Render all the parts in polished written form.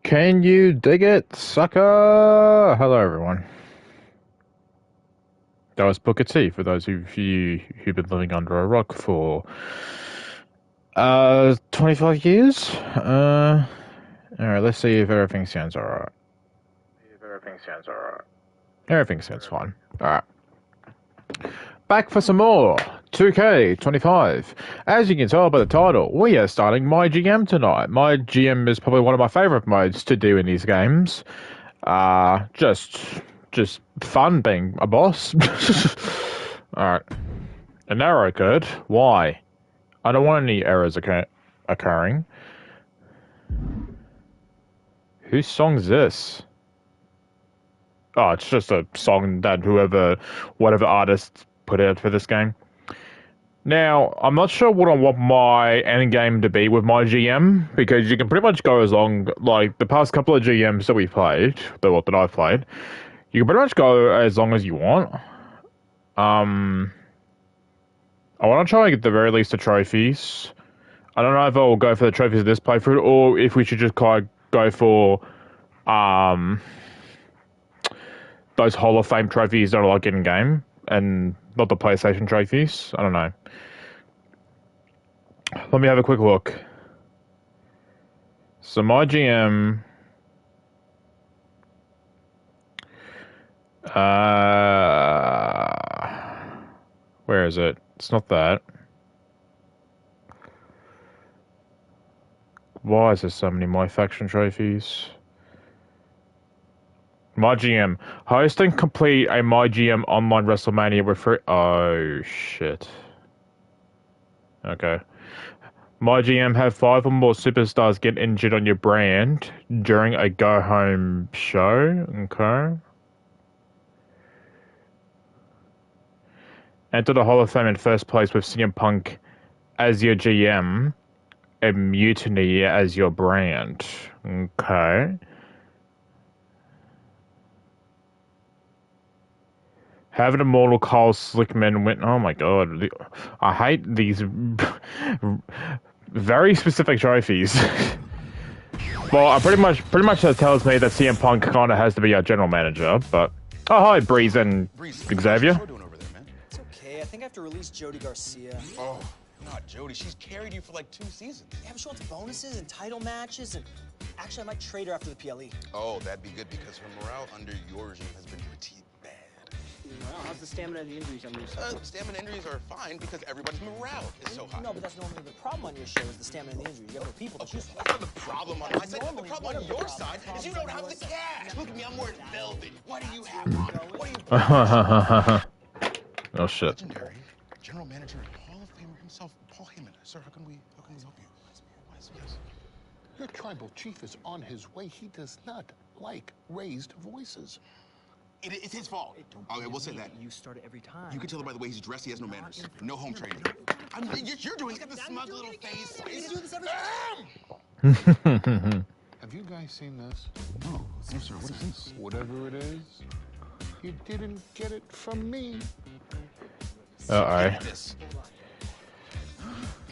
Can you dig it, sucker? Hello, everyone. That was Booker T, for those of you who've been living under a rock for 25 years. Alright, let's see if everything sounds alright. Everything sounds fine. Alright. Back for some more 2K25. As you can tell by the title, we are starting MyGM tonight. MyGM is probably one of my favourite modes to do in these games. Just fun being a boss. Alright. An error occurred. Why? I don't want any errors occurring. Whose song's this? Oh, it's just a song that whatever artist put out for this game. Now, I'm not sure what I want my end game to be with my GM, because you can pretty much go as long, like the past couple of GMs that we've played, that I've played, you can pretty much go as long as you want. I want to try and get the very least the trophies. I don't know if I'll go for the trophies of this playthrough, or if we should just kind of go for those Hall of Fame trophies that are like in game, and not the PlayStation trophies. I don't know. Let me have a quick look. So my GM, where is it? It's not that. Why is there so many My Faction trophies? MyGM. Host and complete a MyGM online WrestleMania with free... Oh, shit. Okay. MyGM, have 5 or more superstars get injured on your brand during a go-home show. Okay. Enter the Hall of Fame in first place with CM Punk as your GM and Mutiny as your brand. Okay. Have an immortal Carl Slickman win. Oh my god. I hate these very specific trophies. Well, I pretty much that tells me that CM Punk kind of has to be our general manager, but... Oh, hi, Breeze and Xavier. What are you doing over there, man? It's okay. I think I have to release Jody Garcia. Oh, not Jody. She's carried you for like 2 seasons. Yeah, but she wants bonuses and title matches, and actually, I might trade her after the PLE. Oh, that'd be good because her morale under your regime has been pretty bad. Well, how's the stamina and the injuries on your side? Stamina injuries are fine because everybody's morale is so high. No, but that's normally the problem on your show is the stamina and the injuries. You have no people to choose from. That's not the problem on my side. The problem on your side is you don't have the cash. Look at me, I'm wearing velvet. What do you have on? What do you... Oh, shit. Legendary general manager and Hall of Famer himself, Paul Heyman. Sir, how can we help you? Yes. Your tribal chief is on his way. He does not like raised voices. It's his fault. Okay, we'll say that. You start it every time. You can tell by the way he's dressed, he has no manners. No home training. You're doing it. He's got the smug little face. You do this every time. Have you guys seen this? No, sir, what is this? Whatever it is, you didn't get it from me. Uh-oh. This.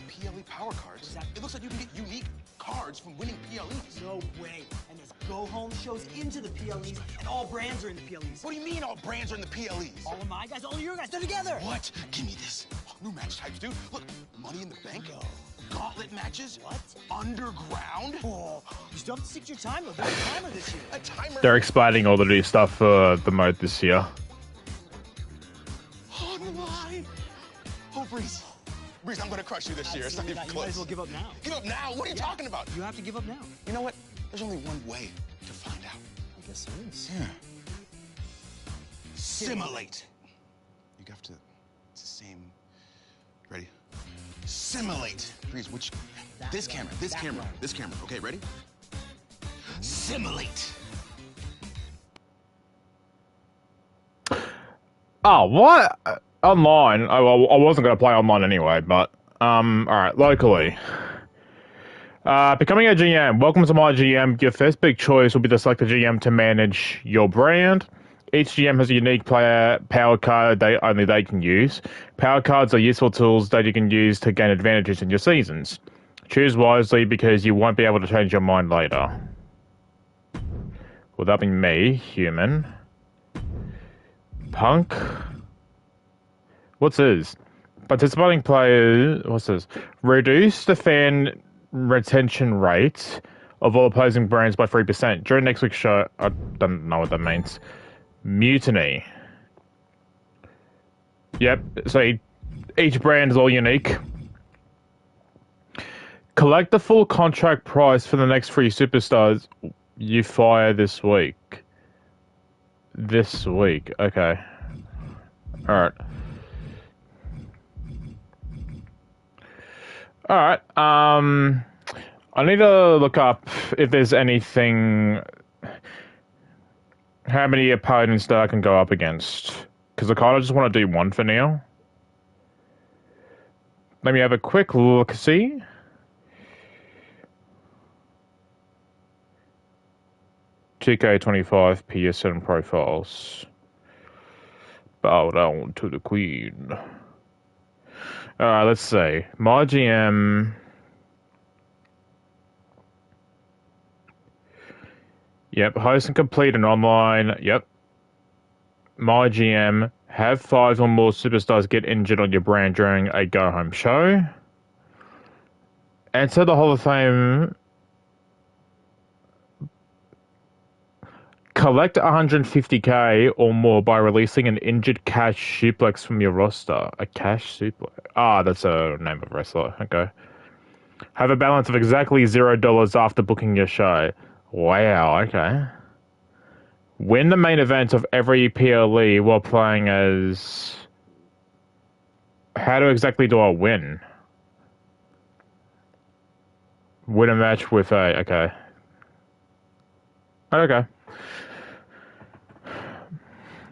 PLE power cards. It looks like you can get unique cards from winning PLEs. No way. And there's go-home shows into the PLEs, and all brands are in the PLEs. What do you mean all brands are in the PLEs? All of my guys, all of your guys, they're together. What? Give me this. New match types, dude. Look, Money in the Bank. Gauntlet matches. What? Underground. Oh, you still have to stick to your time, though. There's a timer this year. A timer. They're explaining all the new stuff for the mode this year. Online. Oh, Breeze. Breeze, I'm gonna crush you this year. It's not even You might close. as well give up now. Give up now? What are you talking about? You have to give up now. You know what? There's only one way to find out. I guess there is. Yeah. Simulate. You have to. It's the same. Ready? Simulate. Breeze, which? This camera. This camera. Okay, ready? Simulate. Oh, what? Online? I wasn't going to play online anyway, but, alright, locally. Becoming a GM. Welcome to my GM. Your first big choice will be to select a GM to manage your brand. Each GM has a unique player power card only they can use. Power cards are useful tools that you can use to gain advantages in your seasons. Choose wisely because you won't be able to change your mind later. Would that be me, human? Punk? What's this? Participating players. What's this? Reduce the fan retention rate of all opposing brands by 3% during next week's show. I don't know what that means. Mutiny. Yep. So each brand is all unique. Collect the full contract price for the next 3 superstars you fire this week. This week. Okay. Alright. Alright. I need to look up if there's anything... How many opponents that I can go up against. Because I kind of just want to do one for now. Let me have a quick look-see. TK25 PSN profiles. Bow down to the queen. Alright, let's see. MyGM. Yep, host and complete and online. Yep. MyGM. Have 5 or more superstars get injured on your brand during a go-home show. Enter the Hall of Fame. Collect 150k or more by releasing an injured cash suplex from your roster. A cash suplex? Ah, that's a name of wrestler. Okay. Have a balance of exactly $0 after booking your show. Wow, okay. Win the main event of every PLE while playing as... How exactly do I win? Win a match with a... Okay. Okay.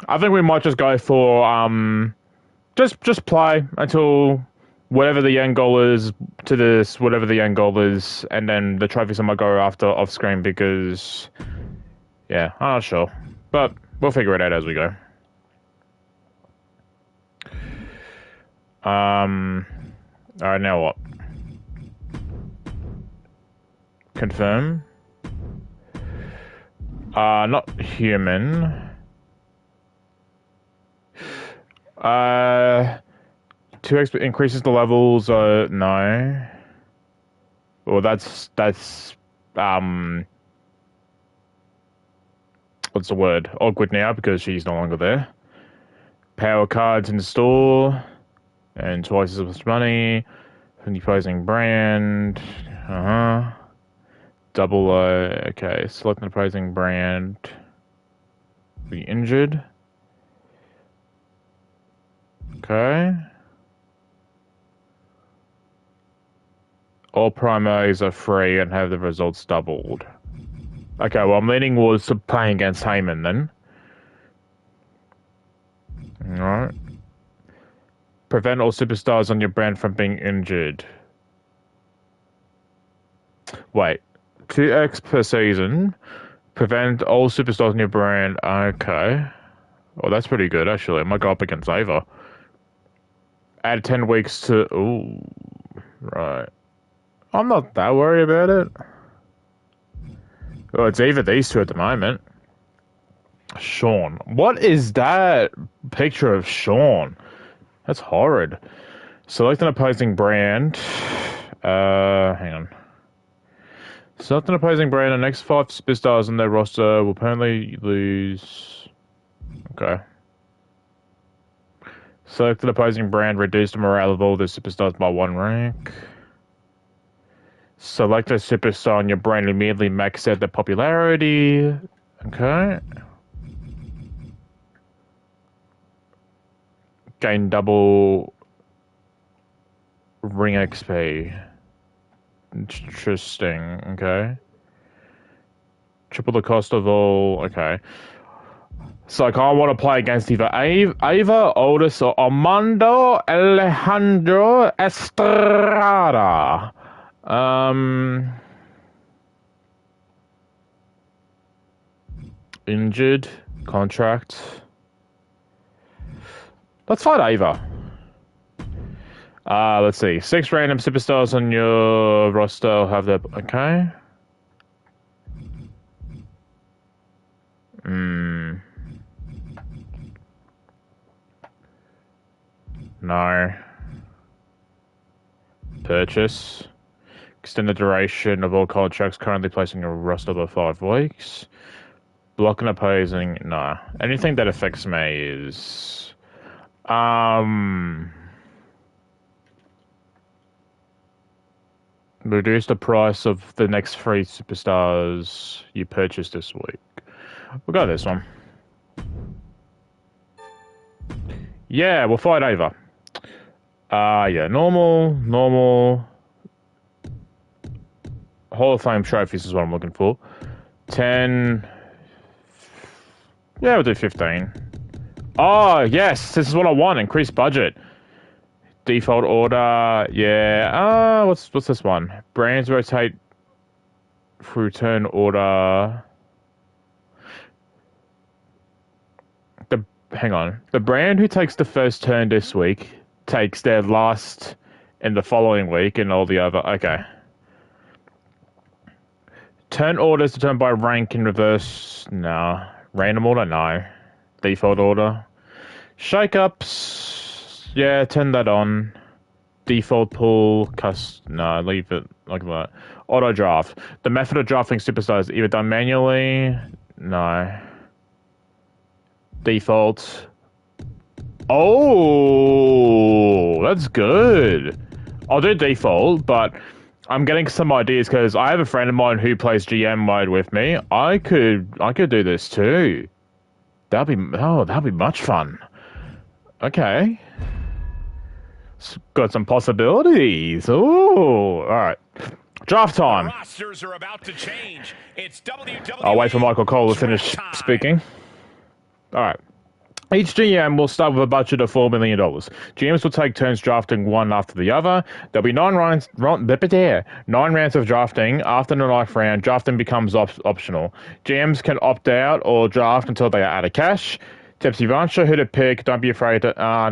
I think we might just go for just play until whatever the end goal is to this, whatever the end goal is, and then the trophies I might go after off screen because yeah, I'm not sure. But we'll figure it out as we go. Alright, now what? Confirm. Not human. 2x increases the levels, no. Well, that's, what's the word? Awkward now because she's no longer there. Power cards in store, and twice as much money. From the opposing brand, Double O, okay, select an opposing brand. Be injured. Okay. All primos are free and have the results doubled. Okay, well, I'm leaning towards playing against Heyman then. Alright. Prevent all superstars on your brand from being injured. Wait. 2x per season. Prevent all superstars on your brand. Okay. Well, that's pretty good, actually. I might go up against Ava. Add 10 weeks to... Ooh. Right. I'm not that worried about it. Well, it's either these two at the moment. Sean. What is that picture of Sean? That's horrid. Select an opposing brand. Hang on. Select an opposing brand. The next 5 superstars on their roster will permanently lose... Okay. Select an opposing brand. Reduce the morale of all the superstars by 1 rank. Select a superstar on your brand. Immediately max out their popularity. Okay. Gain double ring XP. Interesting. Okay. Triple the cost of all. Okay. So I want to play against either Ava, Otis, or Armando Alejandro Estrada. Injured. Contract. Let's fight Ava. Let's see. 6 random superstars on your roster have their... Okay. Hmm. No. Purchase. Extend the duration of all contracts currently placing a roster of 5 weeks. Blocking opposing. Nah. Anything that affects me is. Reduce the price of the next 3 superstars you purchase this week. We'll go this one. Yeah, we'll fight Ava. Yeah, normal. Hall of Fame trophies is what I'm looking for. 10. Yeah, we'll do 15. Oh, yes, this is what I want. Increased budget. Default order. Yeah. What's this one? Brands rotate through turn order. Hang on. The brand who takes the first turn this week takes their last in the following week and all the other. Okay. Turn orders determined by rank in reverse. No. Random order? No. Default order. Shake-ups. Yeah, turn that on. Default pool. No, leave it like that. Auto draft. The method of drafting superstars either done manually. No. Default. Oh, that's good. I'll do default, but I'm getting some ideas because I have a friend of mine who plays GM mode with me. I could do this too. That'd be much fun. Okay. Got some possibilities. Oh, all right. Draft time. Rosters are about to change. It's WWE. I'll wait for Michael Cole to finish speaking. All right. Each GM will start with a budget of $4 million. GMs will take turns drafting one after the other. There'll be 9 rounds of drafting. After the 9th round, drafting becomes optional. GMs can opt out or draft until they are out of cash. Tips, if you aren't sure who to pick, don't be afraid to... I'll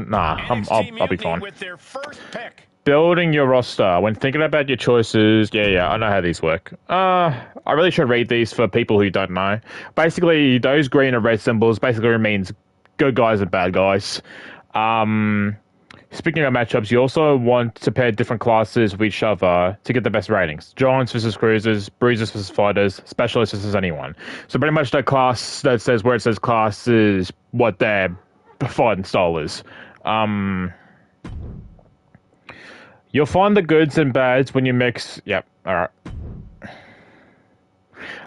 be fine. With their first pick. Building your roster. When thinking about your choices, yeah, I know how these work. I really should read these for people who don't know. Basically, those green and red symbols basically means good guys and bad guys. Speaking of matchups, you also want to pair different classes with each other to get the best ratings. Giants versus cruisers, bruisers versus fighters, specialists versus anyone. So pretty much the class that says where it says class is what their fighting style is. You'll find the goods and bads when you mix... Yep, alright.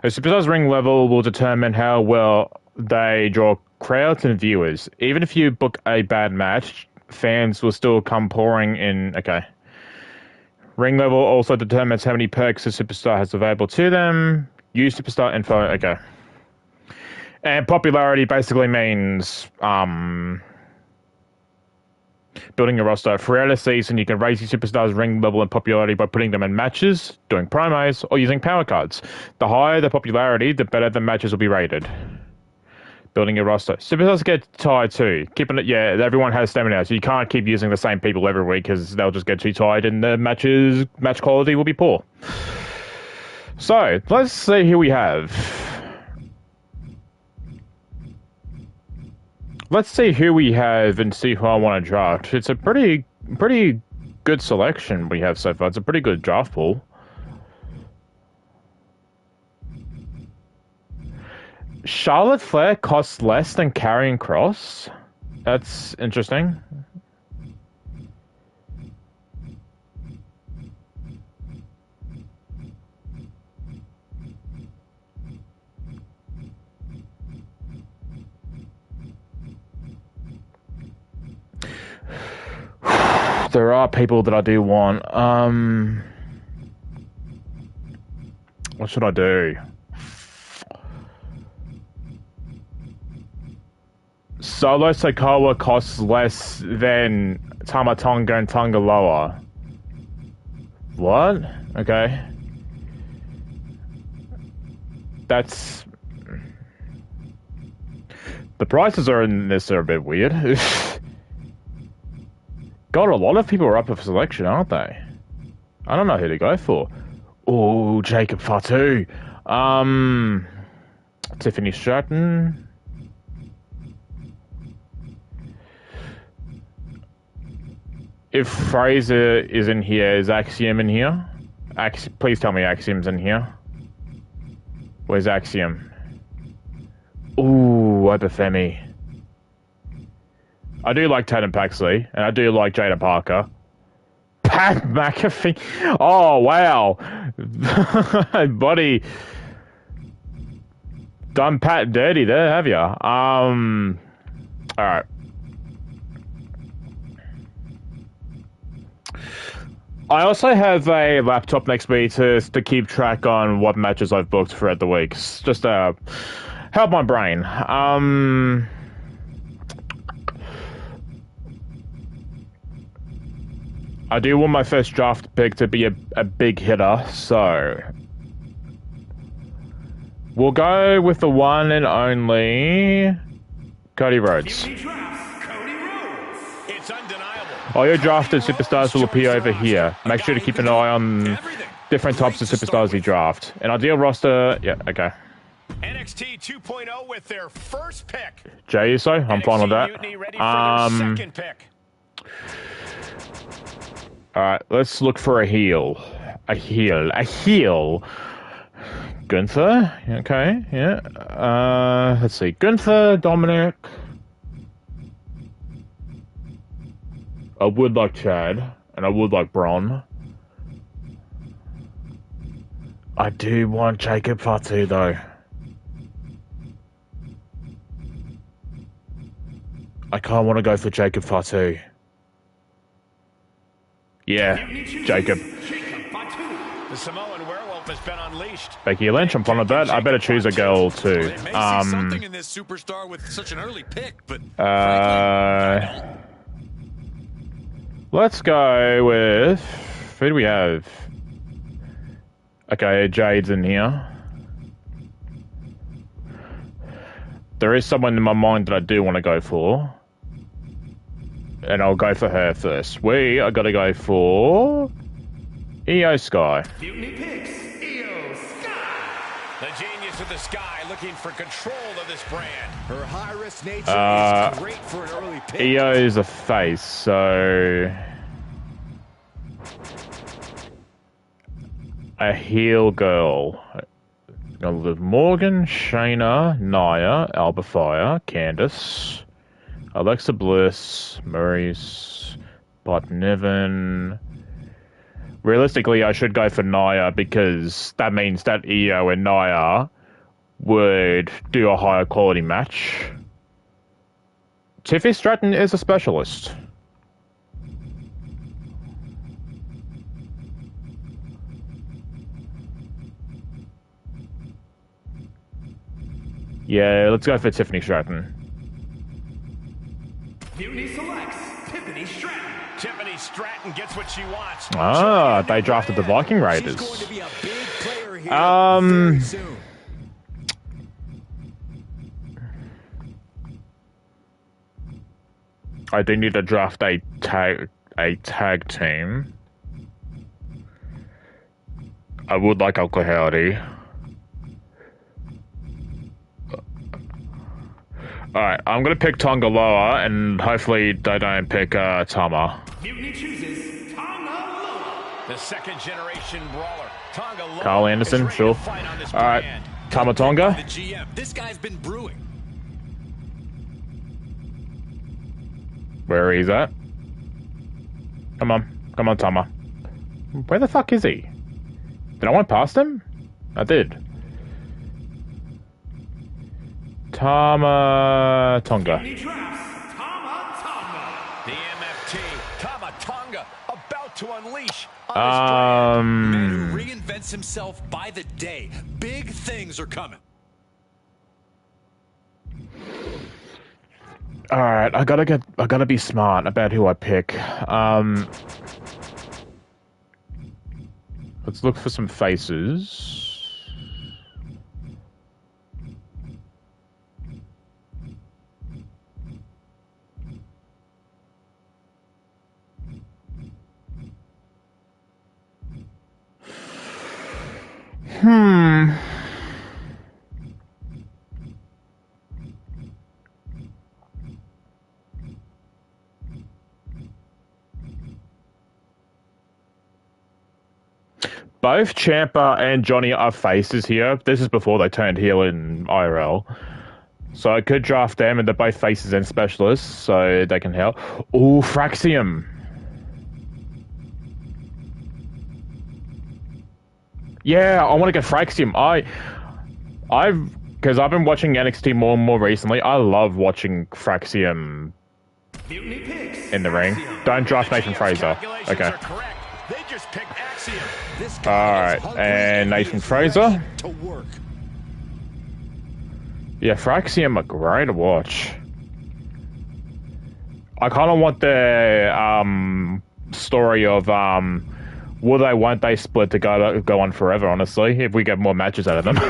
The superstars ring level will determine how well they draw crowds and viewers. Even if you book a bad match, fans will still come pouring in. Okay. Ring level also determines how many perks a superstar has available to them. Use superstar info. Okay. And popularity basically means building a roster. Throughout a season, you can raise your superstars' ring level and popularity by putting them in matches, doing promos, or using power cards. The higher the popularity, the better the matches will be rated. Building your roster. Superstars get tired too. Keeping it, yeah, everyone has stamina, so you can't keep using the same people every week because they'll just get too tired and the match quality will be poor. So, let's see who we have. Let's see who we have and see who I want to draft. It's a pretty good selection we have so far. It's a pretty good draft pool. Charlotte Flair costs less than Karrion Kross? That's interesting. There are people that I do want. What should I do? Solo Sikoa costs less than Tama Tonga and Tongaloa. What? Okay. That's... The prices are in this are a bit weird. God, a lot of people are up for selection, aren't they? I don't know who to go for. Oh, Jacob Fatu. Tiffany Stratton. If Fraser is in here, is Axiom in here? Please tell me Axiom's in here. Where's Axiom? Ooh, Obafemi. I do like Tatum Paxley, and I do like Jada Parker. Pat McAfee. Oh, wow. Buddy. Done Pat dirty there, have ya? Alright. I also have a laptop next to me to keep track on what matches I've booked throughout the week. Just to help my brain. I do want my first draft pick to be a big hitter, so we'll go with the one and only Cody Rhodes. It's undeniable. All your drafted superstars will appear over here. Make sure to keep an eye on different types of superstars you draft. An ideal roster, yeah, okay. NXT 2.0 with their first pick. Jay Uso, I'm fine with that. Mutiny ready for their second pick. Alright, let's look for a heel. A heel. Gunther, okay, yeah. Let's see, Gunther, Dominic. I would like Chad, and I would like Braun. I do want Jacob Fatu, though. I kind of want to go for Jacob Fatu. Yeah, Jacob. The Samoan werewolf has been unleashed. Becky Lynch, I'm fine with that. I better choose a girl, too. They may see something in this superstar with such an early pick, but let's go with... Who do we have? Okay, Jade's in here. There is someone in my mind that I do want to go for. And I'll go for her first. We are going to go for... Io Sky. Mutiny picks Io Sky. The genius of the sky looking for control of this brand. her high-risk nature is great for an early pick. Io is a face, so... A heel girl. There's Morgan, Shayna, Nia, Alba Fire, Candice, Alexa Bliss, Maurice, Bot Niven. Realistically, I should go for Nia because that means that Io and Nia would do a higher quality match. Tiffy Stratton is a specialist. Yeah, let's go for Tiffany Stratton. Mutiny selects Tiffany Stratton. Tiffany Stratton gets what she wants. Ah, they drafted the Viking She's Raiders. going to be a big player here very soon. I do need to draft a tag team. I would like Oklahoma. Alright, I'm gonna pick Tongaloa, and hopefully they don't pick Tama. Mutiny chooses Tongaloa. The second generation brawler. Tonga Loa Carl Anderson, is ready sure. to fight on this Alright, brand. Tama Tonga. The GM. This guy's been brewing. Where he's at? Come on, Tama. Where the fuck is he? Did I went past him? I did. Tama Tonga. Mutiny drafts Tama Tonga. The MFT. Tama Tonga about to unleash on this Man who Um. reinvents himself by the day. Big things are coming. All right, I gotta be smart about who I pick. Let's look for some faces. both Ciampa and Johnny are faces here. This is before they turned heel in IRL. So I could draft them, and they're both faces and specialists, so they can help. Ooh, Fraxium. Yeah, I want to get Fraxium. Because I've been watching NXT more and more recently. I love watching Fraxium in the ring. Don't draft Nathan Fraser. Okay. Alright, and Nathan Fraser. Yeah, Fraxium are great to watch. I kind of want the story of will they, won't they split to go on forever, honestly, if we get more matches out of them. The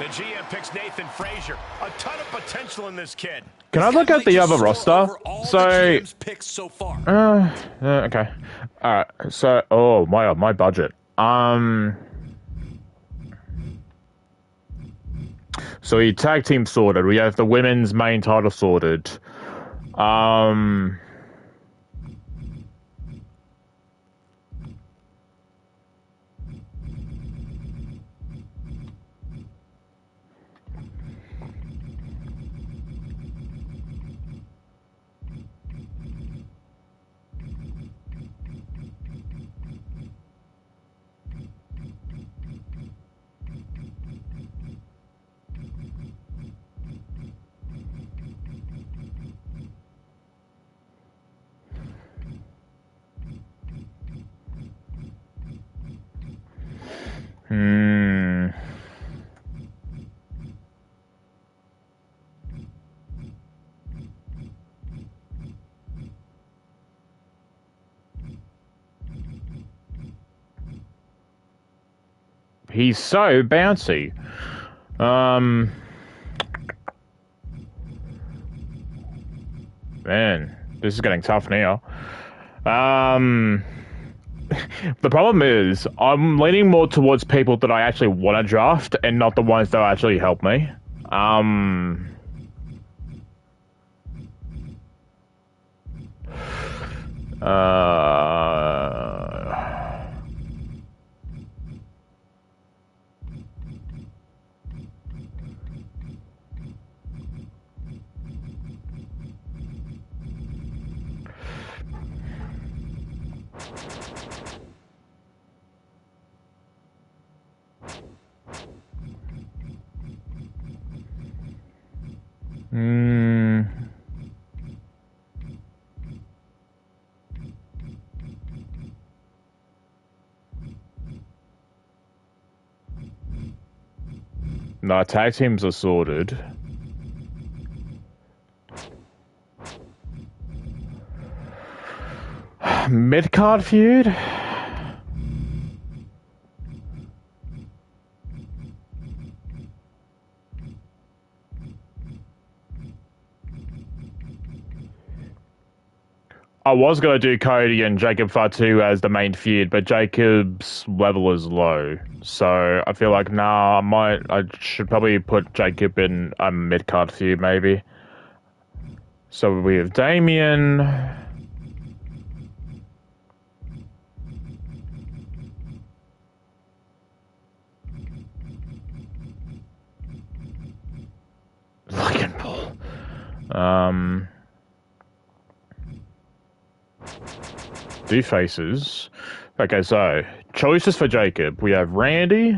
GM picks Nathan Frazier. A ton of potential in this kid. Can I look at the other roster? So, okay. Alright, so, oh, my budget. So we tag team sorted. We have the women's main title sorted. He's so bouncy. Man, this is getting tough now. The problem is, I'm leaning more towards people that I actually want to draft and not the ones that actually help me. No, tag teams are sorted. Mid-card feud? I was going to do Cody and Jacob Fatu as the main feud, but Jacob's level is low. So I feel like, nah, I should probably put Jacob in a mid-card feud, maybe. So we have Damien. Logan Paul. Do faces. Okay, so choices for Jacob. We have Randy,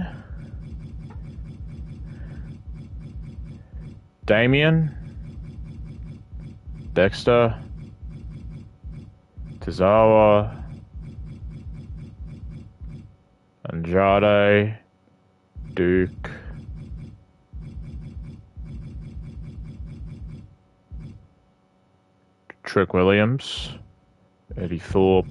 Damien, Dexter, Tozawa, Andrade, Duke, Trick Williams, Eddie Thorpe.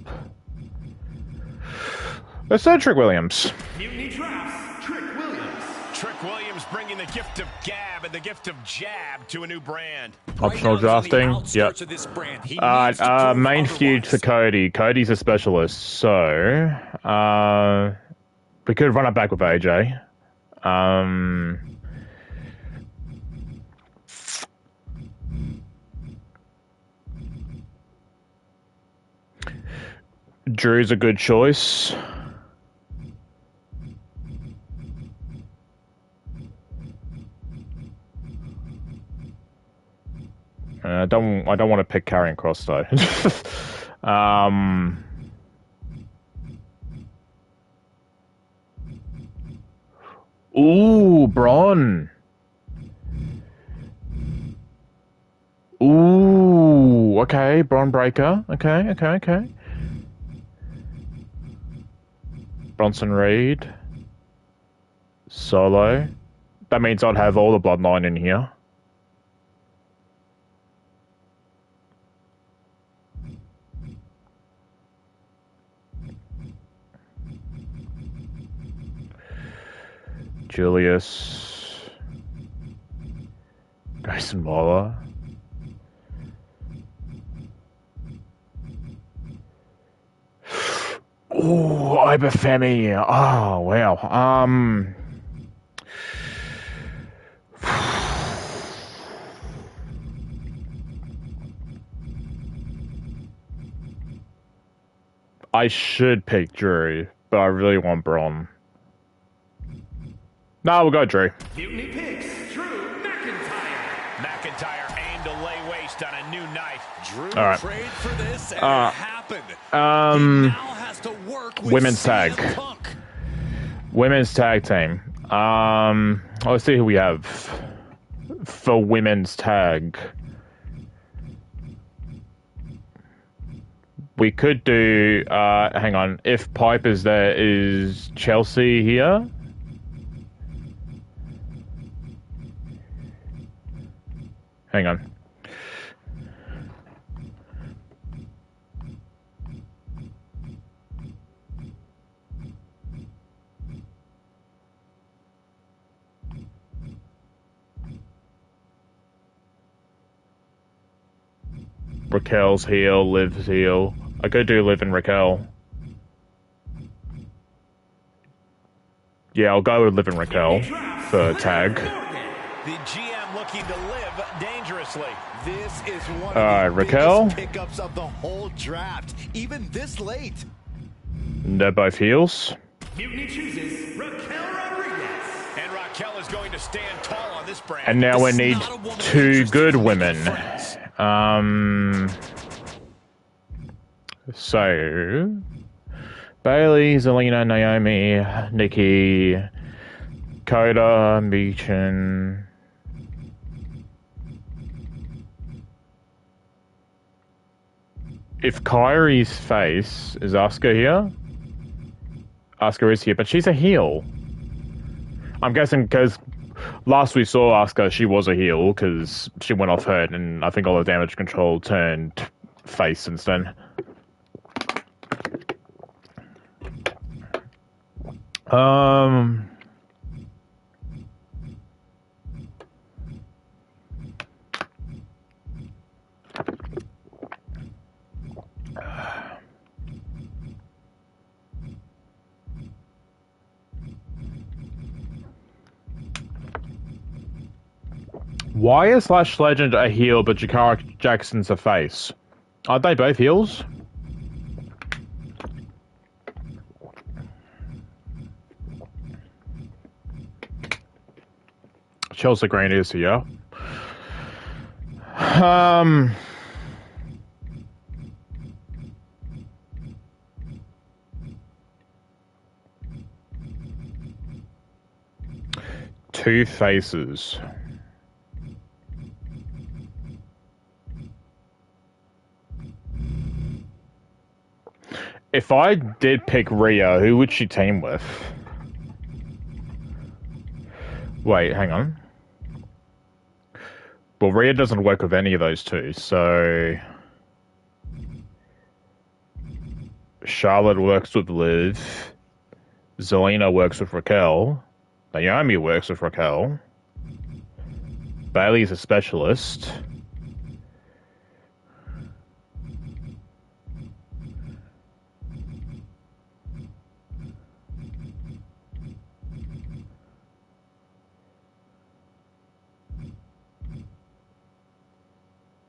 Let's say Trick Williams. Mutiny Traps, Trick Williams. Trick Williams bringing the gift of gab and the gift of jab to a new brand. Optional drafting. Yep. Main feud for Cody. Cody's a specialist, so we could run it back with AJ. Drew's a good choice. I don't want to pick Karrion Kross though. Ooh, Braun. Ooh, okay, Braun Breaker. Okay. Bronson Reed. Solo. That means I'd have all the Bloodline in here. Julius. Grayson Waller. Ooh, Ibafemi. Oh, wow. I should pick Drew, but I really want Braun. No, we'll go Drew. Mutiny picks Drew McIntyre. McIntyre aimed to lay waste on a new night. Drew All right. prayed for this, and it happened. He now has to work with Women's CM tag. Punk. Women's tag team. Let's see who we have for women's tag. We could do, hang on, if Pipe is there, is Chelsea here? Hang on. Raquel's heel, Liv's heel. I could do Liv and Raquel. Yeah, I'll go with Liv and Raquel for tag. The GM looking to live dangerously. This is one Alright, of the Raquel. biggest pickups of the whole draft, even this late. They're both heels. Mutiny chooses Raquel Rodriguez. And Raquel is going to stand tall on this brand. And now we This is need not a woman two interested good in women. making friends. So Bailey, Zelina, Naomi, Nikki, Coda, Meechin. If Kyrie's face is Asuka here, Asuka is here, but she's a heel. I'm guessing because last we saw Asuka, she was a heel because she went off hurt, and I think all the damage control turned face since then. Why is Slash Legend a heel but Jakara Jackson's a face? Aren't they both heels? Chelsea Green is here. Two faces. If I did pick Rhea, who would she team with? Wait, hang on. Well, Rhea doesn't work with any of those two, so... Charlotte works with Liv. Zelina works with Raquel. Naomi works with Raquel. Bailey's a specialist.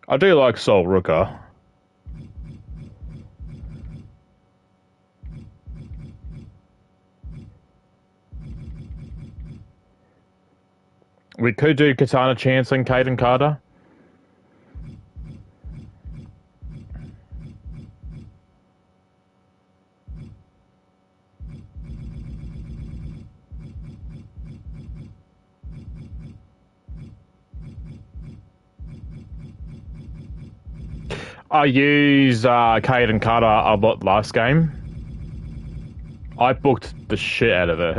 I do like Sol Rooker. We could do Katana Chance and Kaden Carter. I use Caden Carter a lot last game. I booked the shit out of it.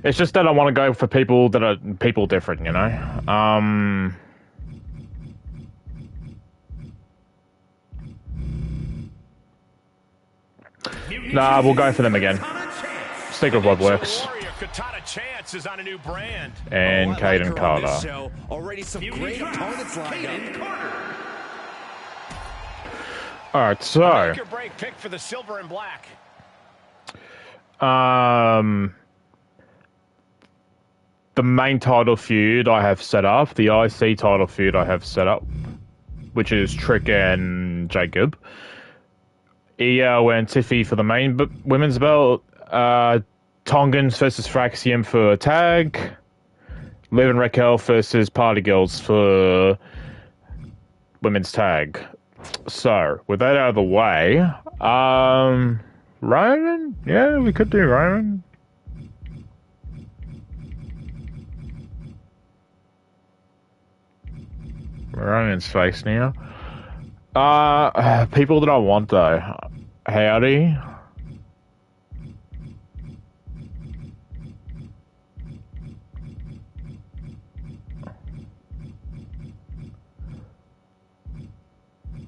It's just that I want to go for people that are people different, you know? Nah, we'll go for them again. Secret Blood works. Is on a new brand. And Caden Carter. Already some great opponents lined up. Alright, so Make your break pick for the silver and black. the main title feud I have set up, the IC title feud I have set up, which is Trick and Jacob. Io and Tiffy for the main women's belt. Tongans versus Fraxium for a tag. Liv and Raquel versus Party Girls for women's tag. So, with that out of the way, Roman? Yeah, we could do Roman. Roman's face now. People that I want though. Howdy.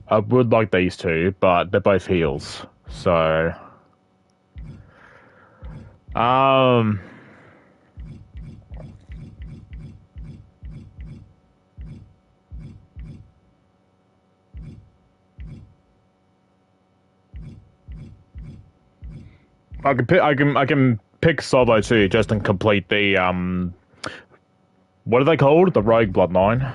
I would like these two, but they're both heels. So, I can pick Solo too, just to complete the what are they called? The Rogue Bloodline.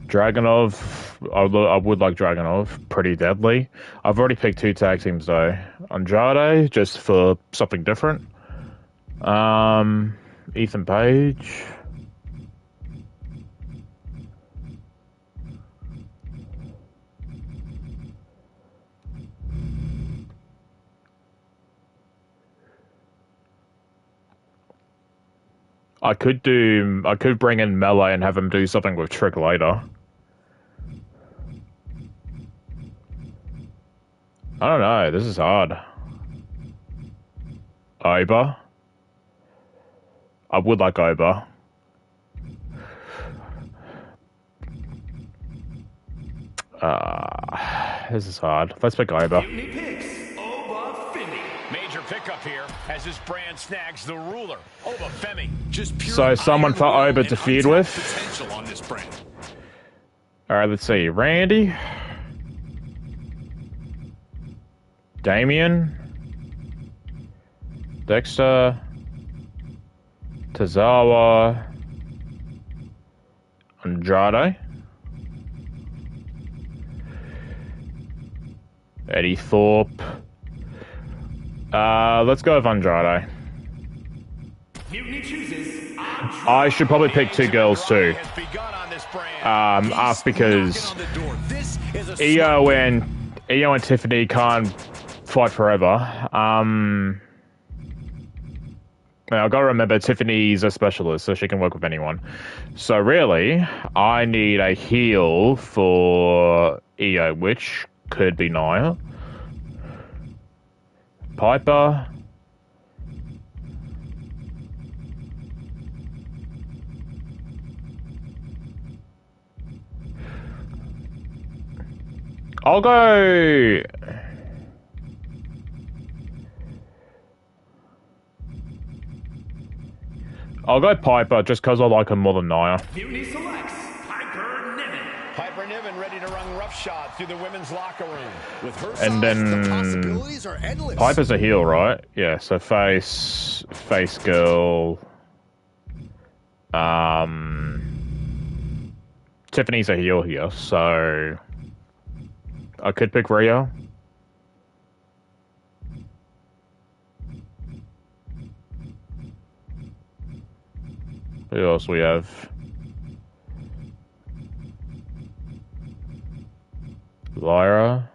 Dragunov. I would like Dragunov. Pretty deadly. I've already picked 2 tag teams though. Andrade, just for something different. Ethan Page. I could bring in Melee and have him do something with Trick later. I don't know, this is hard. Oba. I would like Oba. This is hard. Let's pick Oba. Major pickup here as this brand snags the ruler. Oba Femi. So someone for Oba to feud with. Potential on this brand. Alright, let's see. Randy. Damien. Dexter. Tozawa. Andrade. Eddie Thorpe. Let's go with Andrade. I should probably pick 2 girls too. Because Io and Tiffany can't fight forever. Now I've got to remember Tiffany's a specialist, so she can work with anyone. So really, I need a heel for Io, which could be Nia. Piper. I'll go... I'll go Piper, just because I like her more than Nia. Piper Niven ready to run roughshod through the women's locker room. With her And size, then the possibilities are endless. Piper's a heel, right? Yeah, so face girl. Tiffany's a heel here, so I could pick Rio. Who else we have? Lyra.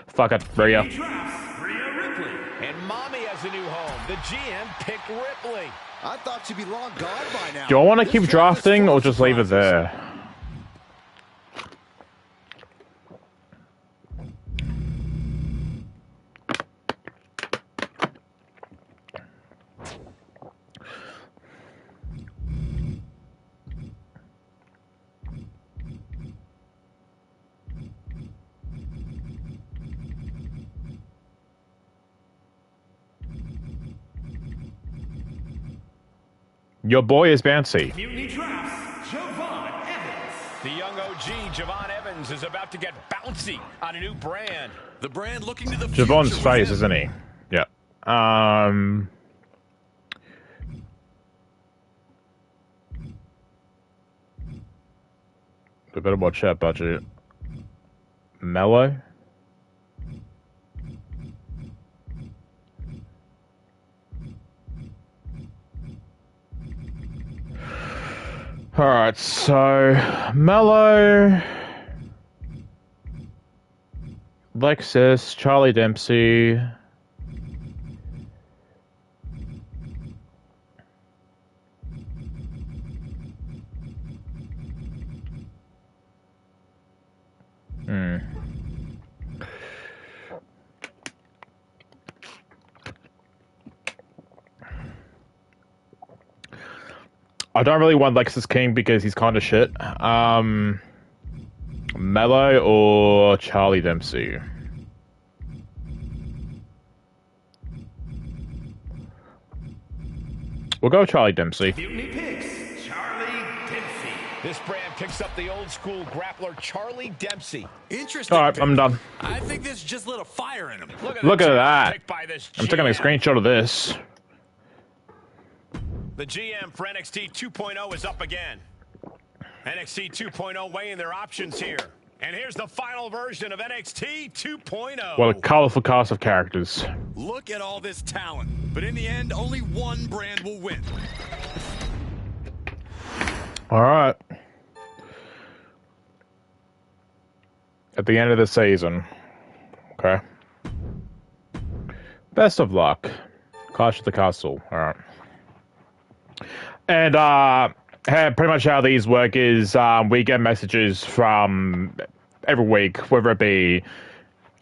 Fuck it, Rhea. And Mommy has a new home. The GM picked Ripley. I thought she'd be long gone by now. Do I want to keep drafting or just leave it there? Your boy is bouncy. Mutiny Traps, Javon Evans. The young OG, Javon Evans, is about to get bouncy on a new brand. The brand looking to the Javon's future face, with him. isn't he? Yeah. We better watch that budget. Mellow? Alright, so Mellow, Lexus, Charlie Dempsey. I don't really want Lexus King because he's kind of shit. Mello or Charlie Dempsey? We'll go with Charlie Dempsey. Mutiny picks Charlie Dempsey. This brand picks up the old school grappler Charlie Dempsey. Interesting. Alright, pick. I'm done. I think this just lit a fire in him. Look at the that. pick by this I'm taking a GM. screenshot of this. The GM for NXT 2.0 is up again. NXT 2.0 weighing their options here. And here's the final version of NXT 2.0. What a colorful cast of characters. Look at all this talent. But in the end, only one brand will win. Alright. At the end of the season. Okay. Best of luck. Clash of the Castle. Alright. And pretty much how these work is we get messages from every week, whether it be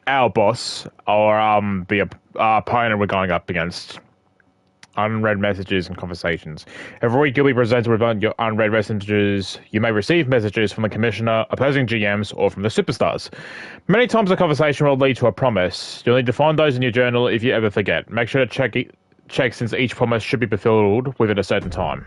our boss or the opponent we're going up against. Unread messages and conversations. Every week you'll be presented with your unread messages. You may receive messages from the commissioner, opposing GMs, or from the superstars. Many times the conversation will lead to a promise. You'll need to find those in your journal if you ever forget. Make sure to check since each promise should be fulfilled within a certain time.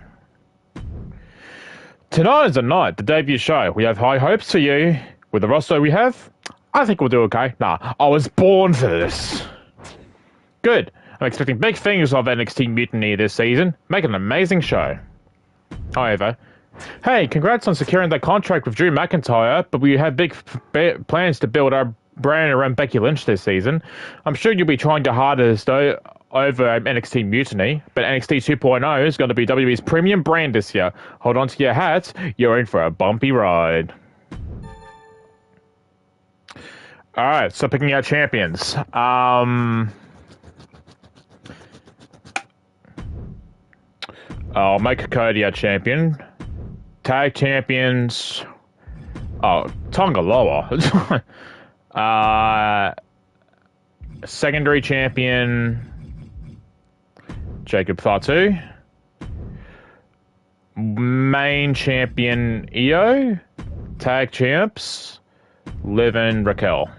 Tonight is the night, the debut show. We have high hopes for you. With the roster we have, I think we'll do okay. Nah, I was born for this. Good. I'm expecting big things of NXT Mutiny this season. Make an amazing show. However, hey, congrats on securing that contract with Drew McIntyre, but we have big plans to build our brand around Becky Lynch this season. I'm sure you'll be trying your hardest though over NXT Mutiny, but NXT 2.0 is going to be WWE's premium brand this year. Hold on to your hats, you're in for a bumpy ride. Alright, so picking out champions. I'll make Cody our champion. Tag champions. Oh, Tonga Loa. Secondary champion. Jacob Fatu. Main champion Io. Tag champs. Liv and Raquel.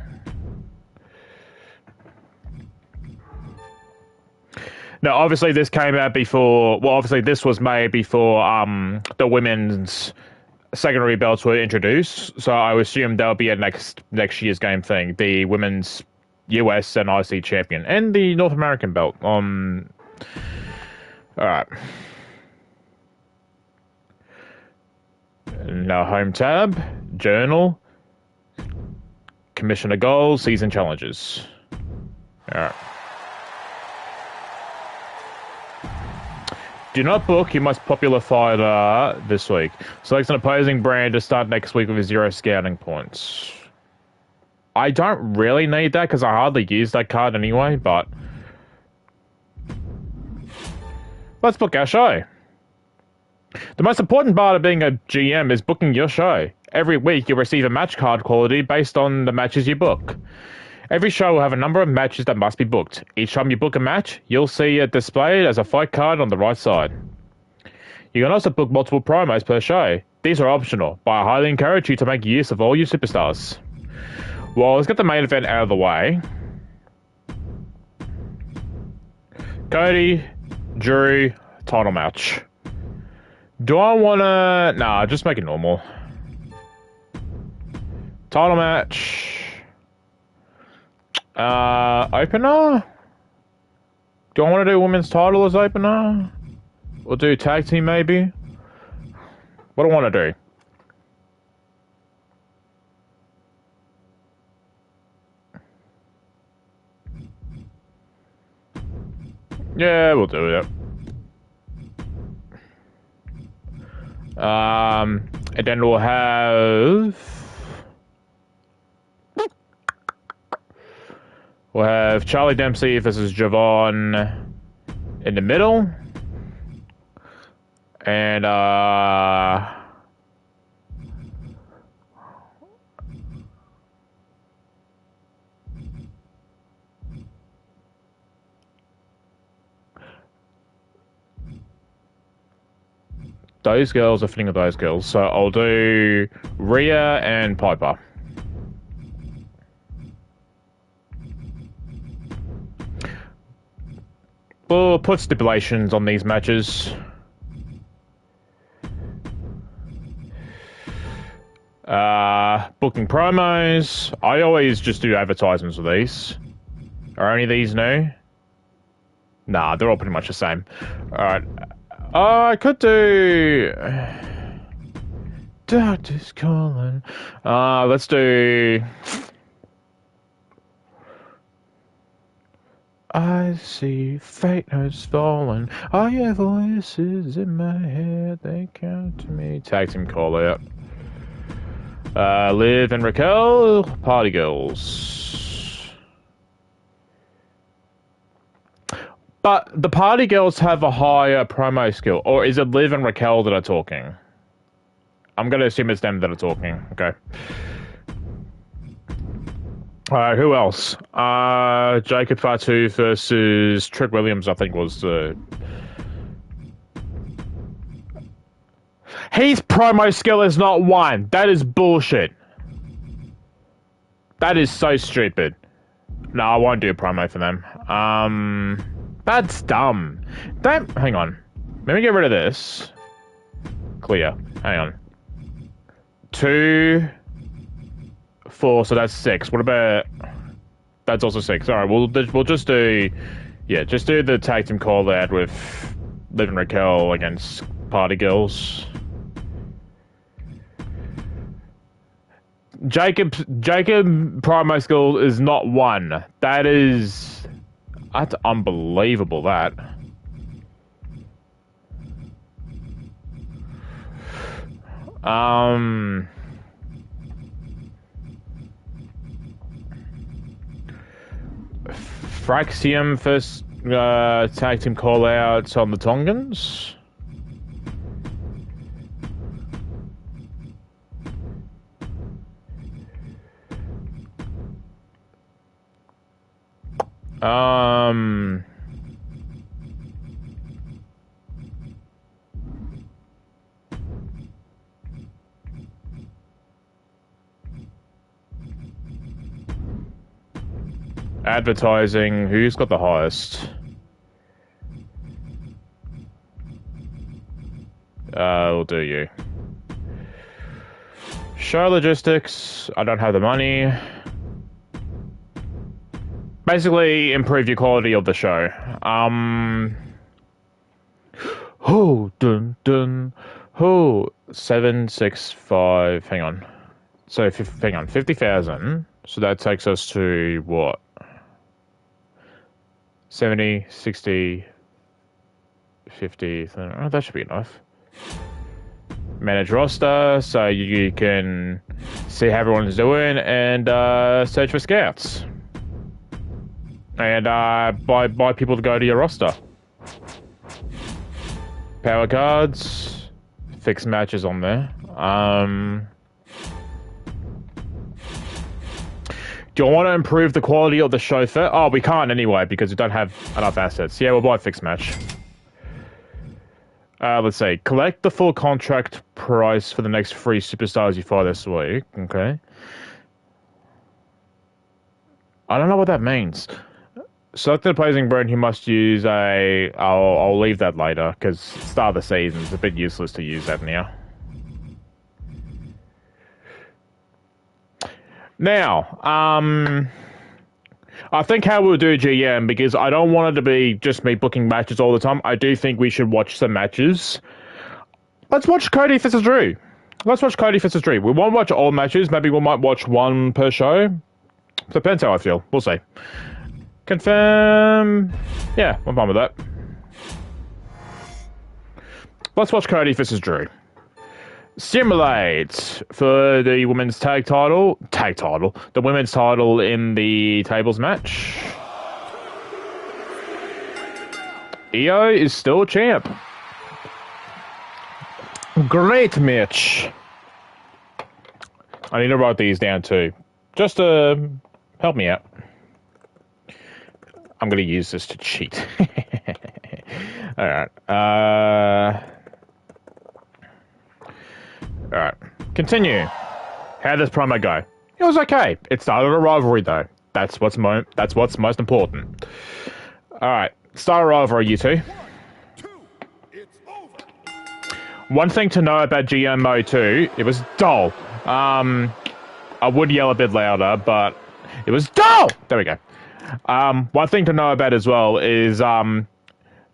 Now, obviously, this came out before. Well, obviously, this was made before the women's secondary belts were introduced. So I assume that'll be a next year's game thing. The women's US and IC champion and the North American belt. All right. Now, home tab, journal, commissioner goals, season challenges. All right. Do not book your most popular fighter this week. Select an opposing brand to start next week with 0 scouting points. I don't really need that because I hardly use that card anyway, but... let's book our show. The most important part of being a GM is booking your show. Every week you'll receive a match card quality based on the matches you book. Every show will have a number of matches that must be booked. Each time you book a match, you'll see it displayed as a fight card on the right side. You can also book multiple promos per show. These are optional, but I highly encourage you to make use of all your superstars. Well, let's get the main event out of the way. Cody, Drew, title match. Do I want to... nah, just make it normal. Title match... opener? Do I want to do women's title as opener? Or do tag team maybe? What do I want to do? Yeah, we'll do it. And then we'll have... we'll have Charlie Dempsey versus Javon in the middle. And, those girls are fitting with those girls. So I'll do Rhea and Piper. We'll put stipulations on these matches. Booking promos. I always just do advertisements with these. Are any of these new? Nah, they're all pretty much the same. Alright. I could do... Doctor's calling. Let's do... I see fate has fallen. I hear voices in my head. They come to me. Tag team call out. Liv and Raquel, Party Girls. But the Party Girls have a higher promo skill. Or is it Liv and Raquel that are talking? I'm going to assume it's them that are talking. Okay. Who else? Jacob Fatu versus Trick Williams, I think was the... His promo skill is not 1. That is bullshit. That is so stupid. No, I won't do a promo for them. That's dumb. Hang on. Let me get rid of this. Clear. Hang on. 2, 4, so that's 6. What about... that's also 6. Alright, we'll just do... yeah, just do the tag team call out with Liv and Raquel against Party Girls. Jacob promo skill is not 1. That's unbelievable, that. Fraxium first tag team call outs on the Tongans. Advertising, who's got the highest? We'll do you. Show logistics, I don't have the money. Basically, improve your quality of the show. Oh, dun dun. Oh, 765. Hang on. So, hang on, 50,000. So that takes us to what? 70, 60. 50. Oh, that should be enough. Manage roster, so you can see how everyone's doing and search for scouts. And buy people to go to your roster. Power cards, fixed matches on there. Do I want to improve the quality of the show first? Oh, we can't anyway because we don't have enough assets. Yeah, we'll buy a fixed match. Let's see. Collect the full contract price for the next 3 superstars you fight this week. Okay. I don't know what that means. Select the opposing brand who must use a... I'll leave that later because start of the season is a bit useless to use that now. Now, I think how we'll do GM, because I don't want it to be just me booking matches all the time. I do think we should watch some matches. Let's watch Cody vs. Drew. Let's watch Cody vs. Drew. We won't watch all matches. Maybe we might watch one per show. Depends how I feel. We'll see. Confirm. Yeah, I'm fine with that. Let's watch Cody vs. Drew. Simulate for the women's tag title, the women's title in the tables match. Io is still champ. Great match. I need to write these down too, just to help me out. I'm going to use this to cheat. All right. Alright, continue. How does promo go? It was okay. It started a rivalry though. That's what's most important. Alright, start a rivalry, you two. One thing to know about GM mode 2, it was dull. I would yell a bit louder, but it was dull! There we go. One thing to know about as well is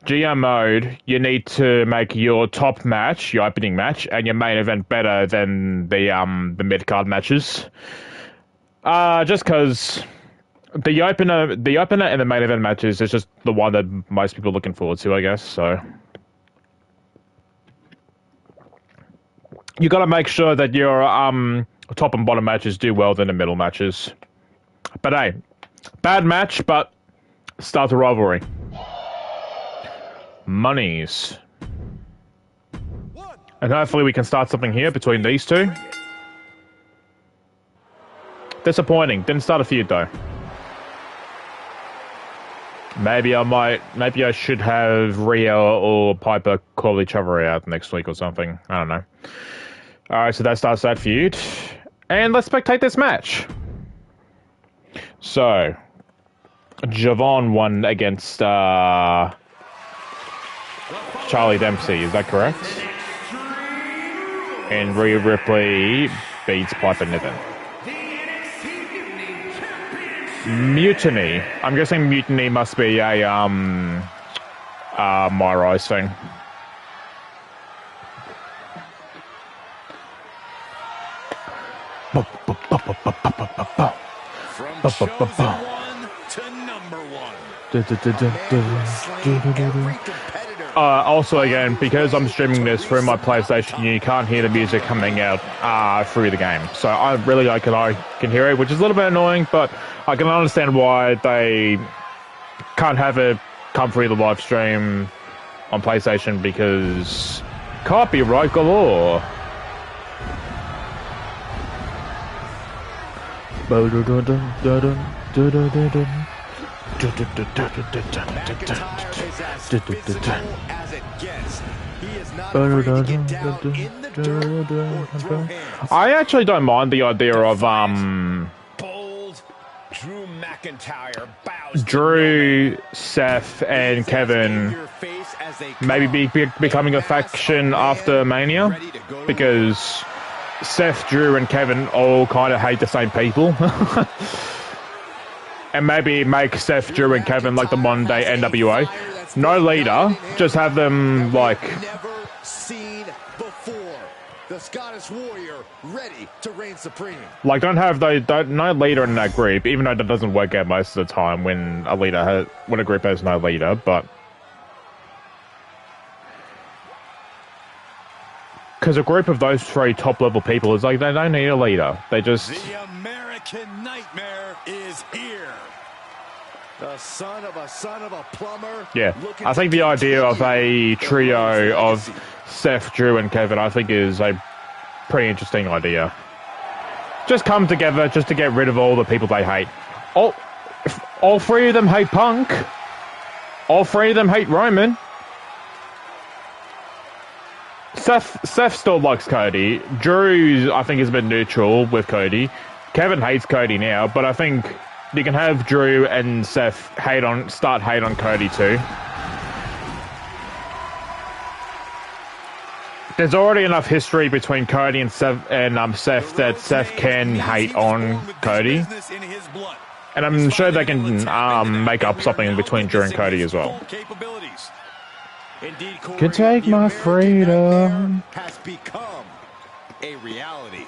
GM mode, you need to make your top match, your opening match, and your main event better than the mid-card matches. Just because the opener and the main event matches is just the one that most people are looking forward to, I guess, so. You gotta make sure that your top and bottom matches do well than the middle matches. But hey, bad match, but start the rivalry. Monies. And hopefully we can start something here between these two. Disappointing. Didn't start a feud though. Maybe I should have Rhea or Piper call each other out next week or something. I don't know. Alright, so that starts that feud. And let's spectate this match. So, Javon won against Charlie Dempsey, is that correct? And Rhea Ripley beats Piper Niven. Mutiny. I'm guessing Mutiny must be a My Rise thing. From chosen one to number one. Also, again, because I'm streaming this through my PlayStation, you can't hear the music coming out through the game. So I can hear it, which is a little bit annoying, but I can understand why they can't have it come through the live stream on PlayStation because copyright galore. I actually don't mind the idea of Bold Drew McIntyre bows Drew, Seth, and Kevin maybe becoming a faction after Mania, because Seth, Drew, and Kevin all kind of hate the same people. And maybe make Seth, Drew, and Kevin like the modern day NWA. No leader, just have them like... Never seen before. The Scottish Warrior ready to reign supreme. Like, no leader in that group, even though that doesn't work out most of the time when a group has no leader, but... Because a group of those three top-level people is like, they don't need a leader. They just... The American Nightmare is here. The son of a plumber. Yeah, I think the idea of a trio of Seth, Drew, and Kevin, I think is a pretty interesting idea. Just come together just to get rid of all the people they hate. All three of them hate Punk. All three of them hate Roman. Seth still likes Cody. Drew, I think, is a bit neutral with Cody. Kevin hates Cody now, but I think you can have Drew and Seth start hate on Cody too. There's already enough history between Cody and Seth that Seth can hate on Cody. And I'm sure they can make up something between Drew and Cody as well. Can take my freedom. Has become a reality.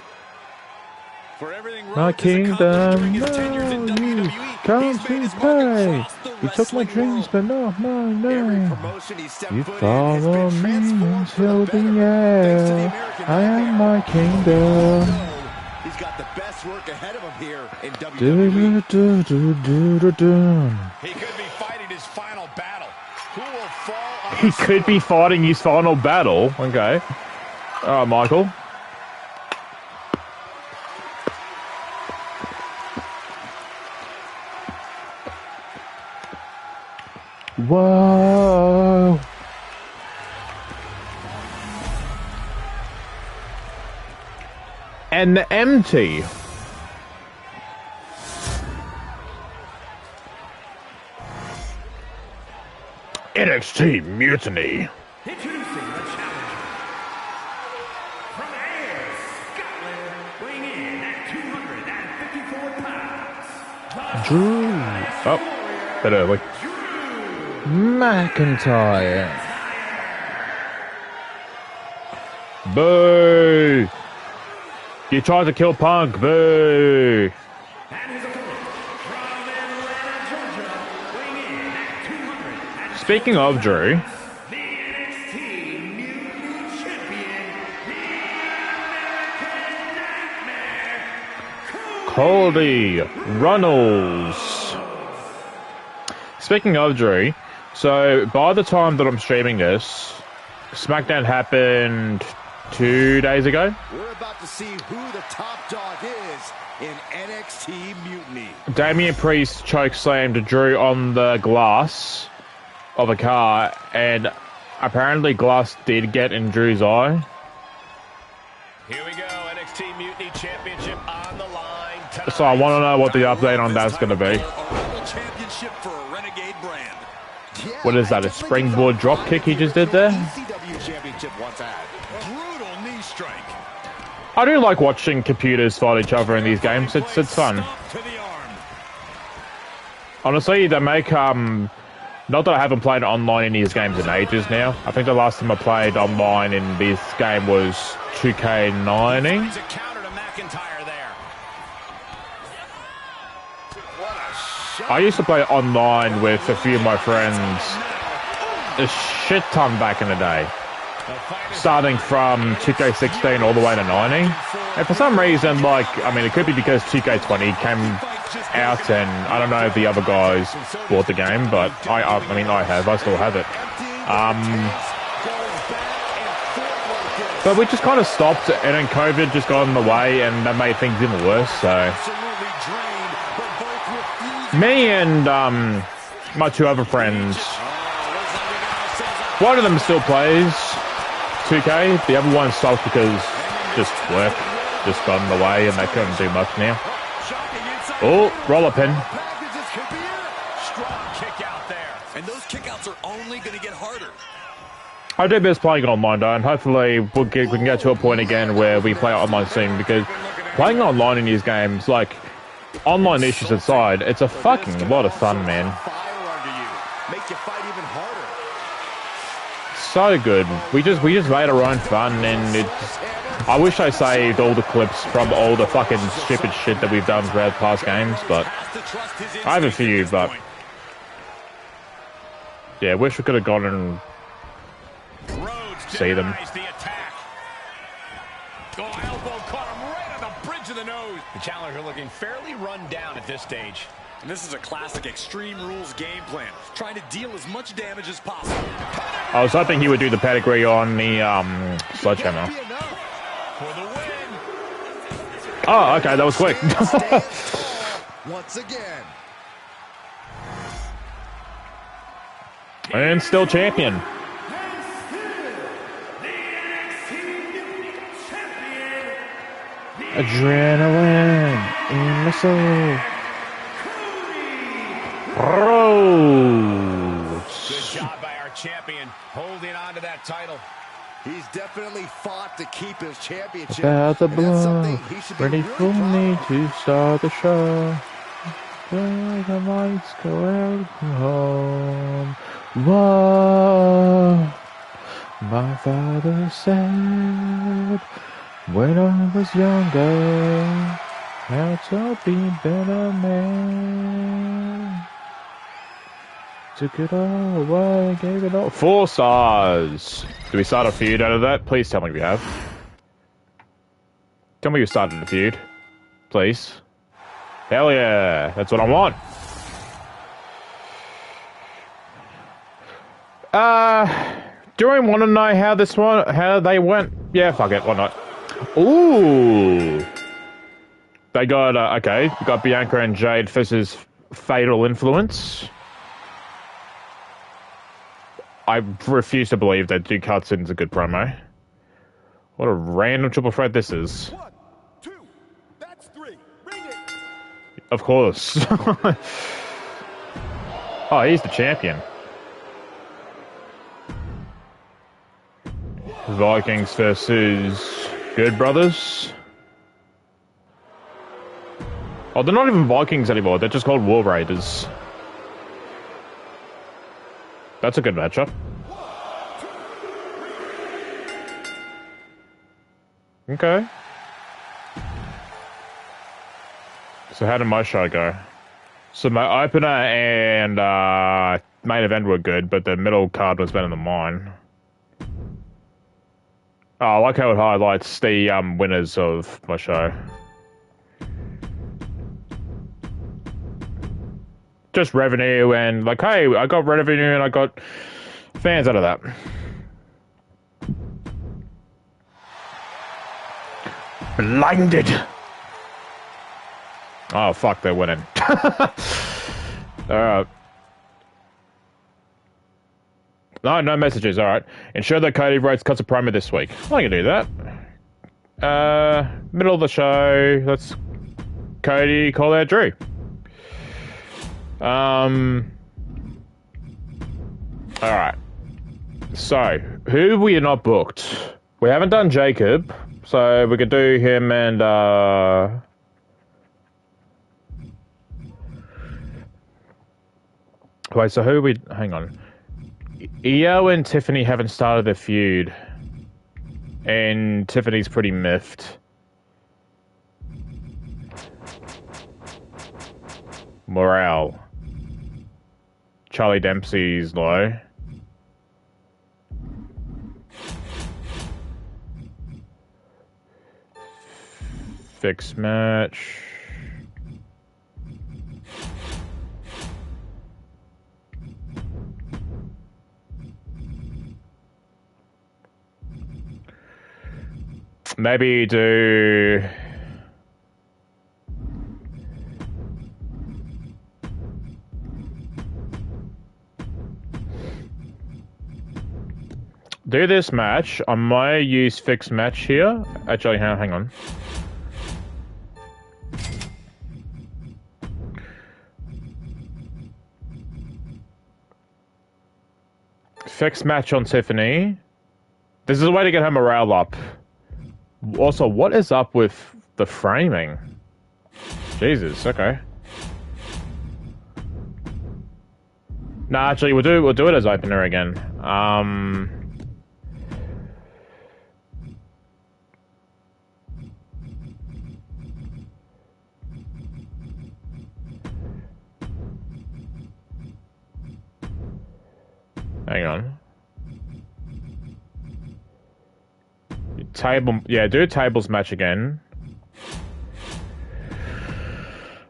For everything My Rhodes has accomplished kingdom, during his tenures in no, WWE, you come he's made his to mark play. across the You took my wrestling dreams, world. but not my Every name. promotion he stepped You foot in has follow been me transformed for until the the better. Thanks to the end. American I am Nightmare. my kingdom. He's got the best work ahead of him here in Do WWE. do do do do do. He could be fighting his final battle. Who will fall on He could be fighting his final battle. Okay. Alright, Michael. Whoa. And empty. NXT Mutiny. Introducing the challenger. From Ayr, Scotland, weighing in at 254 pounds. Drew. Oh, bit early. McIntyre. Boo! You tried to kill Punk. Boo! And his opponent from Atlanta, Georgia, weighing in at 200. Speaking of Drew, The NXT Mutiny Champion, the American Nightmare, Cody Runnels. Speaking of Drew, so by the time that I'm streaming this, SmackDown happened 2 days ago. We're about to see who the top dog is in NXT Mutiny. Damian Priest chokeslammed Drew on the glass of a car, and apparently glass did get in Drew's eye. Here we go, NXT Mutiny Championship on the line tonight. So I want to know what the update on that's going to be. A world championship for a renegade brand. Yeah, What is that, a springboard drop kick he just did there? ECW championship once had. Brutal knee strike. I do like watching computers fight each other in these games. It's fun. Stomp to the arm. Honestly, they make not that I haven't played online in these games in ages now. I think the last time I played online in this game was 2K90. Finds a counter to McIntyre there. What a shot. I used to play online with a few of my friends a shit ton back in the day. Starting from 2K16 all the way to 90. And for some reason, like, I mean, it could be because 2K20 came out and I don't know if the other guys bought the game, but I mean, I still have it. But we just kind of stopped, and then COVID just got in the way, and that made things even worse, so... Me and my two other friends, one of them still plays 2K, the other one stopped because just work just got in the way and they couldn't do much now. Oh, roller pin. Strong kick out there. And those kickouts are only going to get harder. I do miss playing online though, and hopefully we can get to a point again where we play online soon, because playing online in these games, like, online issues aside, it's a fucking lot of fun, man. Make you fight even harder. So good. We just made our own fun, and it's... I wish I saved all the clips from all the fucking stupid shit that we've done throughout past games, but I have a few, but yeah, wish we could have gone and see them. The attack. Oh, elbow caught him right on the bridge of the nose. The challenger looking fairly run down at this stage. And this is a classic Extreme Rules game plan, trying to deal as much damage as possible. I was hoping he would do the pedigree on the sledgehammer. For the win. Oh, okay, that was quick. Once again. And still champion. Adrenaline in my soul. Good job by our champion, holding on to that title. He's definitely fought to keep his championship. About the and that's blow, something he should be ready really for proud me of. to start the show. Where the lights go out home. Whoa, my father said when I was younger, how to be a better man. Took it all away, gave it all. 4 stars. Do we start a feud out of that? Please tell me we have. Tell me we started a feud. Please. Hell yeah. That's what I want. Do I want to know how they went? Yeah, fuck it, why not? Ooh. They got, okay, we got Bianca and Jade versus Fatal Influence. I refuse to believe that Duke Hudson's a good promo. What a random triple threat this is. 1, 2, that's 3. Bring it. Of course. Oh, he's the champion. Vikings versus Good Brothers. Oh, they're not even Vikings anymore. They're just called War Raiders. That's a good matchup. Okay. So how did my show go? So my opener and main event were good, but the middle card was better than mine. Oh, I like how it highlights the winners of my show. Just revenue and like, hey, I got revenue and I got fans out of that. Blinded. Oh fuck, they're winning. Alright. No messages, alright. Ensure that Cody writes cuts a promo this week. I can do that. Middle of the show, let's Cody call out Drew. Alright. So, who we are not booked? We haven't done Jacob, so we could do him and, Wait, so who we... Hang on. Io and Tiffany haven't started their feud. And Tiffany's pretty miffed. Morale. Charlie Dempsey's low. Fixed match. Maybe do... Do this match. I might use fixed match here. Actually, hang on. Fixed match on Tiffany. This is a way to get her morale up. Also, what is up with the framing? Jesus, okay. Nah, actually, we'll do it as opener again. Hang on. Table, yeah, do a tables match again.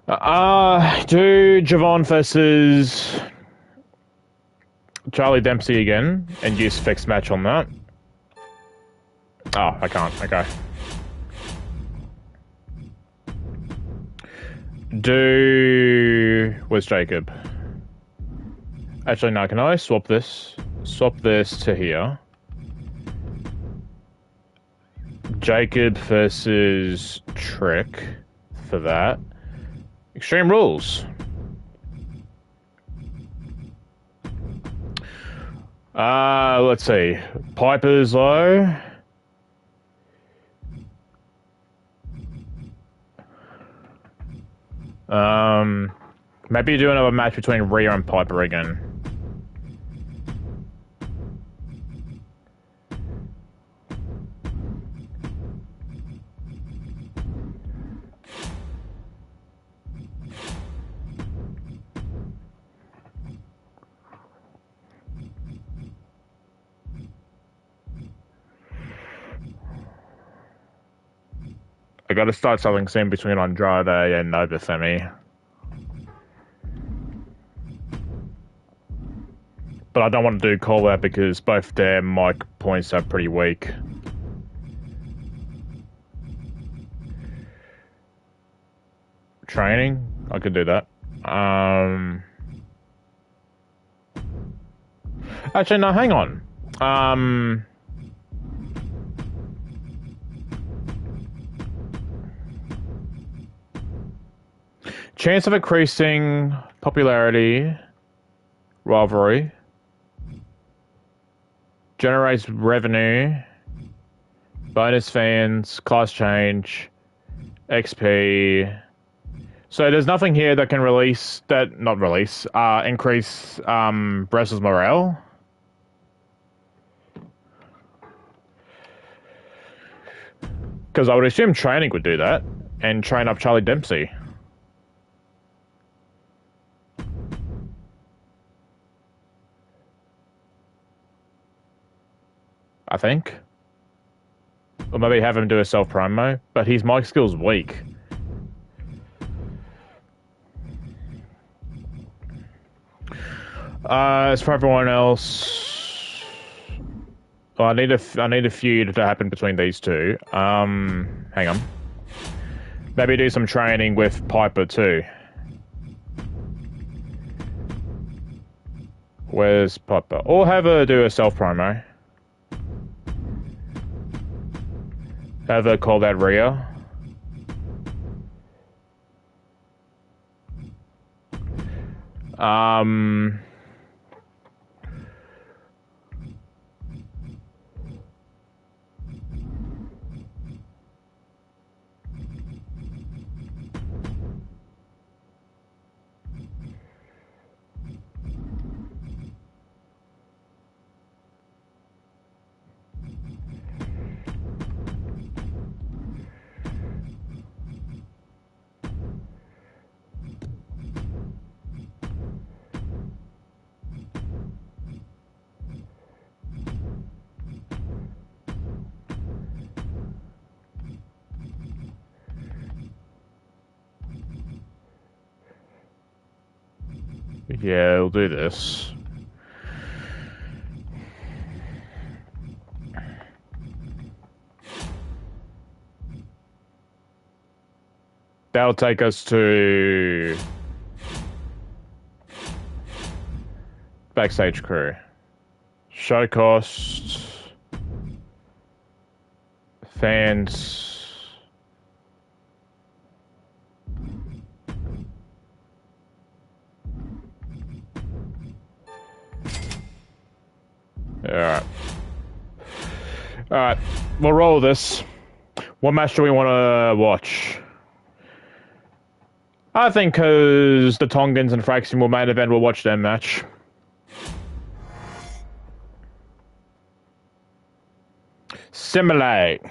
Do Javon versus Charlie Dempsey again, and use fixed match on that. Oh, I can't. Okay. Where's Jacob? Actually, no, can I swap this? Swap this to here. Jacob versus Trick for that. Extreme Rules. Let's see. Piper's low. Maybe do another match between Rhea and Piper again. I gotta start something soon between Andrade and Nova Semi. But I don't want to do call out because both their mic points are pretty weak. Training? I could do that. Actually, no, hang on. Chance of increasing popularity, rivalry, generates revenue, bonus fans, class change, XP. So there's nothing here that can increase wrestlers' morale. Because I would assume training would do that, and train up Charlie Dempsey. I think. Or maybe have him do a self-promo, but his mic skill's weak. As for everyone else, well, I need a feud to happen between these two. Hang on. Maybe do some training with Piper too. Where's Piper? Or have her do a self-promo. Have her call that Rhea. Yeah, we'll do this. That'll take us to backstage crew. Show cost. Fans. Alright, we'll roll this. What match do we want to watch? I think because the Tongans and Fraxium will main event, we'll watch their match. Simulate.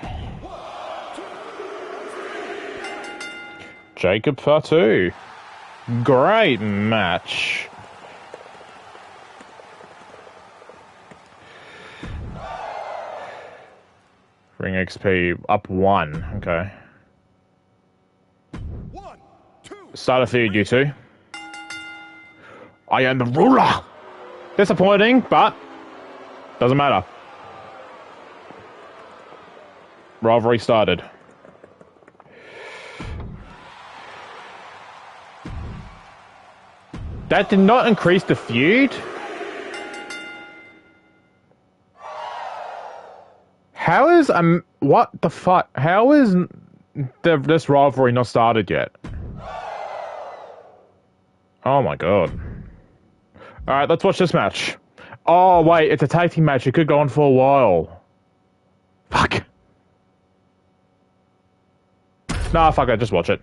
Jacob Fatu. Great match. Ring XP up 1. Okay. 1, 2. Start a feud, you two. I am the ruler. Disappointing, but doesn't matter. Rivalry started. That did not increase the feud? How is what the fuck? How is this rivalry not started yet? Oh my god. Alright, let's watch this match. Oh wait, it's a tag team match. It could go on for a while. Fuck. Nah, fuck it, just watch it.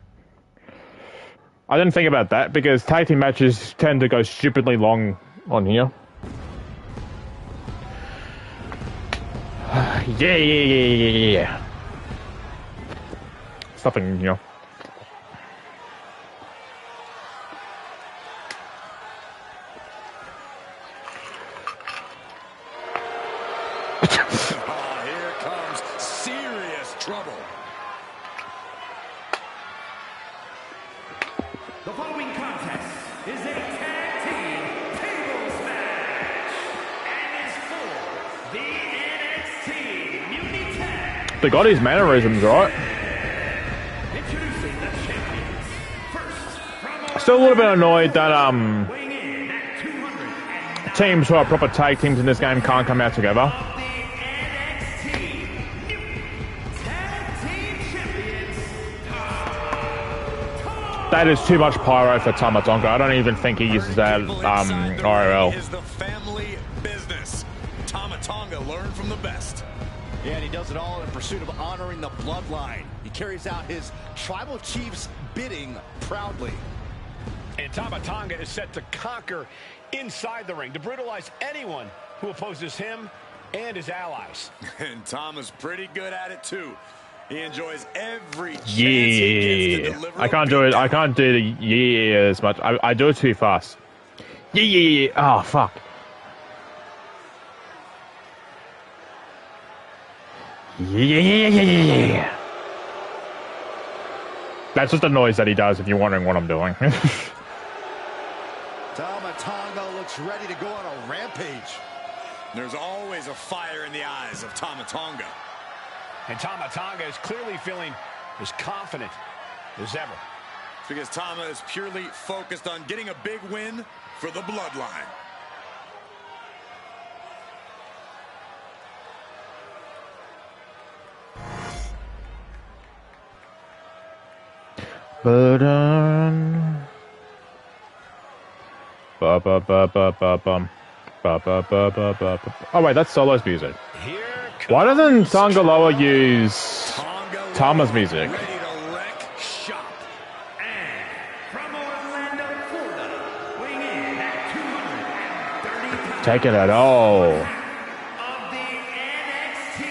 I didn't think about that because tag team matches tend to go stupidly long on here. Yeah. Something, you know. Oh, here comes serious trouble. The following contest is a tag team tables match and is for the NXT Muni Tag. They got his mannerisms right. Introducing the champions. First, from Still a little bit annoyed that weighing in at 200 teams who are proper tag teams in this game can't come out together. the NXT Muni Tag Team Champions. That is too much pyro for Tama Tonga. I don't even think he uses that People inside the ring RL. is the family business. Tama Tonga learned from the best. Yeah, and he does it all in pursuit of honoring the bloodline. He carries out his tribal chief's bidding proudly. And Tama Tonga is set to conquer inside the ring, to brutalize anyone who opposes him and his allies. And Tama's pretty good at it too. He enjoys every chance he gets to Yeah. deliver I can't do it. I can't do the yeah as much. I do it too fast. Yeah. Oh, fuck. Yeah. That's just the noise that he does if you're wondering what I'm doing. Tama Tonga looks ready to go on a rampage. There's always a fire in the eyes of Tama Tonga. And Tama Tonga is clearly feeling as confident as ever. It's because Tama is purely focused on getting a big win for the bloodline. But oh wait, that's Solo's music. Here Why doesn't comes Tangaloa use Tonga Tama's music? ready to wreck shop. and from Orlando, Florida, weighing in at 230 pounds. Taking it all. Of the NXT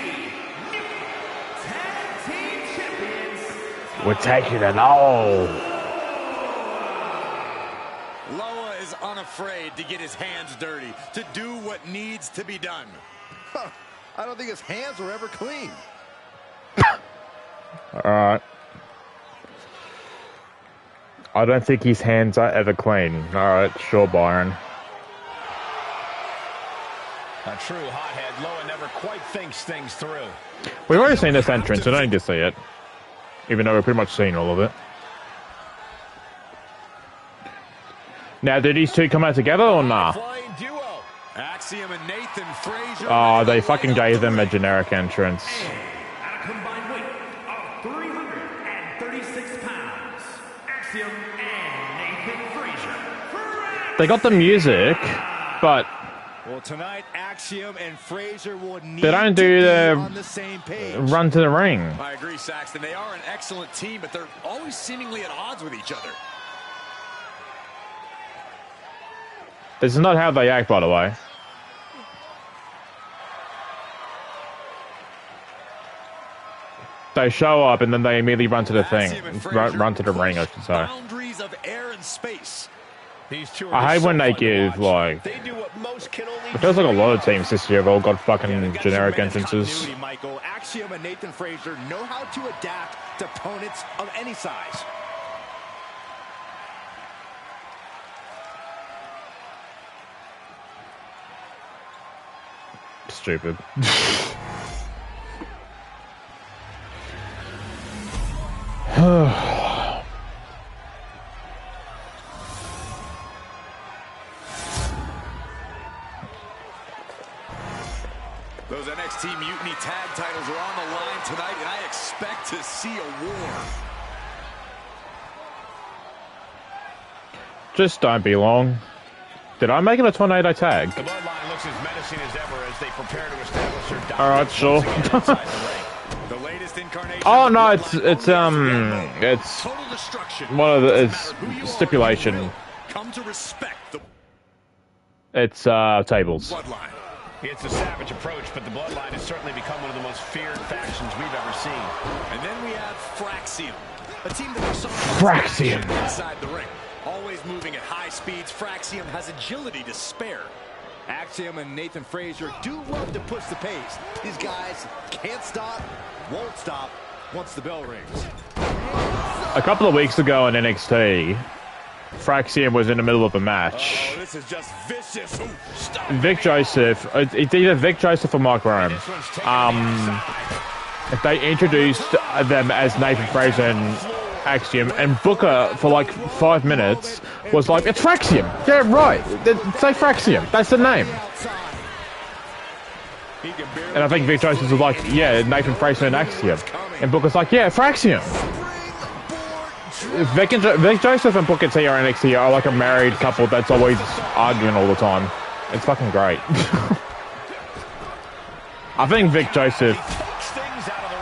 Tag Team Champions. We're taking it all. Loa is unafraid to get his hands dirty, to do what needs to be done. I don't think his hands were ever clean. Alright. I don't think his hands are ever clean. Alright, sure, Byron. a true hothead. Loa never quite thinks things through. We've already seen this entrance, I don't need to see it. Even though we've pretty much seen all of it. Now, did these two come out together or nah? Flying duo. Axiom and Nathan Frazier. Oh, they fucking gave them a generic entrance. At a combined weight of 336 pounds, Axiom and Nathan Frazier. They got the music, but Well, tonight, Axiom and Frazier will need they don't to do be the on the same page. run to the ring. I agree, Saxton. They are an excellent team, but they're always seemingly at odds with each other. This is not how they act, by the way. They show up and then they immediately run to the thing. Axiom and Frazier Run to the ring, I push should say. Boundaries of air and space. These two I are hate just when so they fun to give, watch. like... They do what most can only It feels like a lot of dream teams this year have all got fucking they've got generic tremendous entrances. continuity, Michael. Axiom and Nathan Frazier know how to adapt to opponents of any size. Stupid. Those NXT Mutiny tag titles are on the line tonight, and I expect to see a war. Just don't be long. Did I make it a tornado tag? The bloodline looks as menacing as ever as they prepare to establish their dominance. Alright, sure. once again inside the ring. The latest incarnation. Oh no, of the it's bloodline it's total destruction. one of the Doesn't it's matter who you are, stipulation. you will come to respect the It's tables. bloodline. It's a savage approach, but the bloodline has certainly become one of the most feared factions we've ever seen. And then we have Fraxium, a team that saw Fraxium. inside the ring. Always moving at high speeds, Fraxium has agility to spare. Axiom and Nathan Frazier do love to push the pace. These guys can't stop, won't stop once the bell rings. A couple of weeks ago in NXT, Fraxium was in the middle of a match. Oh, this is just vicious. Ooh, stop. Vic Joseph, it's either Vic Joseph or Mike Rome. This one's taken inside. They introduced them as Nathan Frazier and Axiom, and Booker for like 5 minutes was like, "It's Fraxium." Yeah, right. Say Fraxium. That's the name. And I think Vic Joseph was like, "Yeah, Nathan Frazier and Axiom," and Booker's like, "Yeah, Fraxium." Vic Joseph and Booker T are NXT are like a married couple that's always arguing all the time. It's fucking great. I think Vic Joseph. Takes things out of the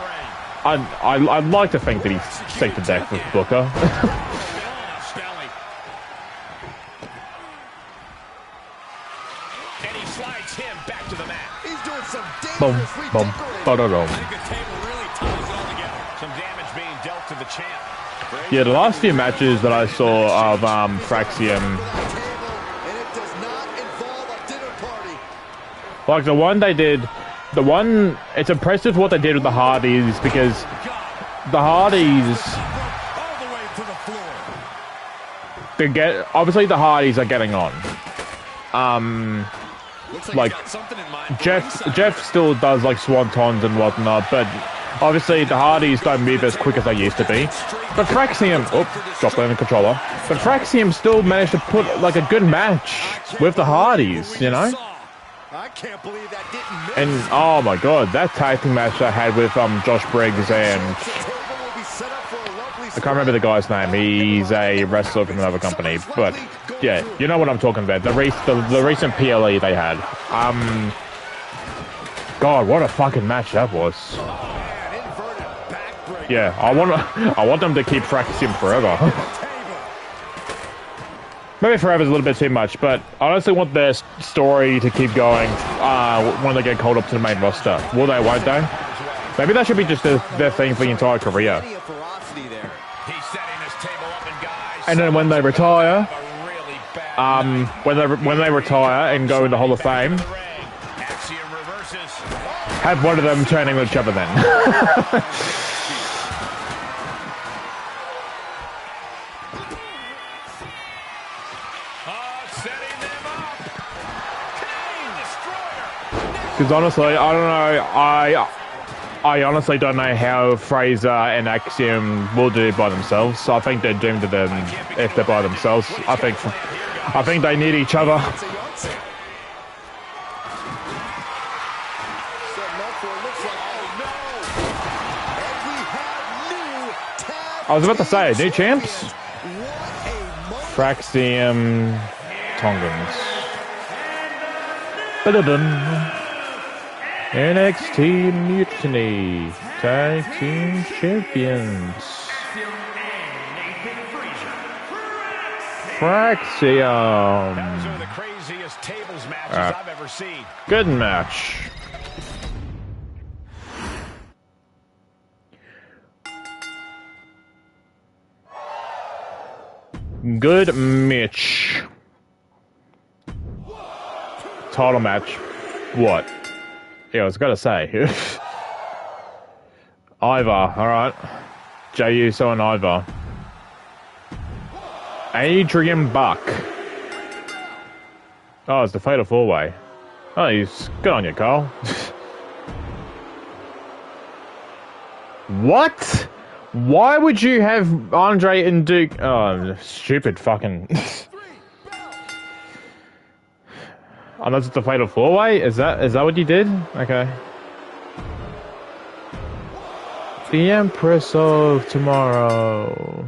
ring. I'd like to think that he's sick to death with Booker. Snelly. And he slides him back to the mat. He's doing some Boom, dangerous boom, redecorating. ba-da-dum. I think the table really ties it all together. Some damage being dealt to the champ. Yeah, the last few matches that I saw of Fraxium, And it does not involve a dinner party. like the one they did, it's impressive what they did with the Hardys, because the Hardys, All the way to the floor. obviously the Hardys are getting on. Looks Like, he's got something in mind for Jeff ringside. still does like swantons and whatnot, but obviously the Hardys don't move as quick as they used to be. But Fraxium, dropped in the controller. But Fraxium still managed to put like a good match with the Hardys, you know. I can't believe that didn't miss. And oh my god, that tag team match I had with Josh Briggs and The table will be set up for a lovely I can't remember the guy's name. He's a wrestler from another company, but yeah, you know what I'm talking about. The recent PLE they had. God, what a fucking match that was. man, inverted backbreaker. Yeah, I want them to keep practicing forever. Maybe forever's a little bit too much, but I honestly want their story to keep going when they get called up to the main roster. Will they, won't they? Maybe that should be just their thing for the entire career. Plenty of ferocity there. He's setting this table up, and guys. And then when they retire, A really bad when they retire and go into Hall of Fame, the ring. Axiom reverses. have one of them turning with each other then. Setting them up. Kane Destroyer. Because honestly, I don't know. I honestly don't know how Fraser and Axiom will do by themselves. I think they're doomed to them if they're by themselves. I think they need each other. Setting up for it looks like, oh no. And we have new tag I was about to say, new champs? What a moment. Fraxium Tongans. Ba-da-dun. NXT Mutiny Tag Team Champions. Fraxium. Those are the craziest tables matches I've ever seen. Good match. Good Mitch. title match. What? Yeah, I was gonna say. Ivar, alright. Jey Uso and Ivar. Adrian Buck. Oh, it's the Fatal 4-Way. Oh, he's good on you, Carl. What? Why would you have Andre and Duke? Oh, stupid fucking. Unless it's the Fatal 4-Way? Is that what you did? Okay. The Empress of Tomorrow.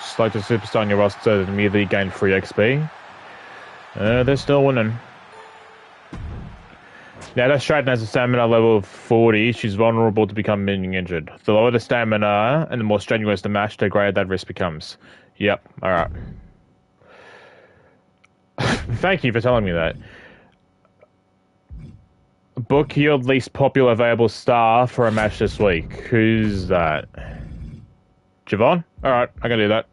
Select a superstar on your roster and immediately gain free XP. They're still winning. Now that Stratton has a stamina level of 40, she's vulnerable to becoming injured. The lower the stamina and the more strenuous the match, the greater that risk becomes. Yep, alright. Thank you for telling me that. Book your least popular available star for a match this week. Who's that? Javon? Alright, I can do that.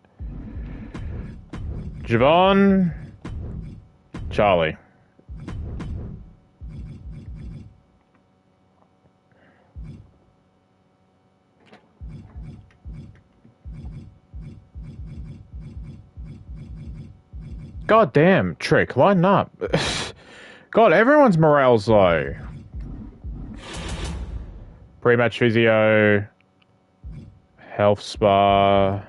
Javon... Charlie. God damn, Trick, line up. God, everyone's morale's low. Pre-match physio. Health spa.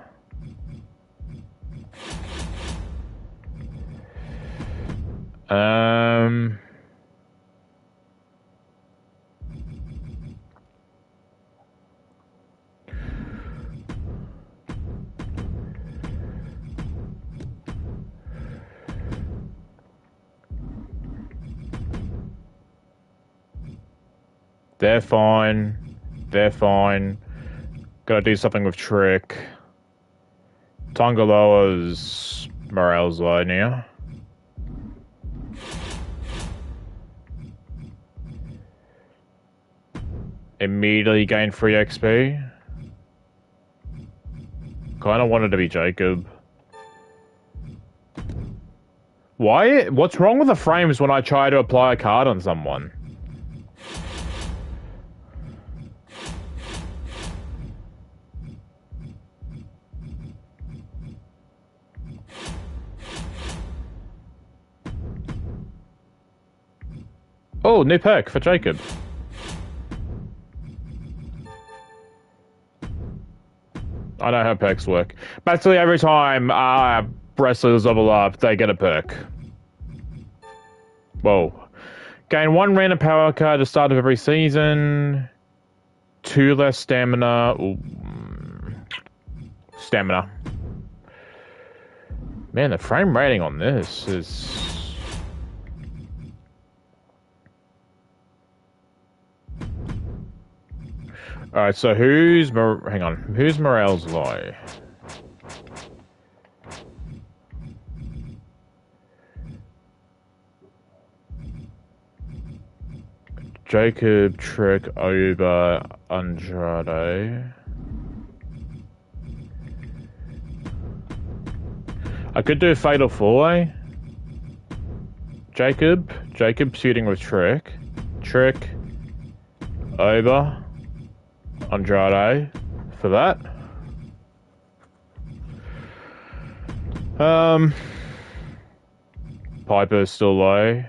They're fine. They're fine. Gotta do something with Trick. Tongaloa's morale's low now. Immediately gain free XP. Kinda wanted to be Jacob. Why? What's wrong with the frames when I try to apply a card on someone? Oh, new perk for Jacob. I know how perks work. Basically, every time wrestlers level up, they get a perk. Whoa. Gain 1 random power card at the start of every season. 2 less stamina. Ooh. Stamina. Man, the frame rating on this is... Alright, so who's... Hang on. Who's morale's low? Jacob, Trick, Oba, Andrade. I could do a Fatal 4-Way. Jacob shooting with Trick. Trick, Oba, Andrade for that. Piper's still low.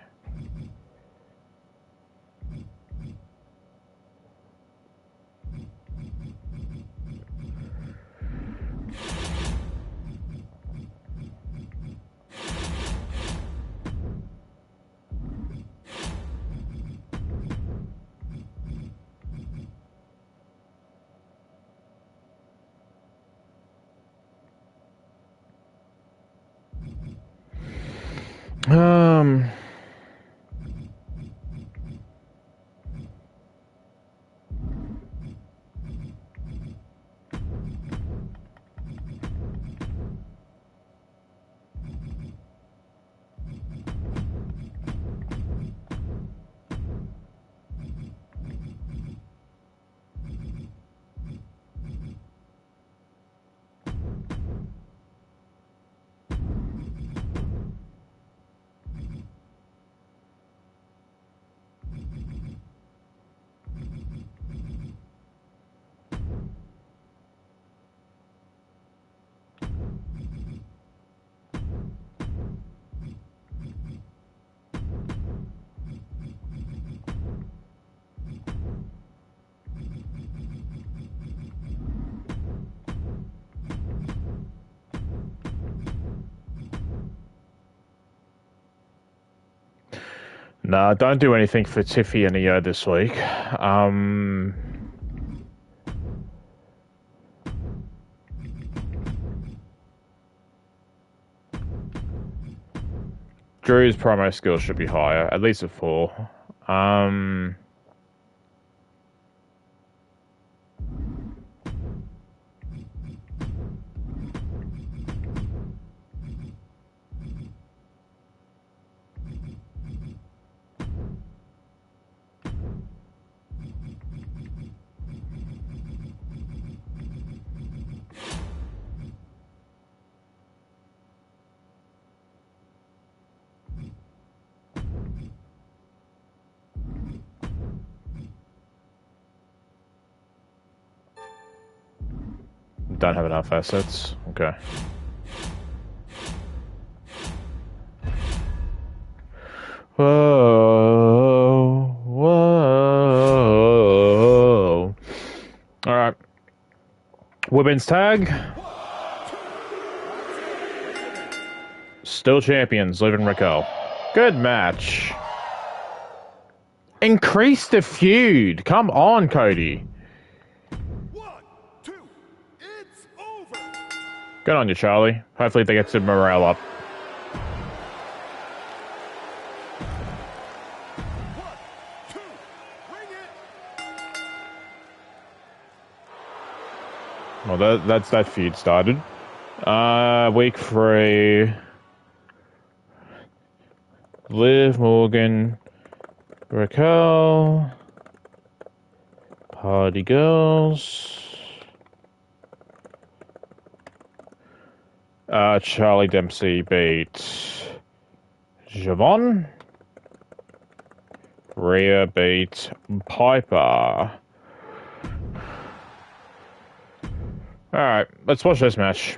Nah, don't do anything for Tiffy and EO this week. Drew's promo skill should be higher, at least a 4. Don't have enough assets. Okay. Whoa, whoa. All right. Women's tag. Still champions, Liv and Raquel. Good match. Increase the feud. Come on, Cody. Good on you, Charlie. Hopefully they get some morale up. Well, that's that feud started. Week 3. Liv, Morgan, Raquel, Party Girls. Charlie Dempsey beat Javon. Rhea beat Piper. Alright, let's watch this match.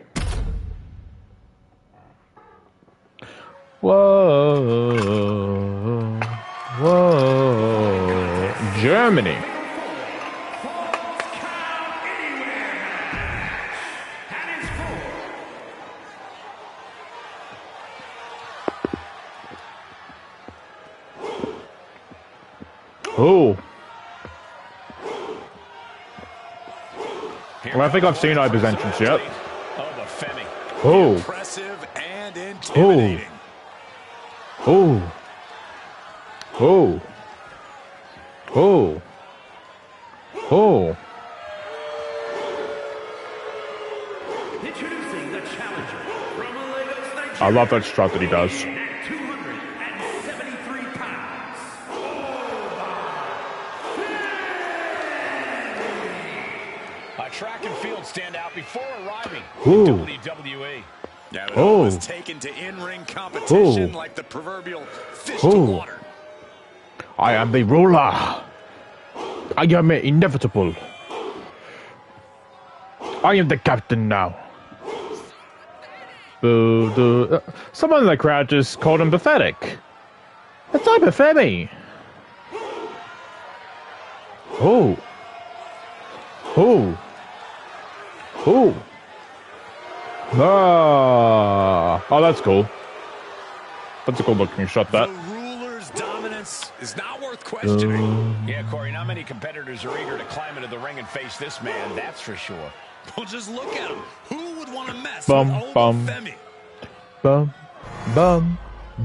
Whoa. Whoa. Germany. Oh. Well, I think I've seen Iber's entrance yet. Oh. Impressive and intimidating. Oh. Oh. Oh. Oh. Introducing the challenger from Lagos, Nigeria. I love that strut that he does. At 273 pounds. A track and field standout before arriving Ooh. in WWE. Yeah, but it was taken to in-ring competition like the proverbial fish to water. I am the ruler. I am inevitable. I am the captain now. Someone in the crowd just called him pathetic. That's not pathetic. Oh. Oh. Oh. Ah. Oh, that's cool. That's a cool looking shot, that. The ruler's dominance is not worth questioning. Yeah, Corey, not many competitors are eager to climb into the ring and face this man, that's for sure. Well, just look at him. Who would want to mess Bum, with bum. Femi? Bum, bum,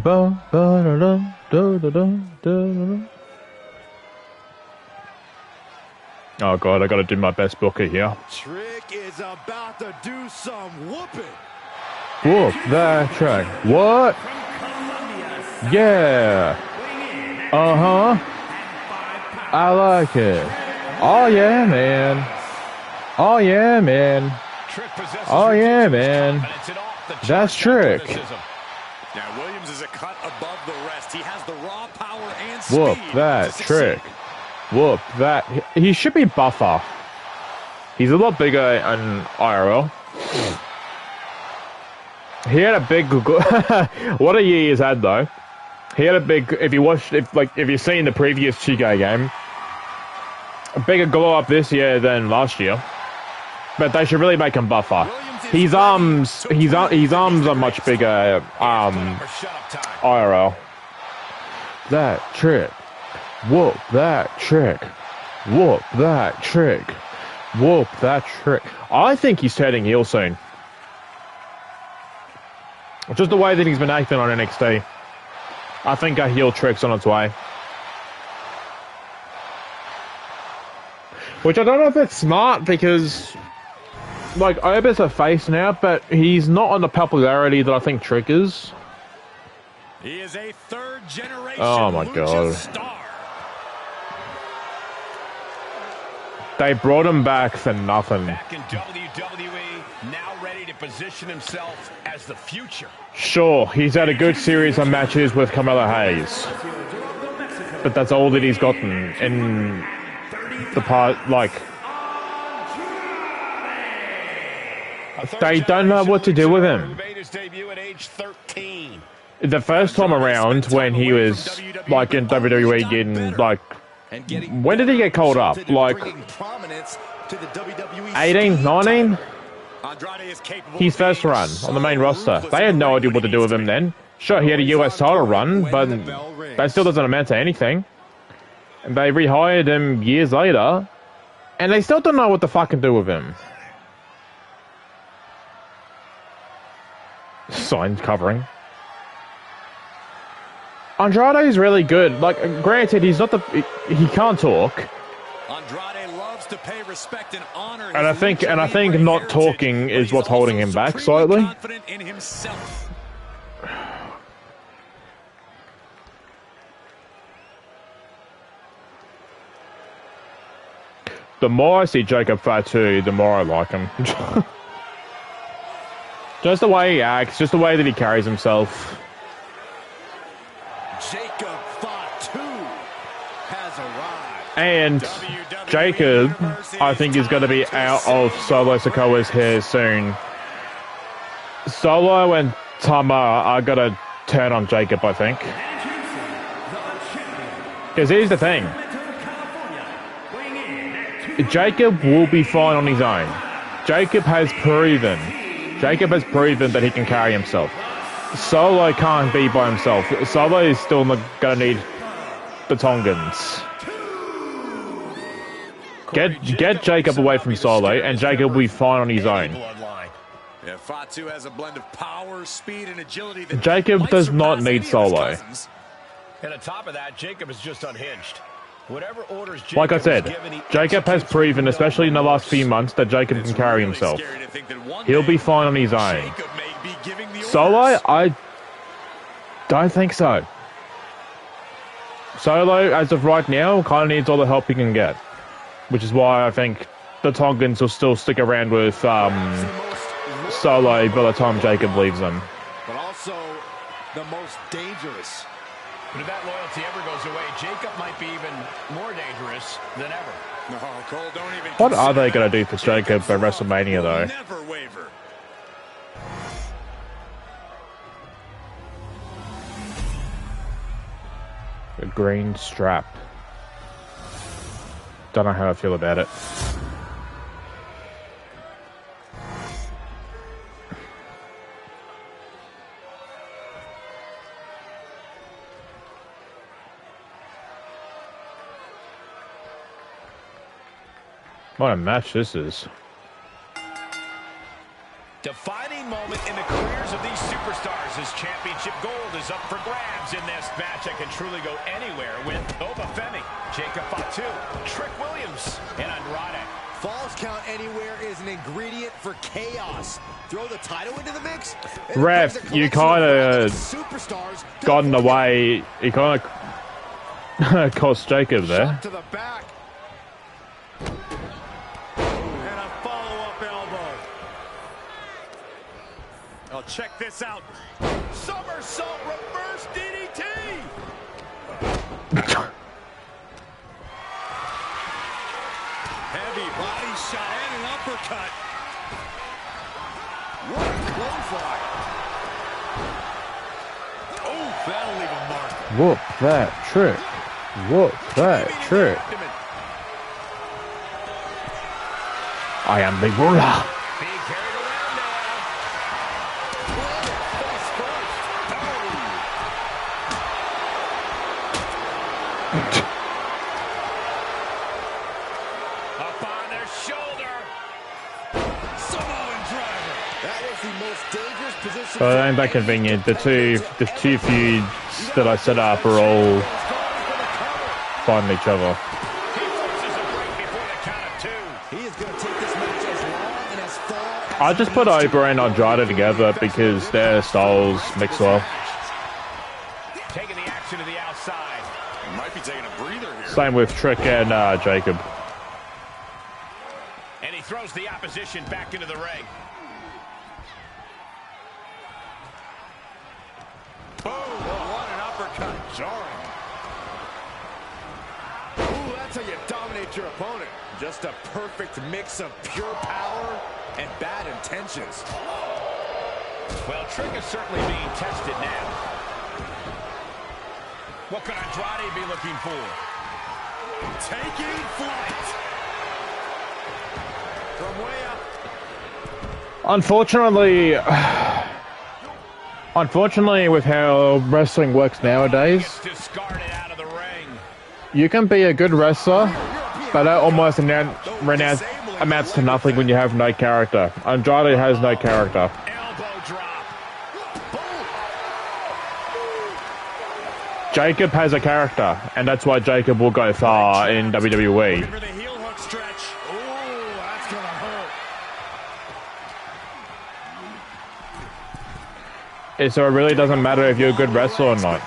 bum, ba-da-dum, da-da-dum, da-da-dum. Oh god, I gotta do my best booker here. Trick is about to do some whooping. Whoop that track. What? Yeah. Uh-huh. I like it. Oh yeah, man. Oh yeah, man. Oh yeah, man. That's Trick. Now Williams is a cut above the rest. He has the raw power and speed. Whoop that Trick. Whoop that. He should be buffer. He's a lot bigger in IRL. He had a big. What a year he's had though. He had a big. If you've seen the previous Chico game, a bigger glow up this year than last year. But they should really make him buffer. His arms are much bigger. IRL. that trick. Whoop that trick. Whoop that trick. Whoop that trick. I think he's turning heel soon. Just the way that he's been acting on NXT. I think a heel trick's on its way. Which I don't know if it's smart because, like, Ober's a face now, but he's not on the popularity that I think Trick is. He is a third generation Oh my God. star. They brought him back for nothing. Back in WWE, now ready to position himself as the future. Sure, he's had a good series of matches with Carmelo Hayes. But that's all that he's gotten in the part, like... They don't know what to do with him. Made his debut at age 13. The first time around when he was, like, in WWE getting, like... When did he get called up? Like... 18, 19? His first run on the main roster. They had no idea what to do with him then. Sure, he had a US title run, but that still doesn't amount to anything. And they rehired him years later, and they still don't know what the fuck to do with him. Sign covering. Andrade is really good. Like, granted, he's not the... He can't talk. Andrade loves to pay respect and honor. And I think not talking is what's holding him back slightly. Confident in himself. The more I see Jacob Fatu, the more I like him. Just the way he acts, just the way that he carries himself. Jacob Fatu has arrived. And Jacob, I think, is going to be out of Solo Sikoa's hair soon. Solo and Tama are going to turn on Jacob, I think. Because here's the thing. Jacob will be fine on his own. Jacob has proven that he can carry himself. Solo can't be by himself. Solo is still going to need the Tongans. Get Jacob away from Solo, and Jacob will be fine on his own. Yeah, Fatu has a blend of power, speed, and agility. Jacob does not need Solo. And on top of that, Jacob is just unhinged. Whatever orders Jacob like I said, Jacob has proven, especially in the last few months, that Jacob can carry himself. He'll be fine on his own. Solo, I don't think so. Solo, as of right now, kind of needs all the help he can get. Which is why I think the Tongans will still stick around with Solo by the time Jacob leaves them. But also the most dangerous. But if that loyalty ever goes away, Jacob might be even more dangerous than ever. No, Cole, don't even. What are they going to do for Jacob at WrestleMania, though? Never waver. A green strap. Don't know how I feel about it. What a match this is. Defining moment in the careers of these superstars as championship gold is up for grabs in this match that can truly go anywhere with Obafemi, Jacob Fatu, Trick Williams, and Andrade. Falls count anywhere is an ingredient for chaos. Throw the title into the mix. Ref, you kind of got in the way. You kind of cost Jacob there. Shot to the back. And a follow-up elbow. Oh, check this out. Somersault reverse DDT. Heavy body shot and an uppercut. What a clothesline. Oh, that'll leave a mark. Whoop that trick. Whoop that trick. I am the ruler. Being carried around now. Face first. their shoulder. Samoan driver. That was the most dangerous position. So it ain't that convenient. The two feuds that I set up are all fighting each other. He forces a break before the count of 2. He is going to take this match as long and as far as I just put Ober and Andrade together because their styles mix well. Taking the action to the outside. Might be taking a breather here. Same with Trick and Jacob. And he throws the opposition back into the ring. boom. What an uppercut. Jarring. Ooh, that's how you dominate your opponent. Just a perfect mix of pure power and bad intentions. Well, Trick is certainly being tested now. What could Andrade be looking for? Taking flight. From way up. Unfortunately, with how wrestling works nowadays, Discarded out of the ring. you can be a good wrestler, but that almost amounts to nothing when you have no character. Andrade has no character. Elbow drop. Jacob has a character, and that's why Jacob will go far in WWE. For the heel hook stretch. Ooh, that's gonna hurt. So it really doesn't matter if you're a good wrestler or not.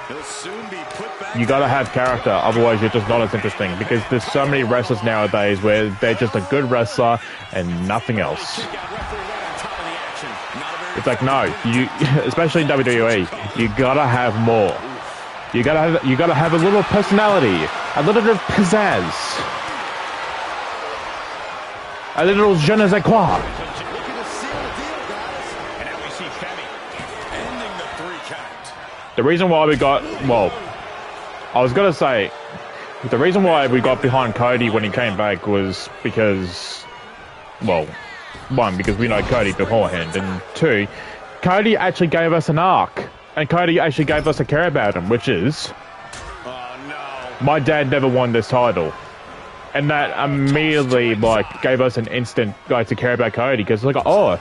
He'll soon be put back. You gotta have character, otherwise you're just not as interesting. Because there's so many wrestlers nowadays where they're just a good wrestler and nothing else. It's like, no, you, especially in WWE, you gotta have more. You gotta have a little personality, a little bit of pizzazz, a little je ne sais quoi. Looking to seal the deal, guys. And now we see Femi. Ending the 3 count. The reason why we got, well, I was gonna say, the reason why we got behind Cody when he came back was because, well, 1, because we know Cody beforehand, and 2, Cody actually gave us an arc, and Cody actually gave us a care about him, which is, Oh, no. my dad never won this title. And that immediately, like, gave us an instant, like, to care about Cody, because it's like, oh,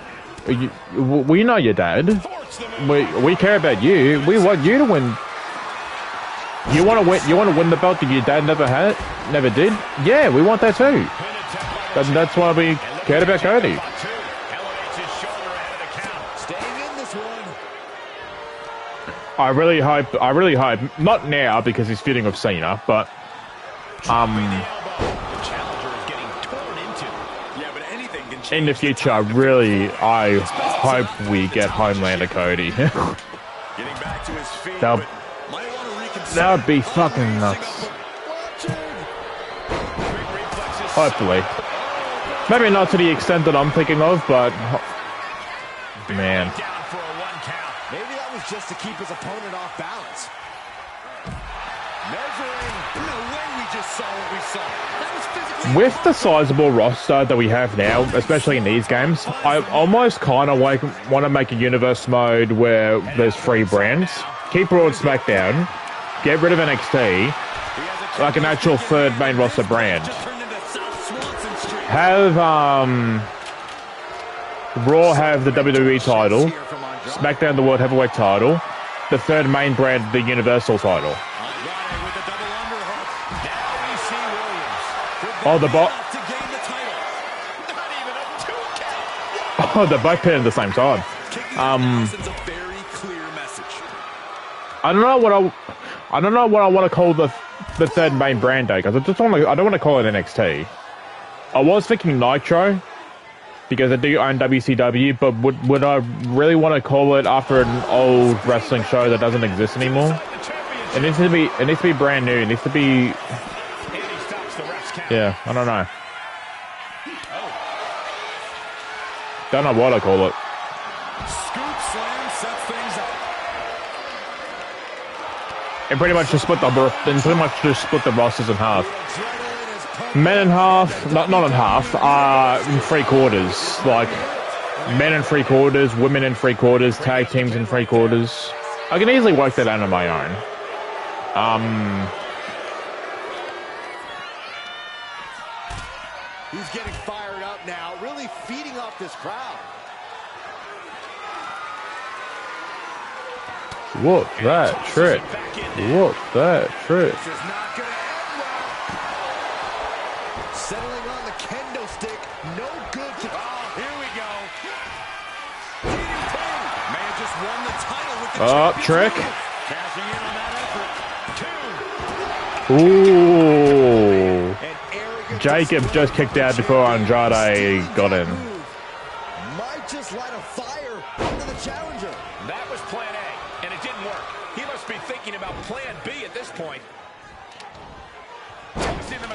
we know your dad. We care about you. We want you to win. You want to win? You want to win the belt that your dad never did? Yeah, we want that too. That's why we cared about Cody. Elevates his shoulder out of the count. Staying in this one. I really hope, not now because he's feuding with Cena, but The elbow. The challenger is getting torn into. Yeah, but anything can change. in the future, I hope we get Homelander Cody. Getting back to his feet. That but might want to reconsider. that would be fucking nuts. Hopefully. Maybe not to the extent that I'm thinking of, but man. Down for a 1 count. Maybe that was just to keep his opponent off balance. Measuring. No way we just saw what we saw. That was physically. With the sizable roster that we have now, especially in these games, I almost kind of want to make a universe mode where there's 3 brands. Keep Raw and SmackDown. Get rid of NXT. Like an actual 3rd main roster brand. Turned into South Swanson Street. Have Raw have the WWE title. Here from Andrade. SmackDown the World Heavyweight title. The 3rd main brand, the Universal title. Andrade with the double underhook. Now we see Williams. Oh, the bot. To gain the title. Not even a 2 count. Oh, they're both paired at the same time. Sends a very clear message. I don't know what I want to call the 3rd main brand day, because I don't want to call it NXT. I was thinking Nitro because I do own WCW, but would I really want to call it after an old wrestling show that doesn't exist anymore? It needs to be brand new. It needs to be, And he stops the ref's count. yeah, I don't know. Don't know what I call it. Scoop slam sets things up. And pretty much just split the rosters in half. Adrenaline is pumped. Men in half, not in half, in 3/4. Like, men in 3/4, women in 3/4, tag teams in 3/4. I can easily work that out on my own. He's getting fired up now, really feeding off this crowd. Whoop that trick. Whoop that trick. This is not going to end well. Settling on the kendo stick. No good to... Oh, here we go. DDT. Man just won the title with the trick. Cashing in on that effort. 2. Ooh. An arrogant Jacob just kicked out before Andrade got in. Might just light a fire under the challenger. That was plan A, and it didn't work. He must be thinking about plan B at this point.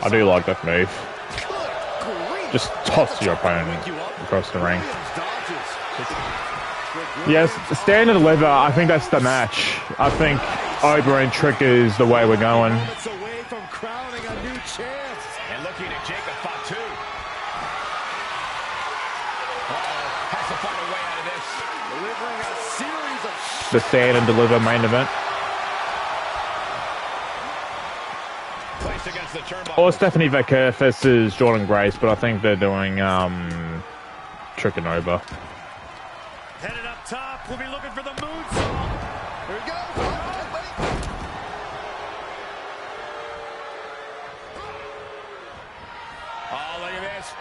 I do like that move. Good grief. Just toss your opponent across the ring. Yes, stand and deliver. I think that's the match. I think Ober and Trick is the way we're going. Moments away from crowning a new champ. And looking at Jacob Fatu. Has to find a way out of this. Delivering a series of The stand and deliver main event. Placed against the turnbuckle. Or Stephanie Becker versus Jordan Grace, but I think they're doing Trick and Ober. Headed up top, we'll be looking for the moonsault. Here we go. Oh, look at this.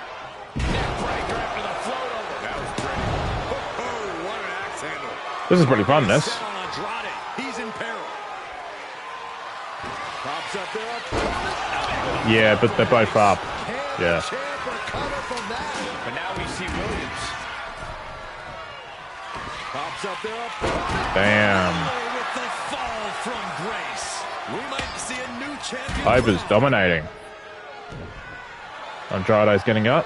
Neck breaker after the float over. That was pretty. Oh, what an axe handle. This is pretty fun, this. Down on Andrade. He's in peril. Pops up there. Yeah, but they're both up. Yeah. Champ recover from that. But now we see Williams. Pops up there. Damn. With the fall from Grace. We might see a new champion. Ober's dominating. Andrade's getting up.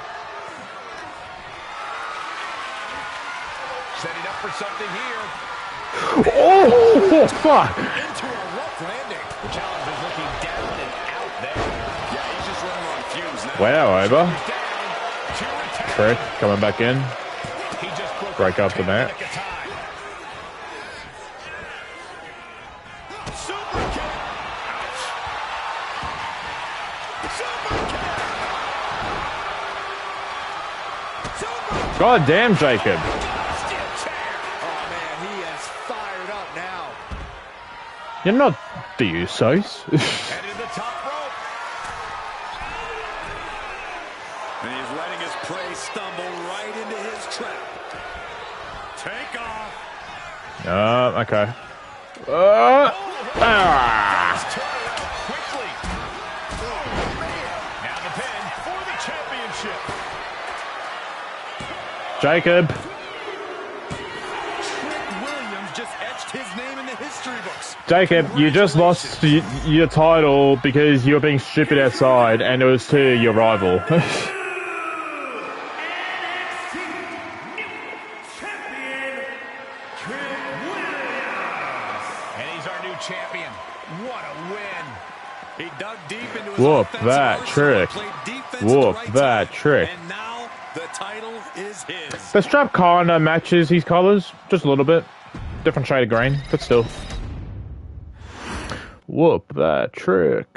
Setting up for something here. Oh, fuck. Into a rough landing. The challenger's looking down and out there. Yeah, he's just running on fumes now. Wow, Ober. Down. 2 attack. Trick coming back in. He just broke Break up the match. nick of time. Super kick. Ouch. Super kick. Super God damn, Jacob. Steel chair. Oh, man, he is fired up now. You're not the Usos. Headed to the top rope. And he's letting his prey stumble right into his trap. Take off. Okay. Let's turn it around quickly. Now the pin for the championship. Jacob. Trick Williams just etched his name in the history books. Jacob, you just lost your title because you were being stupid outside, and it was to your rival. NXT New Champion, Trick Williams. And he's our new champion. What a win. He dug deep into his Whoop offensive that arsenal, trick. played defense at the Whoop right that time, trick. And now the title is his. The strap kinda matches his colours, just a little bit. Different shade of green, but still. Whoop that trick.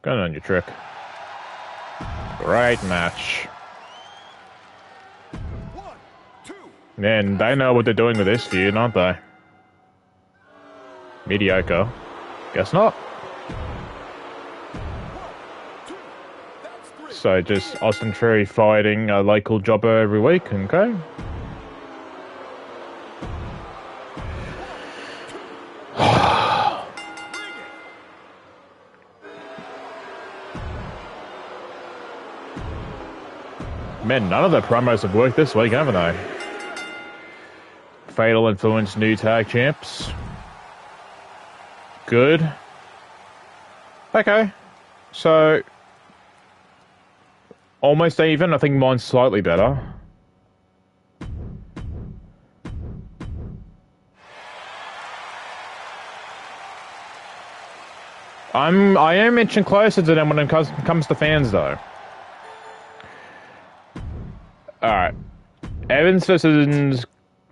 Good on you, Trick. Great match. 1, 2. And they know what they're doing with this feud, aren't they? Mediocre. Guess not. So just Austin Theory fighting a local jobber every week, okay? Man, none of the promos have worked this week, haven't they? Fatal Influence new tag champs. Good. Okay. So, almost even. I think mine's slightly better. I am inching closer to them when it comes to fans, though. Alright. Evans versus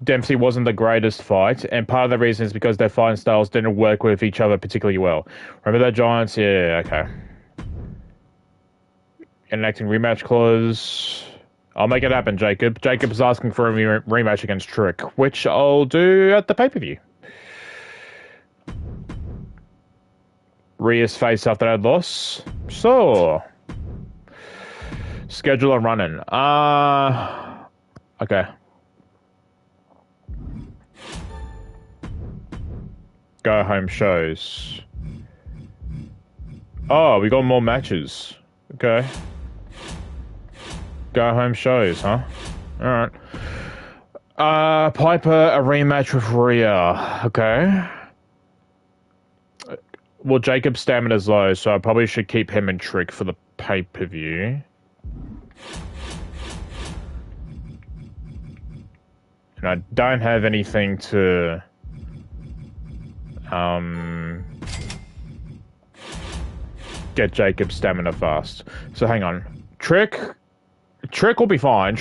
Dempsey wasn't the greatest fight, and part of the reason is because their fighting styles didn't work with each other particularly well. Remember that Giants? Yeah, okay. Enacting rematch clause. I'll make it happen, Jacob. Jacob's asking for a rematch against Trick, which I'll do at the pay-per-view. Rhea's face after that loss. So, schedule and running. Okay. Go home shows. Oh, we got more matches. Okay. Go home shows, huh? Alright. Piper, a rematch with Rhea. Okay. Well, Jacob's stamina's low, so I probably should keep him and Trick for the pay-per-view. And I don't have anything to... get Jacob's stamina fast. So hang on. Trick will be fine.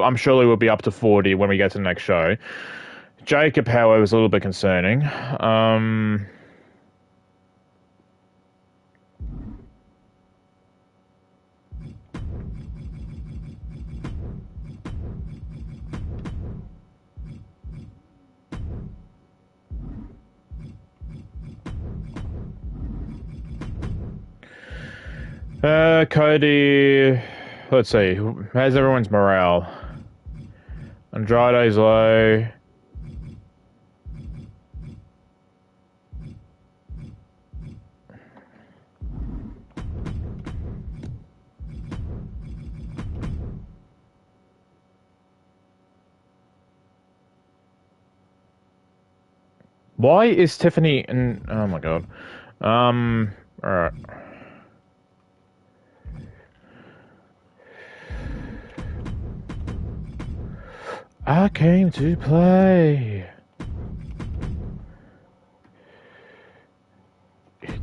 I'm sure he will be up to 40 when we get to the next show. Jacob, however, is a little bit concerning. Cody, let's see, how's everyone's morale? Andrade's low. Why is Tiffany in... Oh my god. Alright. I came to play.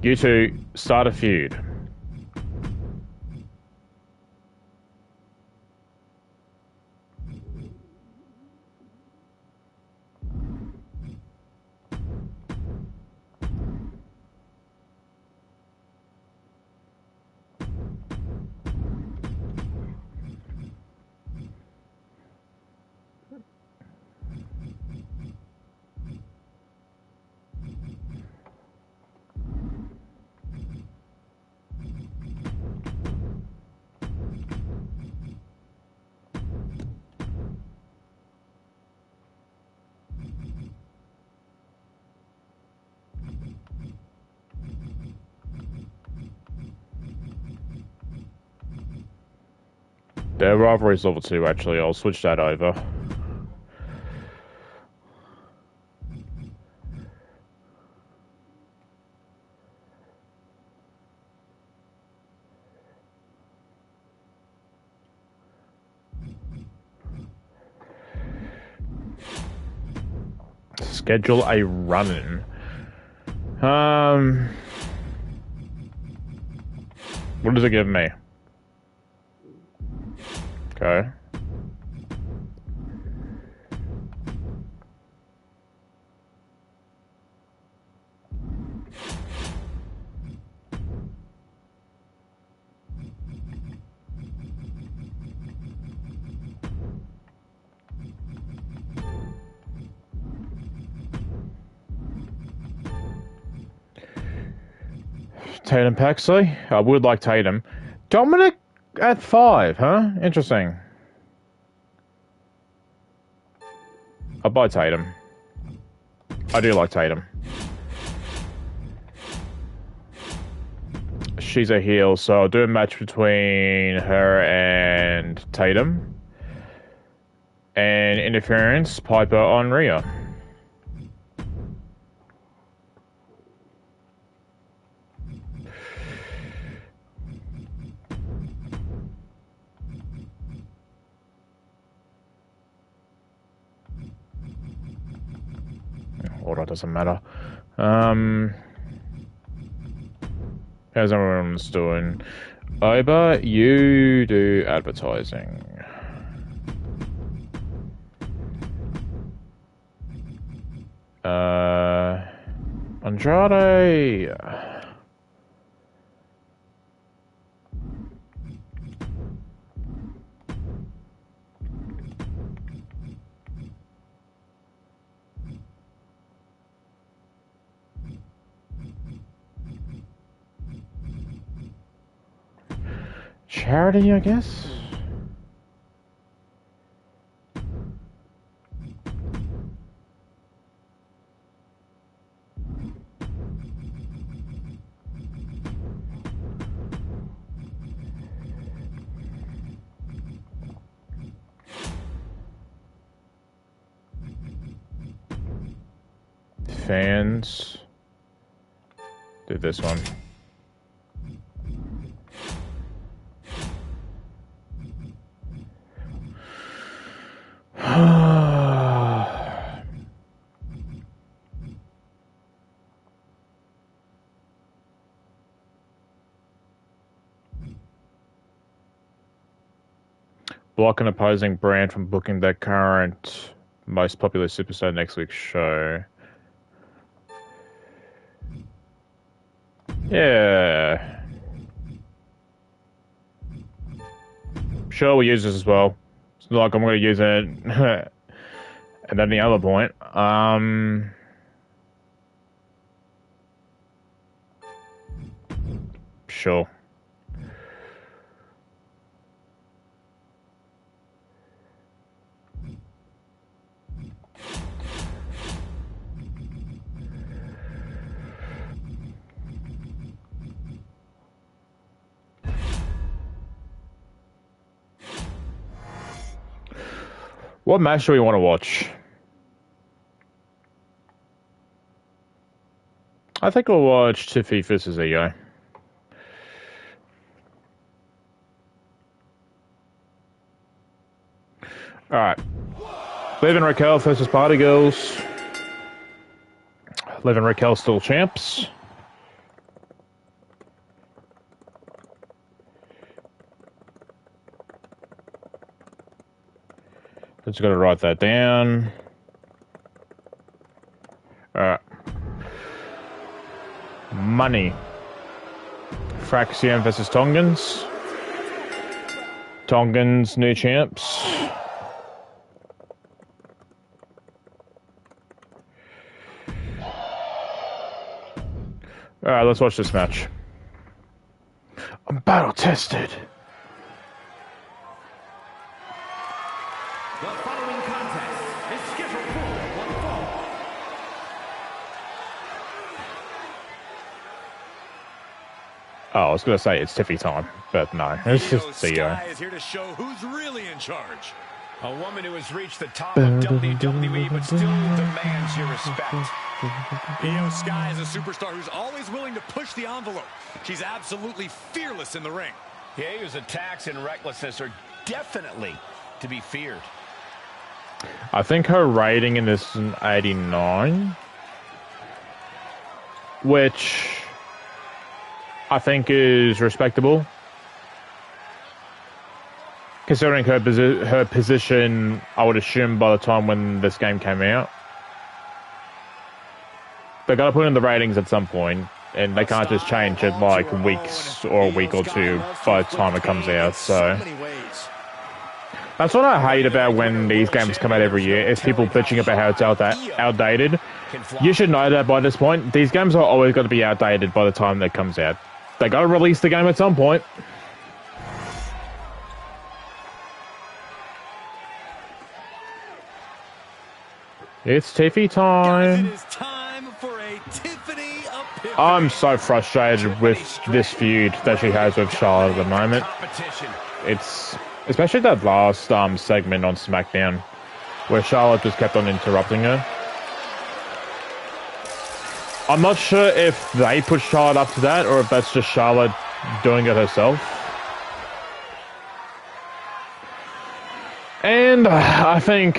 You two, start a feud. Their rivalry is level 2, actually. I'll switch that over. Schedule a run-in. What does it give me? Okay. Tatum Paxley? I would like Tatum. Dominic at 5, huh? Interesting. I'll buy Tatum. I do like Tatum. She's a heel, so I'll do a match between her and Tatum. And interference, Piper on Rhea. Order doesn't matter. How's everyone's doing? Oba, you do advertising. Andrade. charity, I guess? Fans. Do this one. Block an opposing brand from booking their current most popular superstar next week's show. Yeah. Sure, we'll use this as well. It's not like I'm going to use it at any other point. Sure. What match do we want to watch? I think we'll watch Tiffy versus Io. Alright. Liv and Raquel versus Party Girls. Liv and Raquel still champs. Just gotta write that down. Alright. Money. Fraxium versus Tongans. Tongans, new champs. Alright, let's watch this match. I'm battle tested. The following contest is scheduled for one fall. Oh, I was gonna say it's Tiffy time, but no, it's just Io. Sky is here to show who's really in charge. A woman who has reached the top of WWE but still demands your respect. Io Sky is a superstar who's always willing to push the envelope. She's absolutely fearless in the ring. Io's attacks and recklessness are definitely to be feared. I think her rating in this is an 89, which I think is respectable. Considering her position, I would assume by the time when this game came out. They gotta put in the ratings at some point, and they can't just change it like weeks or a week or two by the time it comes out, so. That's what I hate about when these games come out every year, is people bitching about how it's outdated. You should know that by this point, these games are always going to be outdated by the time that comes out. They gotta release the game at some point. It's Tiffy time. Guys, it is time for a Tiffany epiphany. I'm so frustrated with this feud that she has with Charlotte at the moment. It's especially that last segment on SmackDown where Charlotte just kept on interrupting her. I'm not sure if they put Charlotte up to that or if that's just Charlotte doing it herself. And I think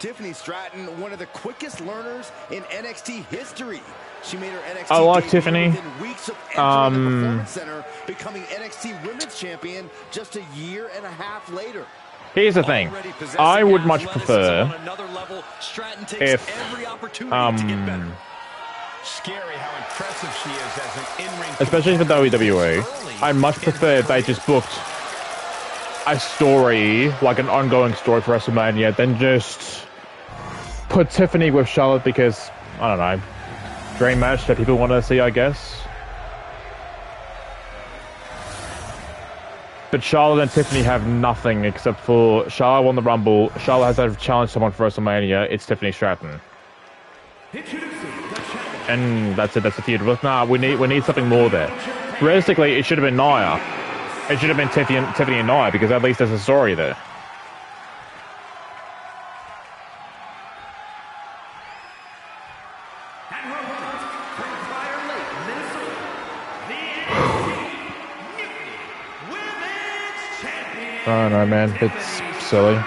Tiffany Stratton, one of the quickest learners in NXT history. She made her NXT I like debut Tiffany. within weeks of entering the Performance Center, becoming NXT Women's Champion just a year and a half later. Here's the thing. I would much prefer if Scary how impressive she is as an in-ring, especially for WWE, I'd much prefer if they just booked a story, like an ongoing story for WrestleMania, than just put Tiffany with Charlotte because, I don't know, dream match that people want to see, I guess. But Charlotte and Tiffany have nothing except for Charlotte won the Rumble. Charlotte has to challenge someone for WrestleMania. It's Tiffany Stratton. And that's it. That's the feud. Nah, we need something more there. Realistically, it should have been Nia. It should have been Tiffany and Nia because at least there's a story there. I don't know, man. It's silly.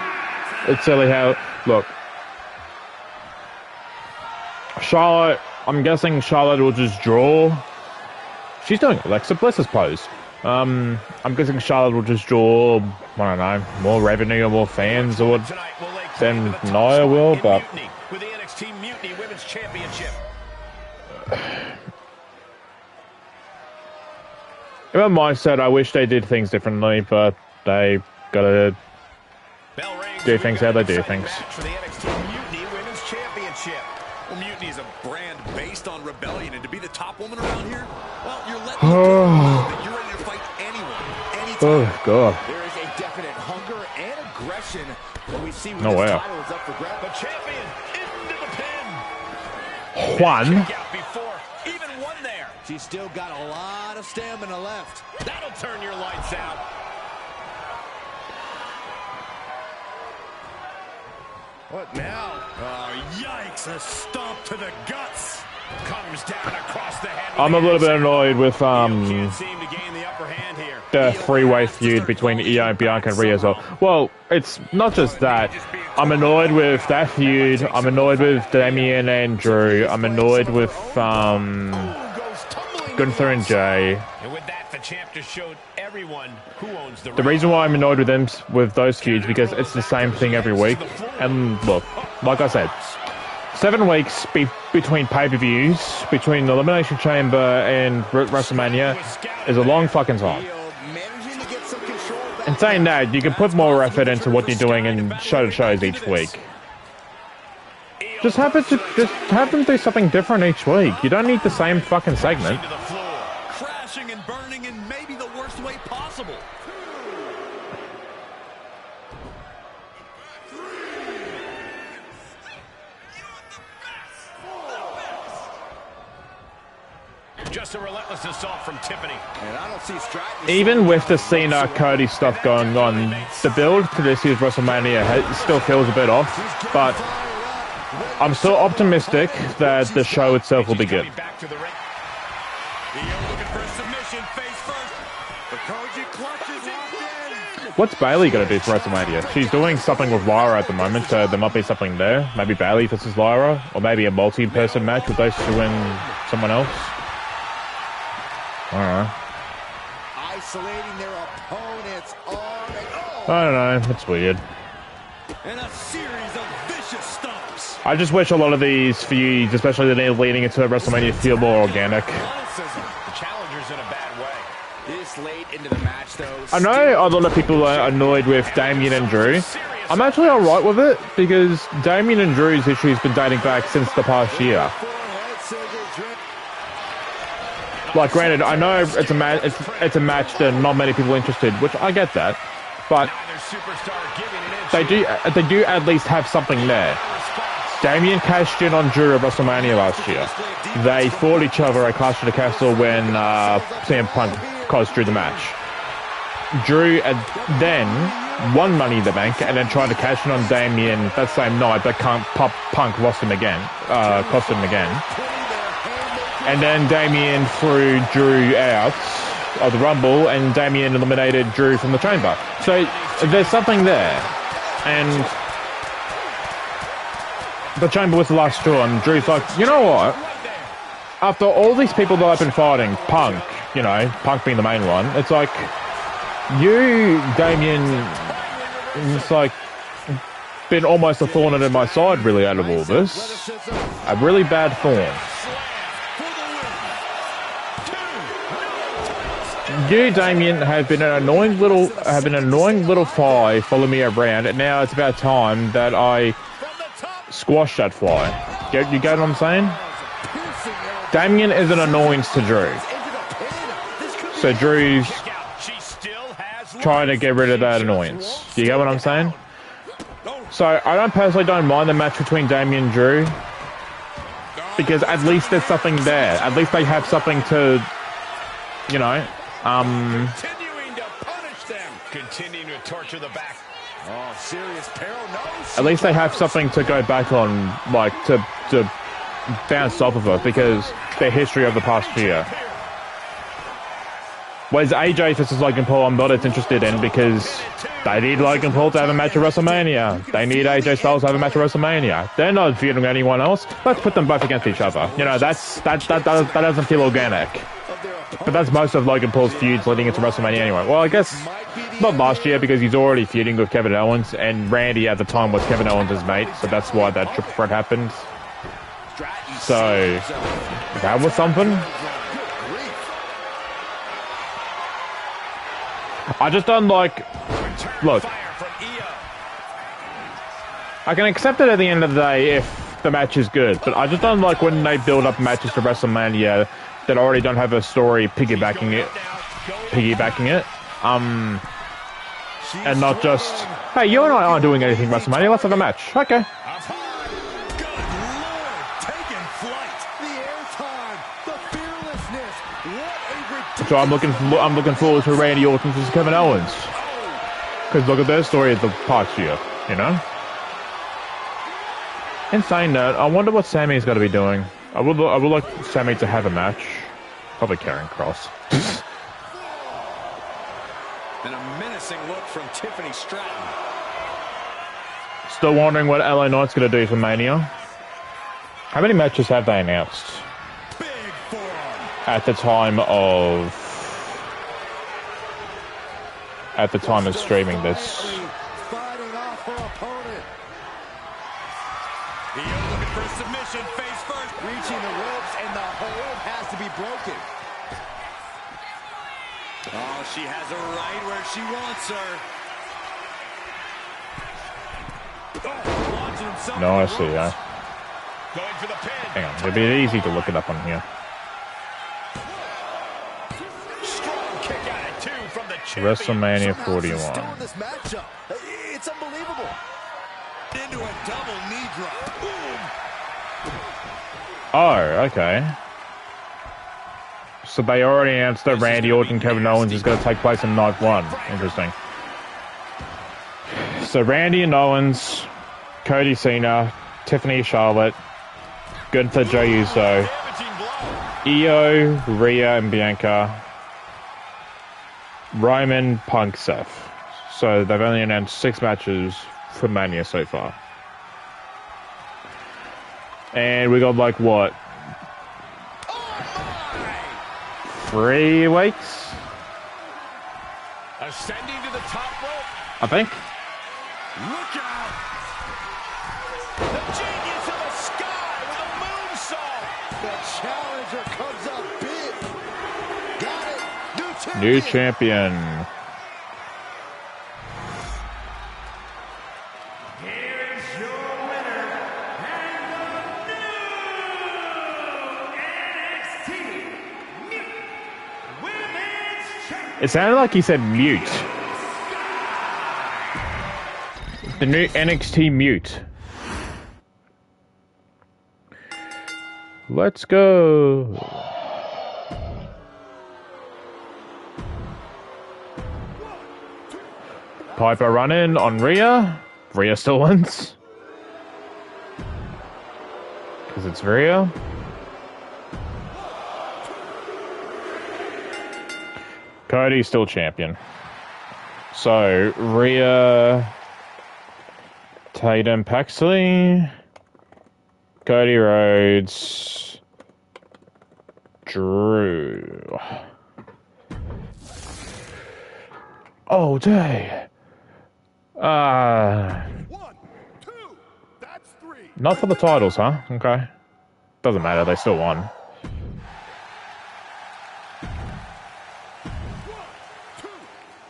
It's silly how... Look. Charlotte... I'm guessing Charlotte will just draw... She's doing Alexa Bliss's pose. I'm guessing Charlotte will just draw... I don't know, more revenue or more fans or than Nia will, but... With the NXT Mutiny Women's Championship. In my mindset, I wish they did things differently, but they gotta do things how they do things. For the NXT Mutiny Women's Championship. Well, Mutiny is a brand based on rebellion, and to be the top woman around here, well, you're letting people know that you're ready to fight anyone, anytime. Oh, God. There is a definite hunger and aggression that we see when No this way. title is up for grabs. The champion into the pin. Juan. Kick out before even one there. She's still got a lot of stamina left. That'll turn your lights out. What now? Oh, yikes. A stomp to the guts. Comes down across the head. I'm a little bit annoyed with Can't seem to gain the upper hand here. the three-way feud between Io and Bianca and Rhea as well. Well, it's not just that. I'm annoyed with that feud. I'm annoyed with Damian and Drew. I'm annoyed with Gunther and Jay. And with that, the champ just showed everyone who owns the The reason why I'm annoyed with them with those feuds because it's the same thing every week. And look, like I said, 7 weeks between pay-per-views, between the Elimination Chamber and WrestleMania is a long fucking time. And saying that, you can put more effort into what you're doing in shows each week. Just have them do something different each week. You don't need the same fucking segment. to the floor. Crashing and burning in maybe the worst way possible. Just a relentless assault from Tiffany. And I don't see Stratton. Even with the Cena Cody stuff going on, the build to this year's WrestleMania still feels a bit off, but I'm still optimistic that the show itself will be good. Back to the ring. Looking for a submission face first. The Koji clutch is locked in. What's Bayley going to do for WrestleMania? She's doing something with Lyra at the moment, so there might be something there. Maybe Bayley versus Lyra, or maybe a multi-person match with those two and someone else. I don't know. Isolating their opponent's arm and I don't know. It's weird. and a series of vicious stomps. I just wish a lot of these feuds, especially the leading into WrestleMania, feel more organic. The challenger's in a bad way. This late into the match, though. I know a lot of people are annoyed with Damian and Drew. I'm actually alright with it, because Damian and Drew's issue has been dating back since the past year. Like, granted, I know it's a match that not many people are interested, which I get that, but Neither superstar giving an inch. they do at least have something there. Damian cashed in on Drew at WrestleMania last year. They fought each other at Clash of the Castle when CM Punk caused Drew the match. Drew then won Money in the Bank and then tried to cash in on Damian that same night, but Punk lost him again, cost him again. And then Damian threw Drew out of the Rumble, and Damian eliminated Drew from the Chamber. So there's something there. And the Chamber was the last straw, and Drew's like, you know what? After all these people that I've been fighting, Punk being the main one, it's like, you, Damian, it's like, been almost a thorn in my side, really, out of all this. A really bad thorn. You, Damian, have been an annoying little fly following me around, and now it's about time that I squash that fly. You get what I'm saying? Damian is an annoyance to Drew. So Drew's... She still has trying to get rid of that annoyance. Do you get what I'm saying? So I personally don't mind the match between Damien and Drew, because at least there's something there. At least they have something to, you know, Continuing to punish them. Continuing to torture the back. Oh, serious peril. No. at least they have something to go back on, like to bounce off of it, because their history of the past year. Whereas AJ versus Logan Paul, I'm not as interested in, because they need Logan Paul to have a match at WrestleMania. They need AJ Styles to have a match at WrestleMania. They're not feuding anyone else. Let's put them both against each other. You know, that doesn't feel organic. But that's most of Logan Paul's feuds leading into WrestleMania anyway. Well, I guess not last year, because he's already feuding with Kevin Owens, and Randy at the time was Kevin Owens' mate, so that's why that triple threat happened. So that was something. I just don't like... Look, I can accept it at the end of the day if the match is good, but I just don't like when they build up matches to WrestleMania that already don't have a story piggybacking it. And not just, hey, you and I aren't doing anything WrestleMania, let's have a match. Okay. So I'm looking forward to Randy Orton versus Kevin Owens, because look at their story at the past year, you know. In saying that, I wonder what Sammy's got to be doing. I would like Sammy to have a match, probably Karrion Kross. And a menacing look from Tiffany Stratton. Still wondering what LA Knight's going to do for Mania. How many matches have they announced at the time of streaming this? Fighting off her opponent. Looking for a submission, face first. Reaching the ropes, and the hold has to be broken. Oh, she has her right where she wants her. No, I see that. Going for the pin. Hang on, it'd be easy to look it up on here. Strong kick out at 2 from the champion. WrestleMania She's 41. still in this matchup. It's unbelievable. Into a double knee drop. Boom. Oh, okay. So they already announced that Randy Orton Kevin Owens is going to take place in night 1. Interesting. So Randy and Owens, Cody Cena, Tiffany Charlotte, Gunther Joe Uso, Io, Rhea and Bianca, Roman, Punk, Seth. So they've only announced 6 matches for Mania so far. And we got like what? 3 weeks? Ascending to the top rope. I think. Look out! The genius of the sky with a moonsault. The challenger comes up big. Got it. New champion. Here is your winner and the new NXT Women's Champion. It sounded like he said mute. The new NXT mute. Let's go. Piper run-in on Rhea. Rhea still wins. Because it's Rhea. Cody's still champion. So, Rhea, Tatum Paxley, Cody Rhodes, Drew. Oh, day. 1, 2, that's 3. Not for the titles, huh? Okay. Doesn't matter, they still won. 1, 2,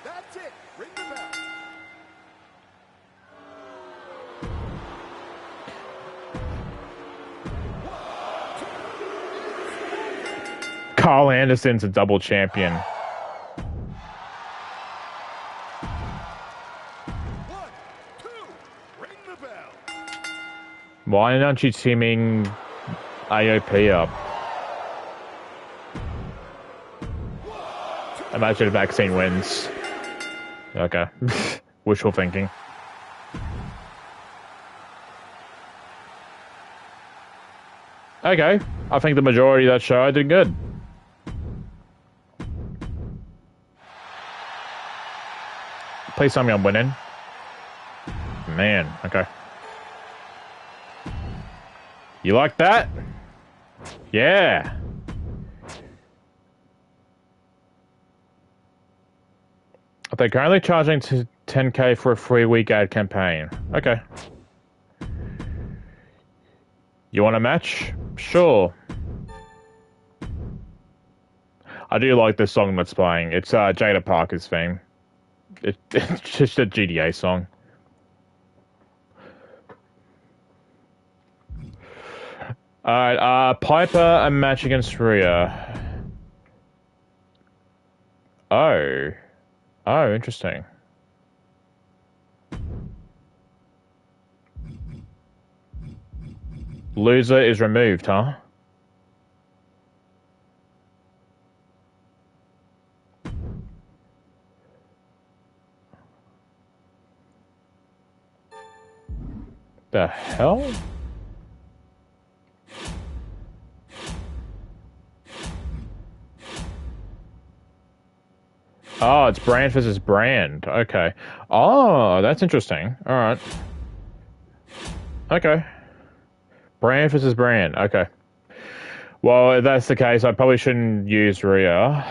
that's it. Ring the bell. Carl Anderson's a double champion. Why aren't you teaming AOP up? Imagine if Vaccine wins. Okay. Wishful thinking. Okay. I think the majority of that show did good. Please tell me I'm winning. Man, okay. You like that? Yeah. They're currently charging to $10K for a 3-week ad campaign. Okay. You want a match? Sure. I do like this song that's playing. It's Jada Parker's theme. It's just a GTA song. Alright, Piper a match against Rhea. Oh. Oh, interesting. Loser is removed, huh? The hell? Oh, it's brand versus brand. Okay. Oh, that's interesting. All right. Okay. Brand versus brand. Okay. Well, if that's the case, I probably shouldn't use Rhea.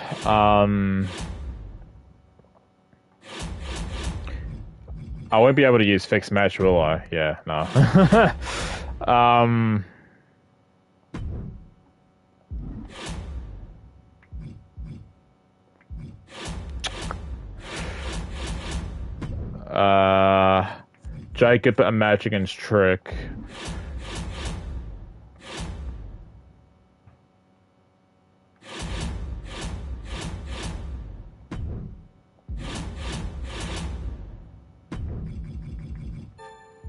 I won't be able to use fixed match, will I? Yeah, no. Jacob a match against Trick.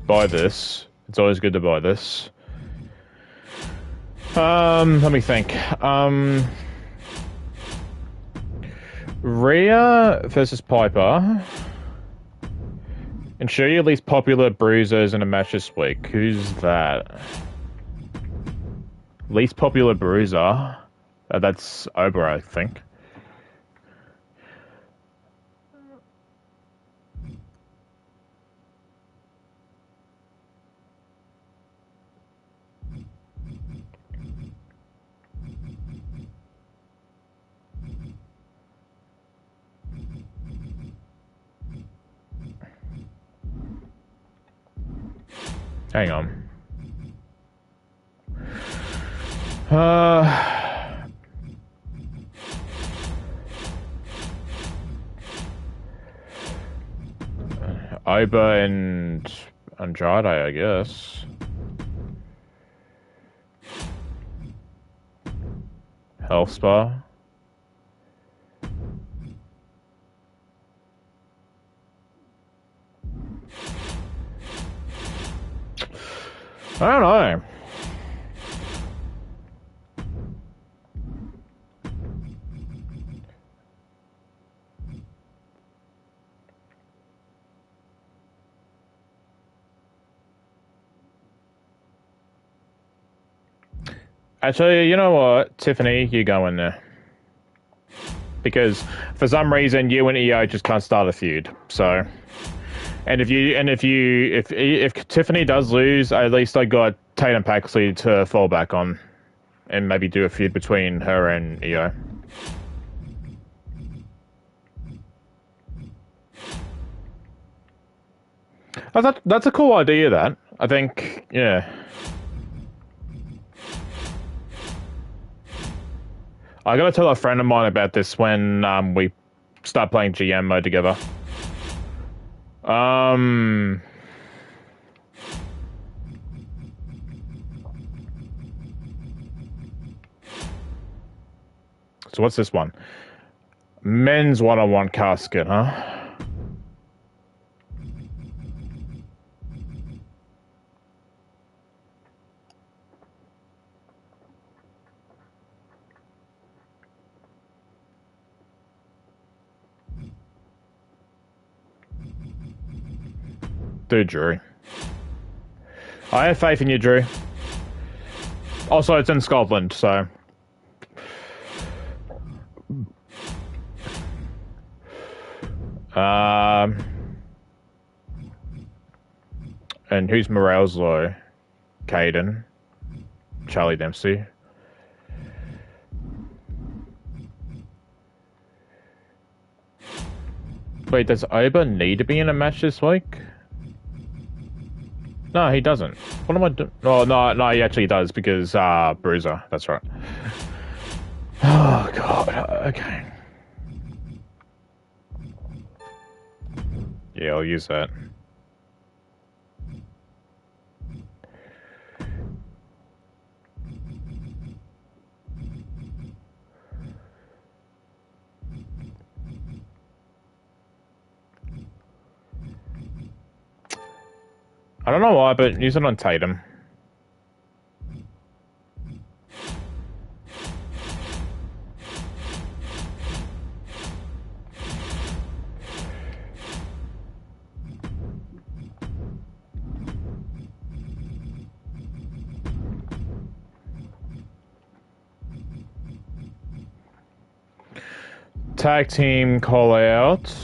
Buy this. It's always good to buy this. Let me think. Rhea versus Piper. Ensure your least popular bruisers in a match this week. Who's that? Least popular bruiser? That's Ober, I think. Hang on. Oba and Andrade, I guess. Health Spa. I don't know. Actually, you know what, Tiffany, you go in there. Because for some reason you and EO just can't start a feud. So, and if Tiffany does lose, at least I got Tatum Paxley to fall back on, and maybe do a feud between her and EO. That's a cool idea. That I think, yeah. I gotta tell a friend of mine about this when we start playing GM mode together. So what's this one? Men's one-on-one casket, huh? Do Drew. I have faith in you, Drew. Also, it's in Scotland, so... And who's morale's low? Caden. Charlie Dempsey. Wait, does Oba need to be in a match this week? No, he doesn't. What am I doing? Oh, no, he actually does because, Bruiser. That's right. Oh, God. Okay. Yeah, I'll use that. I don't know why, but use it on Tatum. Tag team call out.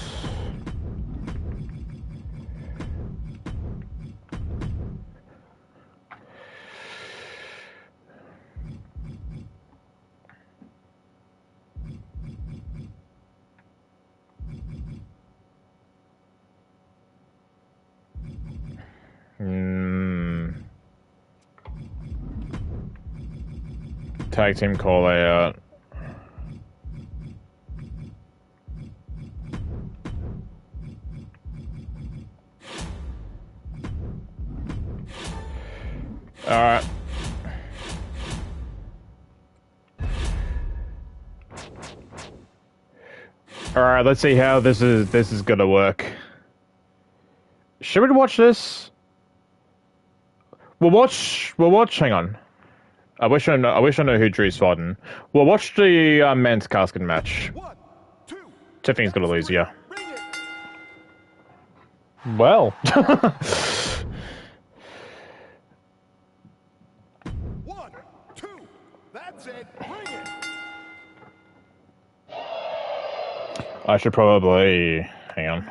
Tag team call out. Alright. Alright, let's see how this is gonna work. Should we watch this? We'll watch, hang on. I wish I know who Drew's fighting. We'll watch the men's casket match. Tiffany's gonna lose, yeah. Well. 1, 2, that's it, bring it. I should probably hang on.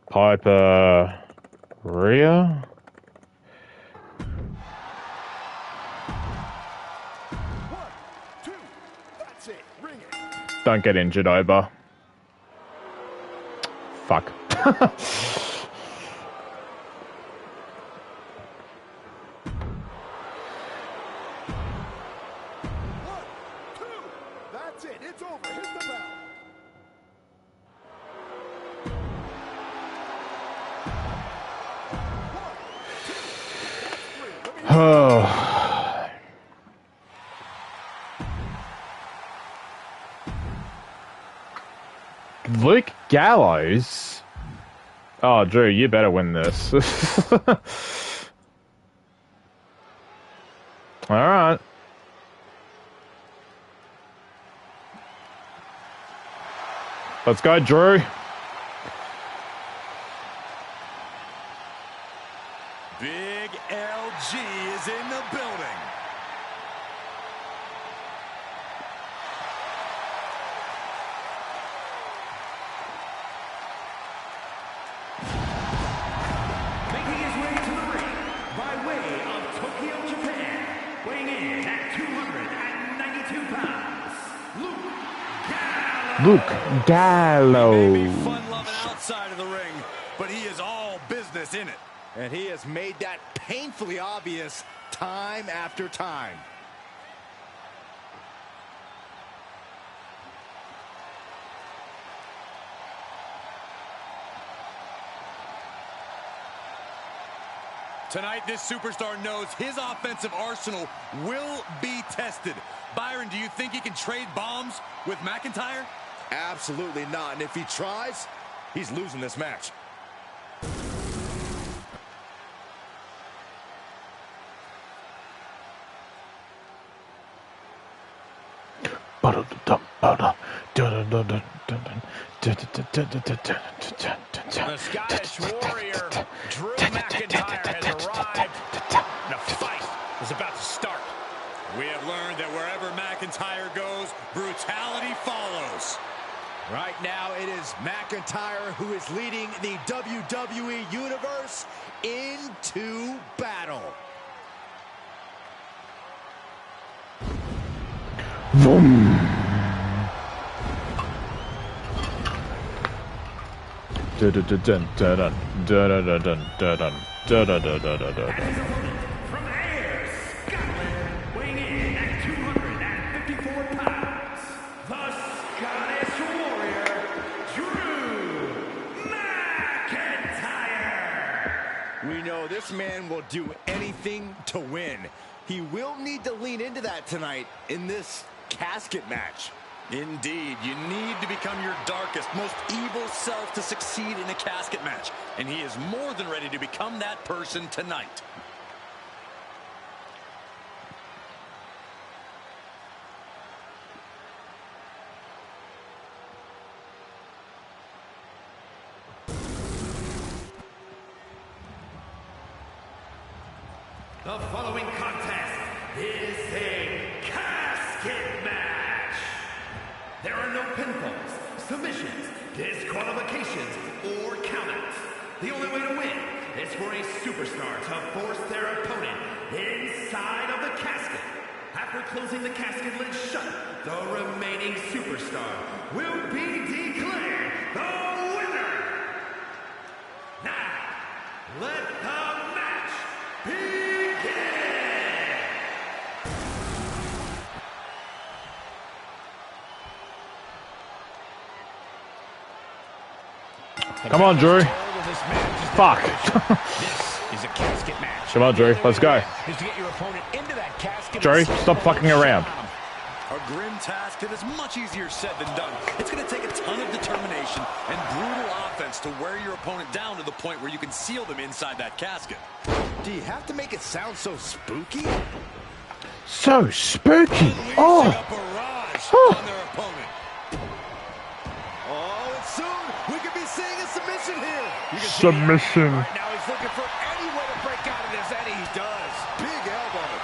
Piper Rhea. Don't get injured, Oba. Fuck. That's it, it's over, hit the bell. Oh. Luke Gallows? Oh, Drew, you better win this. Alright. Let's go, Drew. Big LG is in the building. Making his way to the ring by way of Tokyo, Japan, weighing in at 292 pounds, Luke Gallows. Maybe fun-loving outside of the ring, but he is all business in it. And he has made that painfully obvious time after time. Tonight, this superstar knows his offensive arsenal will be tested. Byron, do you think he can trade bombs with McIntyre? Absolutely not. And if he tries, he's losing this match. The Scottish Warrior, Drew McIntyre, has arrived. The fight is about to start. We have learned that wherever McIntyre goes, brutality follows. Right now, it is McIntyre who is leading the WWE Universe into battle. From Ayr, Scotland, weighing in at 254 pounds, the Scottish Warrior, Drew McIntyre. We know this man will do anything to win. He will need to lean into that tonight in this casket match. Indeed, you need to become your darkest, most evil self to succeed in a casket match. And he is more than ready to become that person tonight. The following contest is a casket match. There are no pinfalls, submissions, disqualifications, or countouts. The only way to win is for a superstar to force their opponent inside of the casket. After closing the casket lid shut, the remaining superstar will be declared the winner. Now, let the match begin. Come on, Drew. Fuck. This is a casket match. Come on, Drew. Let's go. Is to get your opponent into that casket. Drew, stop fucking around. A grim task that is much easier said than done. It's going to take a ton of determination and brutal offense to wear your opponent down to the point where you can seal them inside that casket. Do you have to make it sound so spooky? So spooky. Oh. A barrage on their opponent. Oh, and soon we could be seeing a submission here. Submission. Right now he's looking for any way to break out of this, and he does. Big elbow.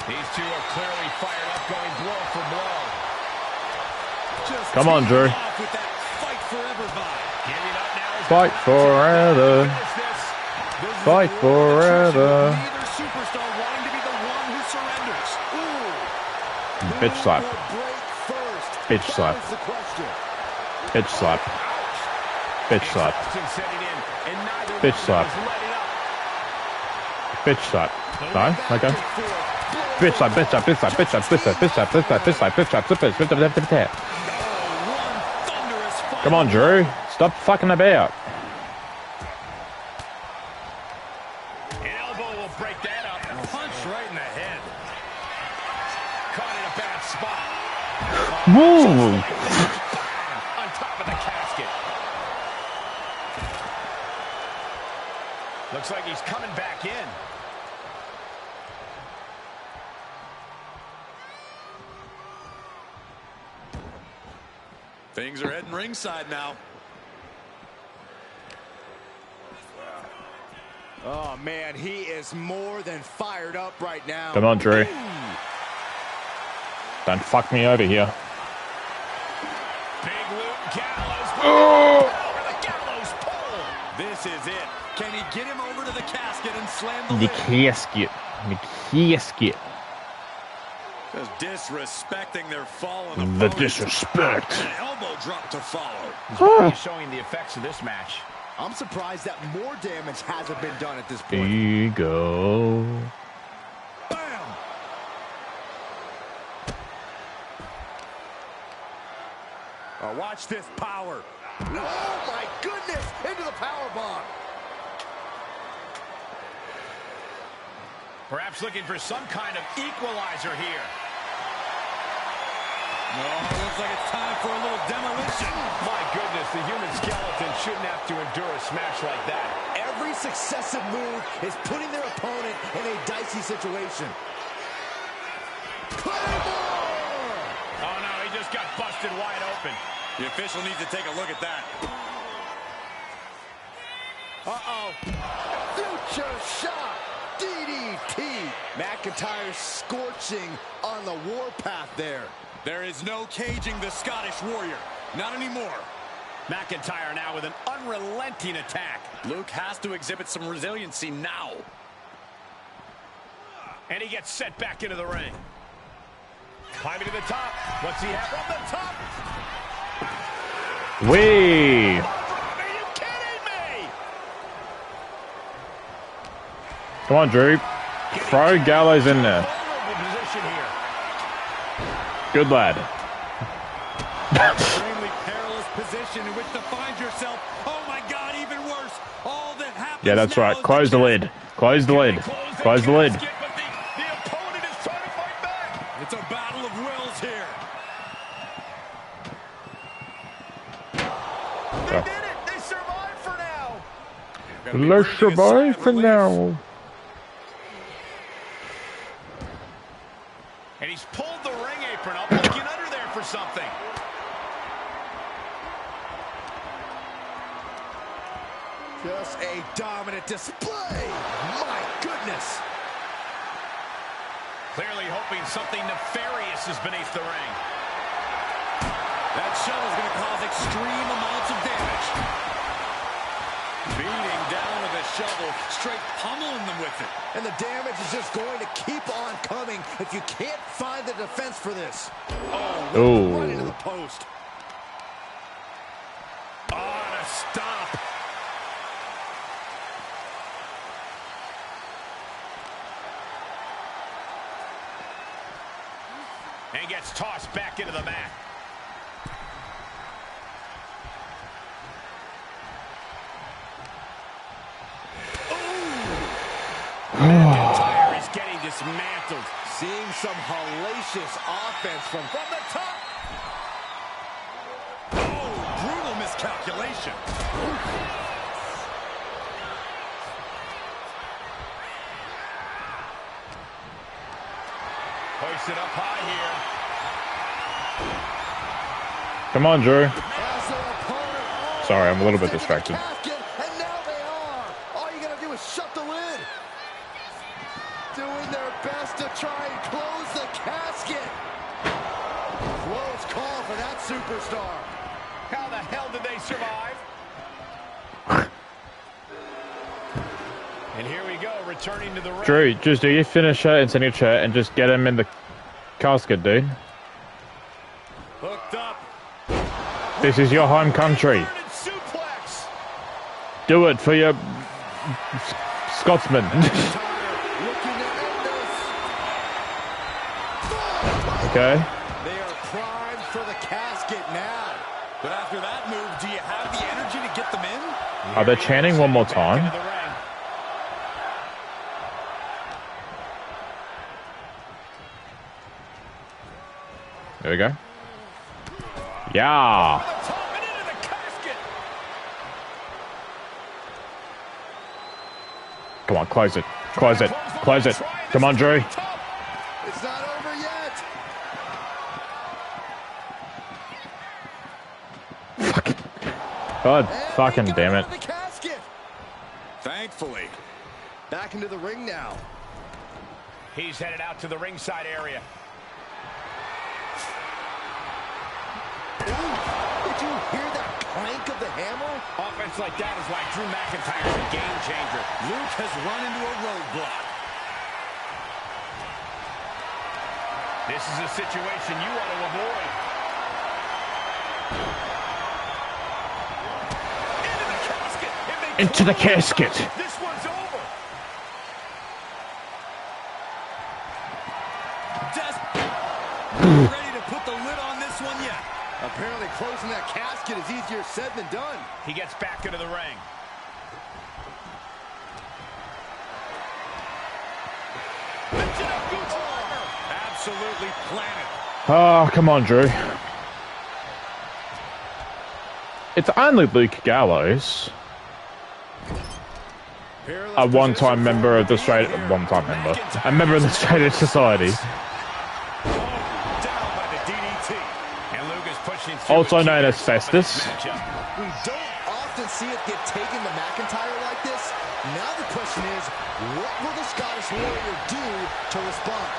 These two are clearly fired up, going blow for blow. Just Come on, Drew. off with that fight forever vibe. Giving up now is Fight forever. This is Fight a world of attrition forever. with neither superstar wanting to be the one who surrenders. Ooh. Bitch slap. Who will break first? Bitch slap. That is the question. Bitch slap. Bitch slap. Exhaustion setting in, and neither one Bitch of them slap. is letting up. Bitch slap. No? Okay. Bitch slap, bitch slap, bitch slap, bitch slap, bitch slap, bitch slap, bitch slap, bitch slap, bitch slap, bitch slap, bitch slap. One thunderous fight. Come on, Drew. Stop fucking about. An elbow will break that up. Punch right in the head. Caught in a bad spot. Woo! On top of the casket. Looks like he's coming back in. Things are heading ringside now. Oh, man, he is more than fired up right now. Come on, Drew. Don't fuck me over here. Big Luke Gallows. Oh! Over the gallows pole. This is it. Can he get him over to the casket and slam the The lid? casket. The casket. Just disrespecting their fallen The opponent. disrespect. An elbow drop to follow. He's really showing the effects of this match. I'm surprised that more damage hasn't been done at this point. Ego. Bam! Oh, watch this power. Oh, my goodness. Into the power bomb. Perhaps looking for some kind of equalizer here. No, looks like it's time for a little demolition. My goodness, the human skeleton shouldn't have to endure a smash like that. Every successive move is putting their opponent in a dicey situation. Claymore! just got busted wide open. The official needs to take a look at that. Uh-oh. Future shot. DDT. McIntyre scorching on the warpath there. There is no caging the Scottish Warrior. Not anymore. McIntyre now with an unrelenting attack. Luke has to exhibit some resiliency now. And he gets set back into the ring. Climbing to the top. What's he have from the top? Wee! Are you kidding me? Come on, Drew. Throw Gallows in there. Position here. Good lad. Extremely perilous position in which to find yourself. Oh my God, even worse. All that happens. Yeah, that's right. now Close the lid. Close the lid. Close the lid. But the opponent is trying to fight back. It's a battle of wills here. They did it. They survived for now. Let's survive for now. And he's pulled the ring apron up, looking under there for something. Just a dominant display. My goodness. Clearly hoping something nefarious is beneath the ring. That shovel's going to cause extreme amounts of damage. Beating down with a shovel, straight pummeling them with it. And the damage is just going to keep on coming if you can't find the defense for this. Oh. Right into the post. On a stop. And gets tossed back into the mat. McIntyre is getting dismantled. Seeing some hellacious offense from the top. Oh, brutal miscalculation. Hoisted up high here. Come on, Drew. as their opponent. Sorry, I'm a little bit Into the distracted. casket, and now they are. All you gotta do is shut the lid. Doing their best to try and close the casket. Close call for that superstar. How the hell did they survive? And here we go, returning to the ring. Drew, just do your finisher and signature and just get him in the casket, dude. Hooked up. This is your home country. Inverted suplex. Do it for your Scotsman. Looking to end this. Okay. They are primed for the casket now. But after that move, do you have the energy to get them in? Are they chanting one more time? Into the ring. There we go. Yeah. Top and into the casket. Come on, close it. Close it. Close it. Come on, Drew. It's not over yet. God And fucking they go damn it. into the casket. Thankfully. Back into the ring now. He's headed out to the ringside area. Did you hear that clank of the hammer? Offense like that is why Drew McIntyre is a game changer. Luke has run into a roadblock. This is a situation you want to avoid. Into the casket. If they Into the close casket. This one's over. Ready to put the lid on this one yet. Apparently closing that casket is easier said than done. He gets back into the ring. Lifted up, good driver. Absolutely planted. Oh, come on, Drew. It's only Luke Gallows, a one-time member of the Straight... One-time member. A member of the Straight Edge Society. Down by the DDT. And also known as Festus. We don't often see it get taken to McIntyre like this. Now the question is, what will the Scottish Warrior do to respond?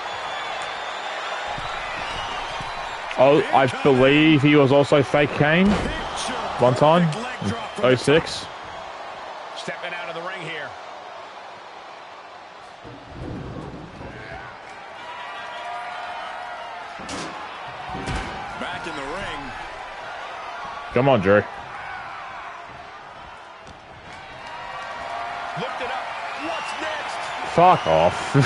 Oh, I believe he was also fake Kane one time, 06. Stepping out of the ring here. Back in the ring. Come on, Drew. Looked it up. What's next? Fuck off. As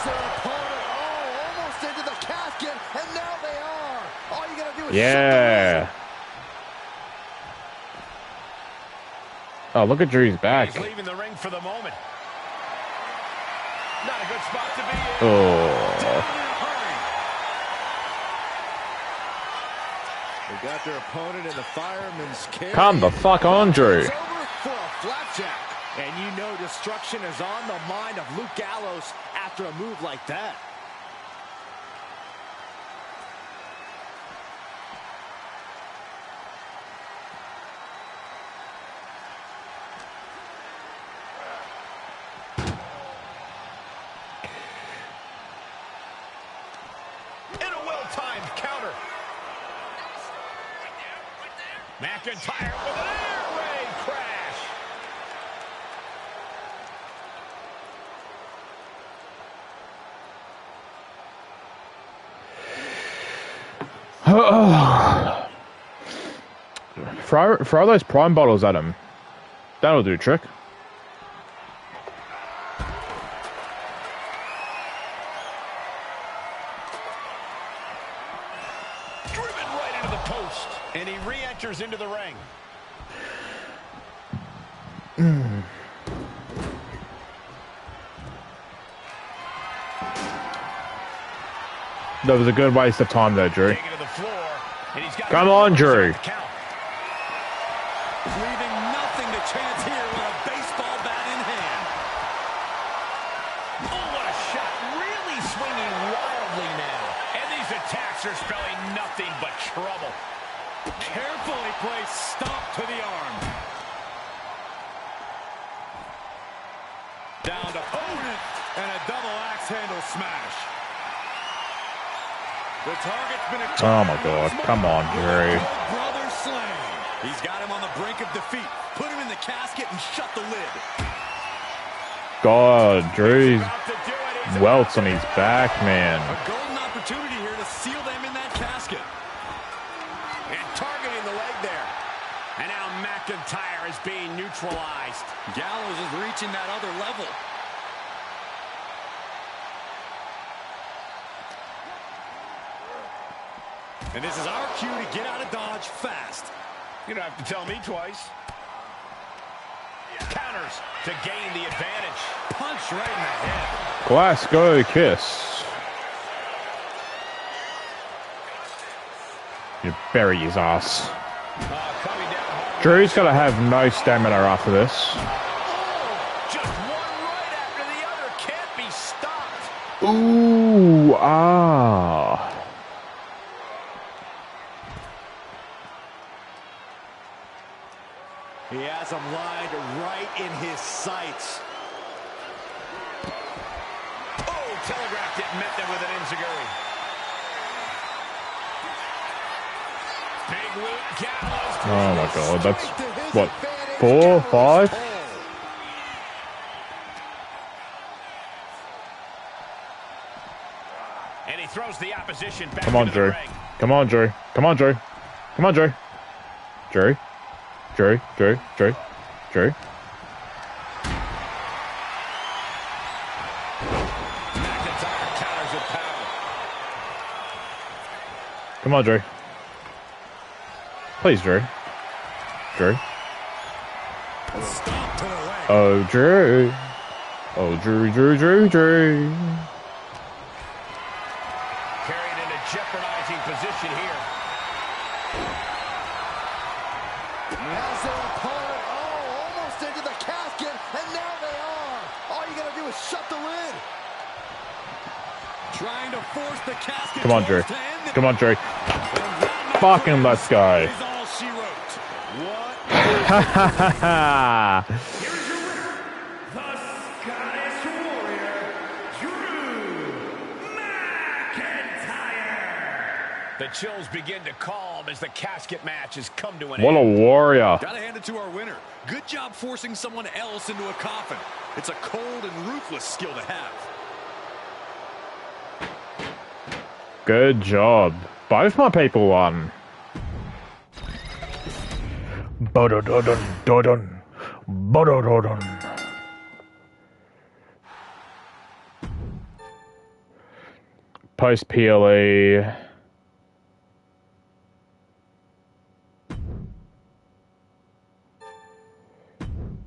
their opponent, almost into the casket, and now they are. All you gotta do is Yeah. Oh, look at Drew's back. He's leaving the ring for the moment. Not a good spot to be in. Oh. They got their opponent in the fireman's carry. Come the fuck on, Drew. It's over for a flapjack. And you know destruction is on the mind of Luke Gallows after a move like that. In a well-timed counter. McIntyre with an air raid crash. Throw those prime bottles at him. That'll do a trick. Driven right into the post. And he re-enters into the ring. That was a good waste of time there, Drew. Taking to the floor, and he's got Come on, Drew. count. Leaving nothing to chance here with a baseball bat in hand. Oh, what a shot. Really swinging wildly now. And these attacks are spelling nothing but trouble. Carefully placed stop to the arm. Down to opponent and a double axe handle smash. The target's been a Oh my god, come on, Drew. brother slain. He's got him on the brink of defeat. Put him in the casket and shut the lid. God, Drew's About to do it. He's welts on his back, man. A golden opportunity here to seal them in that casket. and targeting the leg there. And now McIntyre is being neutralized. Gallows is reaching that other level. And this is our cue to get out of Dodge fast. You don't have to tell me twice. Counters to gain the advantage. Punch right in the head. Glasgow kiss. You bury his ass. Coming down hard. Drew's got to have no stamina after this. Just one right after the other. Can't be stopped. Ooh, ah. He has him lined right in his sights. Oh, telegraphed it, met them with an enziguri. Big Luke Gallows. Oh my god, that's what, 4, 5? And he throws the opposition back Come on, into the Drew. ring. Come on, Drew. Come on, Drew. Come on, Drew. Drew. Drew. Drew. Drew. Drew. McIntyre counters with power. Come on, Drew. Please, Drew. Drew. Stop to the leg. Oh, Drew. Oh, Drew, Drew, Drew, Drew. Carried in a jeopardizing position here. As their opponent, almost into the casket, and now they are. All you gotta do is shut the lid. Trying to force the casket. Come on, Drew. Come on, Drew. Fucking let's go. Is all she wrote. What? Ha ha ha ha. Here is your winner, the Scottish Warrior, Drew McIntyre. The chills begin to calm as the casket match has come to an What a end. warrior. Gotta hand it to our winner. Good job forcing someone else into a coffin. It's a cold and ruthless skill to have. Good job. Both my people won. Bodododon, dodon, bodododon. Post PLE.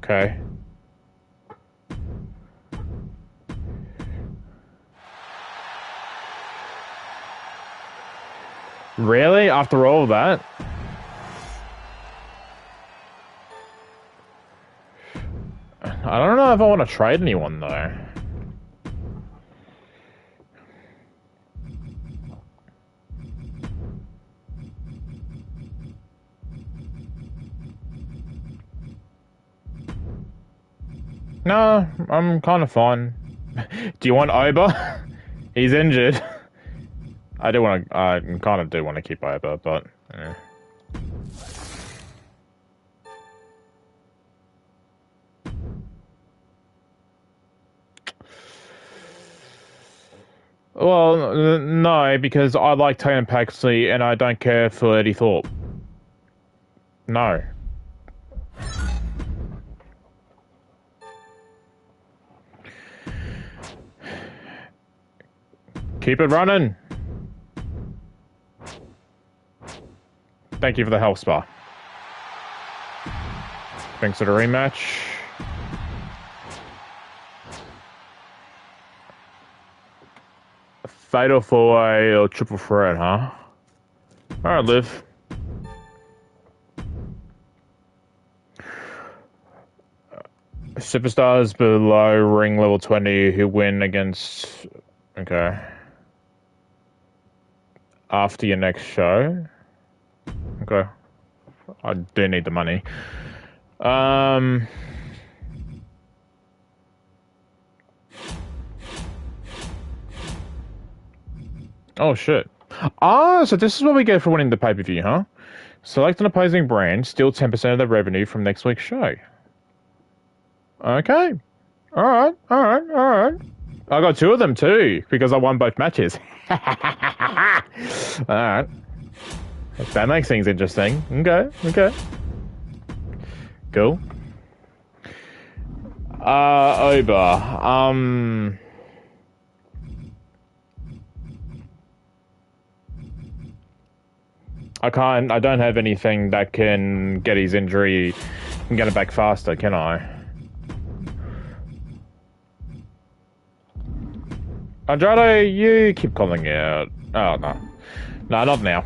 Okay. Really? After all that? I don't know if I want to trade anyone, though. No, I'm kind of fine. Do you want Oba? He's injured. I kind of do want to keep Oba, but... Well, no, because I like Tatum Paxley and I don't care for Eddie Thorpe. No. Keep it running. Thank you for the health spa. Thanks for the rematch. A fatal 4-way or triple threat, huh? Alright, Liv. Superstars below ring level 20 who win against... Okay. After your next show. Okay. I do need the money. Oh shit. Ah, so this is what we get for winning the pay-per-view, huh? Select an opposing brand, steal 10% of the revenue from next week's show. Okay. Alright. I got 2 of them too, because I won both matches. Alright. That makes things interesting. Okay. Cool. Oba. I don't have anything that can get his injury and get it back faster, can I? Andrade, you keep calling out. Oh, no. No, not now.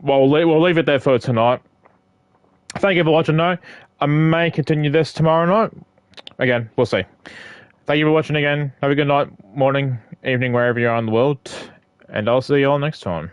Well, we'll leave it there for tonight. Thank you for watching, though. I may continue this tomorrow night. Again, we'll see. Thank you for watching again. Have a good night, morning, evening, wherever you are in the world. And I'll see you all next time.